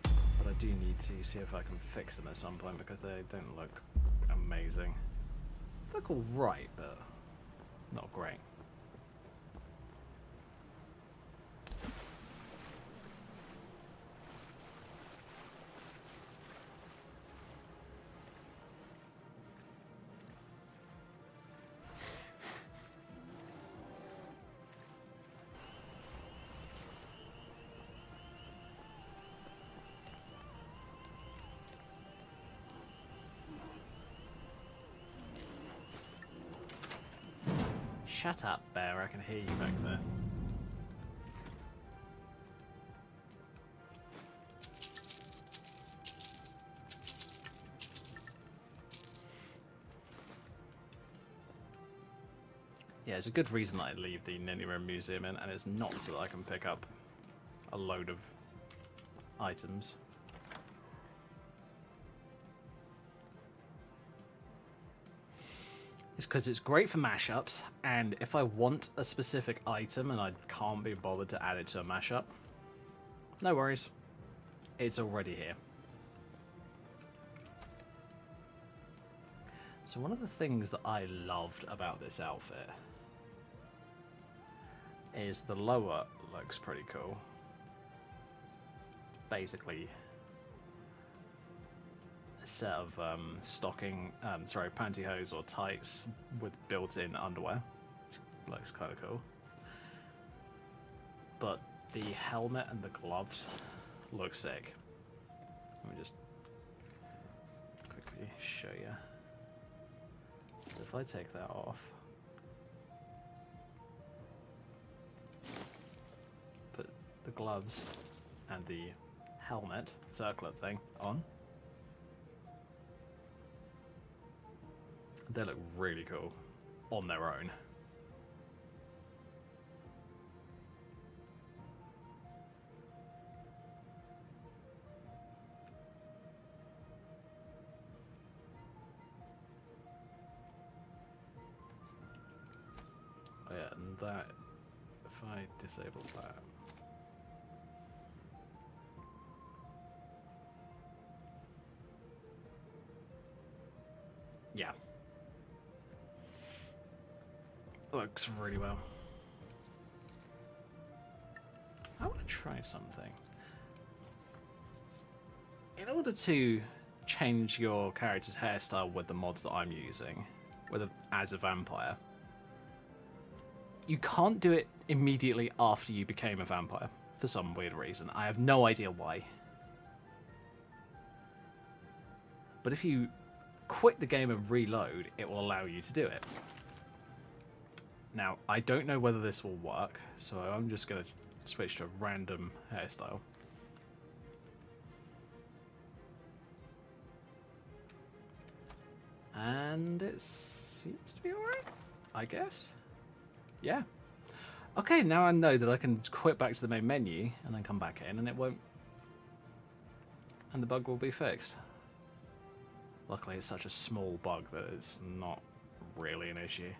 But I do need to see if I can fix them at some point because they don't look amazing. They look alright, but not great. Shut up, bear. I can hear you back there. Yeah, it's a good reason that I leave the Ninira Museum in, and it's not so that I can pick up a load of items. It's because it's great for mashups, and if I want a specific item and I can't be bothered to add it to a mashup, no worries. It's already here. So one of the things that I loved about this outfit is the lower looks pretty cool. Basically, set of pantyhose or tights with built-in underwear. Looks kind of cool. But the helmet and the gloves look sick. Let me just quickly show you. So if I take that off, put the gloves and the helmet circlet thing on, they look really cool on their own. Oh yeah, and that, if I disable that, yeah. Looks really well. I want to try something. In order to change your character's hairstyle with the mods that I'm using, as a vampire, you can't do it immediately after you became a vampire for some weird reason. I have no idea why. But if you quit the game and reload, it will allow you to do it. Now, I don't know whether this will work, so I'm just going to switch to a random hairstyle. And it seems to be alright, I guess. Yeah. Okay, now I know that I can quit back to the main menu and then come back in and it won't... and the bug will be fixed. Luckily, it's such a small bug that it's not really an issue.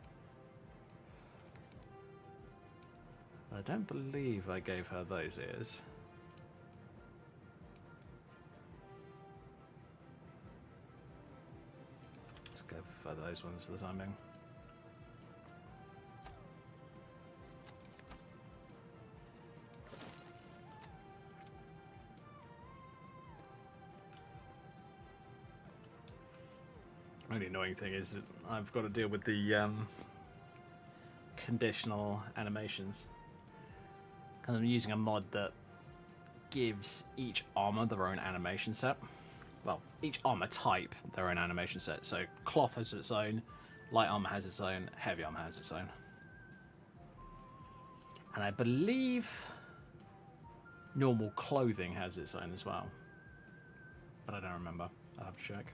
I don't believe I gave her those ears. Let's go for those ones for the time being. The only annoying thing is that I've got to deal with the conditional animations. I'm using a mod that gives each armor their own animation set. Well, each armor type their own animation set. So cloth has its own, light armor has its own, heavy armor has its own. And I believe normal clothing has its own as well. But I don't remember. I'll have to check.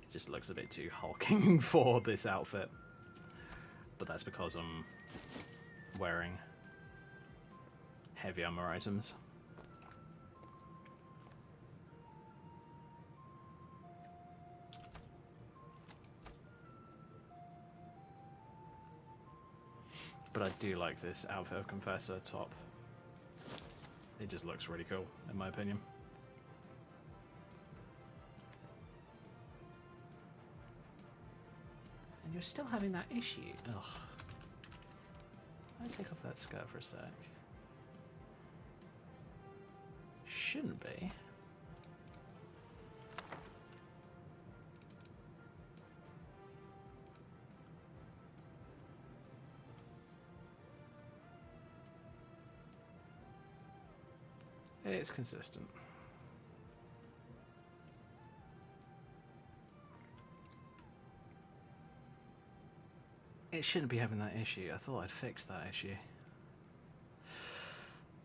It just looks a bit too hulking for this outfit. But that's because I'm wearing heavy armor items. But I do like this outfit of Confessor top. It just looks really cool, in my opinion. And you're still having that issue. Ugh. I'll take off that skirt for a sec. Shouldn't be. It's consistent. It shouldn't be having that issue. I thought I'd fixed that issue.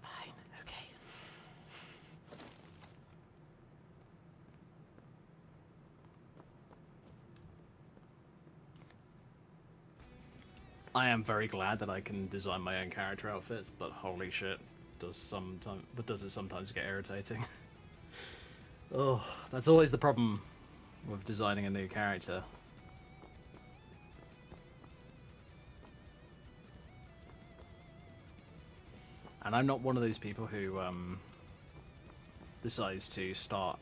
Fine, okay. I am very glad that I can design my own character outfits, but holy shit, does it sometimes get irritating? Oh, that's always the problem with designing a new character. And I'm not one of those people who decides to start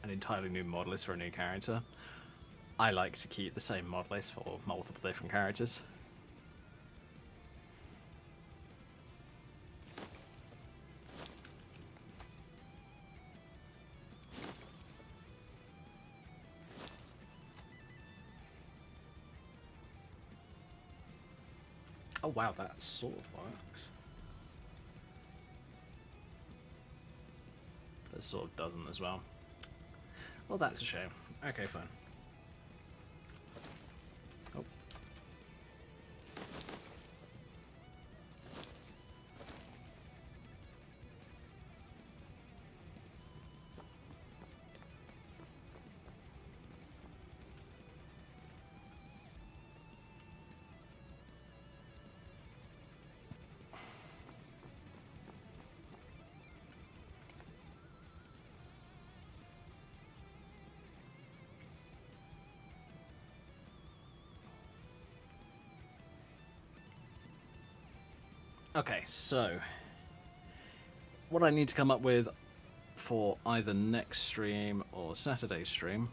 an entirely new mod list for a new character. I like to keep the same mod list for multiple different characters. Oh wow, that sort of works. But it sort of doesn't as well. Well, that's a shame. Okay, fine. Oh. Okay, so what I need to come up with for either next stream or Saturday stream,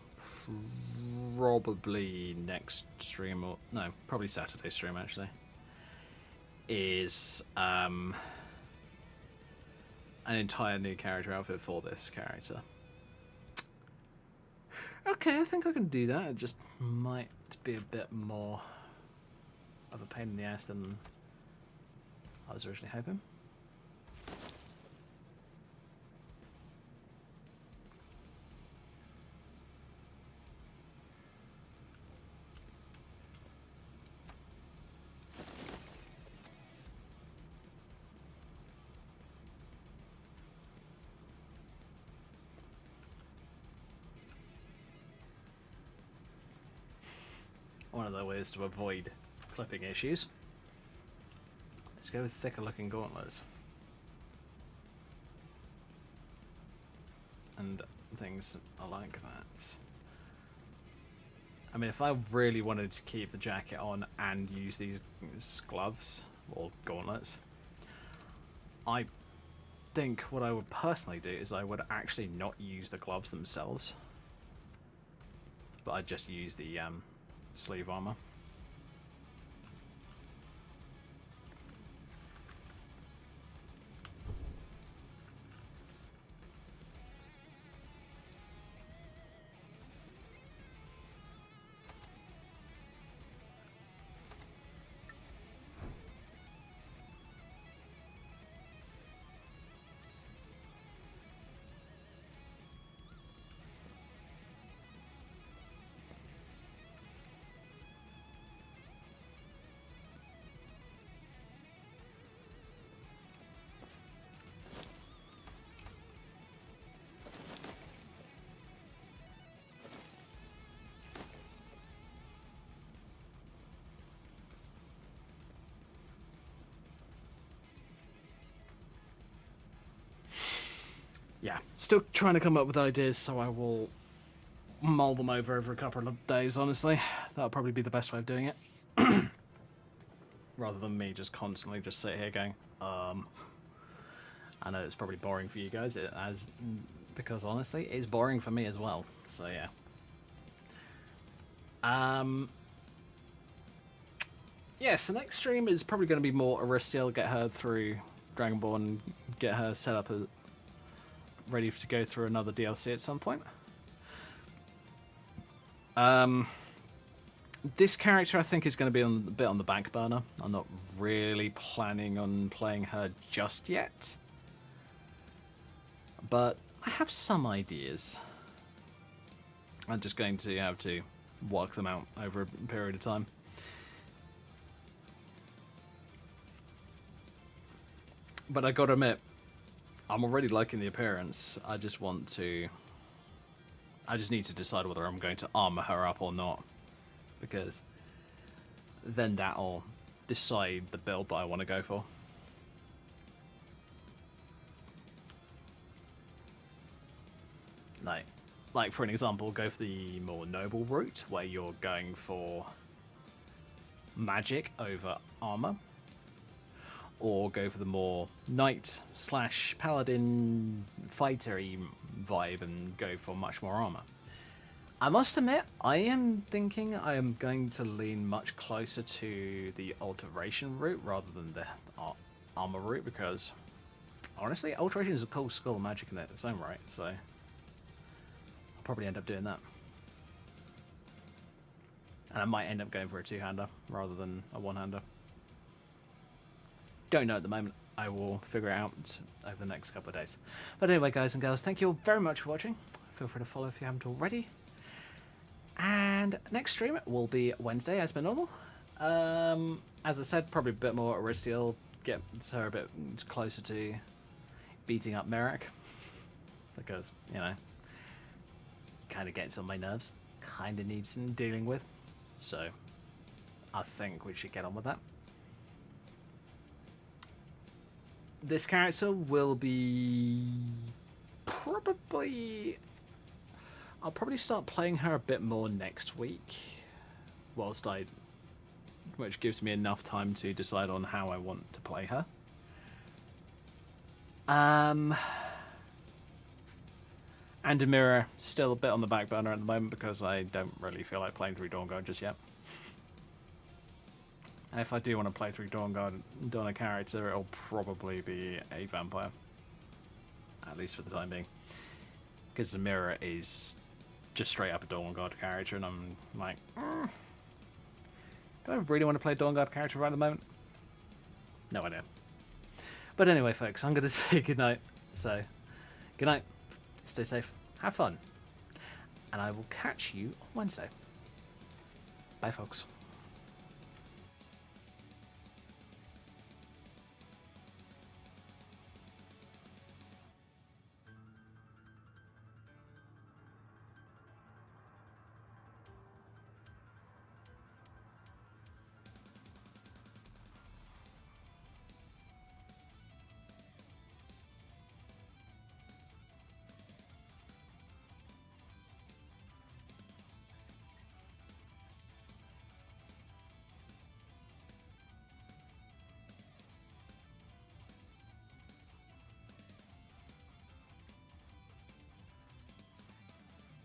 probably next stream or no, probably Saturday stream actually, is an entire new character outfit for this character. Okay, I think I can do that. It just might be a bit more of a pain in the ass than I was originally hoping. One of the ways to avoid clipping issues. Let's go with thicker looking gauntlets. And things are like that. I mean, if I really wanted to keep the jacket on and use these gloves or gauntlets, I think what I would personally do is I would actually not use the gloves themselves, but I'd just use the sleeve armor. Yeah, still trying to come up with ideas, so I will mull them over a couple of days, honestly. That'll probably be the best way of doing it. rather than me just constantly just sit here going, I know it's probably boring for you guys, because honestly, it's boring for me as well. So yeah. Yeah, so next stream is probably going to be more Aristiel, get her through Dragonborn, get her set up ready to go through another DLC at some point. This character I think is going to be a bit on the back burner. I'm not really planning on playing her just yet. But I have some ideas. I'm just going to have to work them out over a period of time. But I gotta admit, I'm already liking the appearance. I just need to decide whether I'm going to armor her up or not. Because then that'll decide the build that I want to go for. Like for an example, go for the more noble route, where you're going for magic over armor. Or go for the more knight/paladin fightery vibe and go for much more armor. I must admit, I am thinking I am going to lean much closer to the alteration route rather than the armor route, because honestly, alteration is a cool school of magic in its own right, so I'll probably end up doing that. And I might end up going for a two-hander rather than a one-hander. Don't know at the moment. I will figure it out over the next couple of days. But anyway, guys and girls, thank you all very much for watching. Feel free to follow if you haven't already. And next stream will be Wednesday, as per normal. As I said, probably a bit more Aristiel, get her a bit closer to beating up Merrick. Because, you know, kind of gets on my nerves. Kind of needs some dealing with. So, I think we should get on with that. This character will be probably... I'll probably start playing her a bit more next week, which gives me enough time to decide on how I want to play her. And Amira, still a bit on the back burner at the moment because I don't really feel like playing through Dawnguard just yet. And if I do want to play through Dawnguard on a character, it'll probably be a vampire. At least for the time being. Because Amira is just straight up a Dawnguard character, and I'm like, do I really want to play a Dawnguard character right at the moment? No idea. But anyway, folks, I'm going to say goodnight. So, good night. Stay safe. Have fun. And I will catch you on Wednesday. Bye, folks.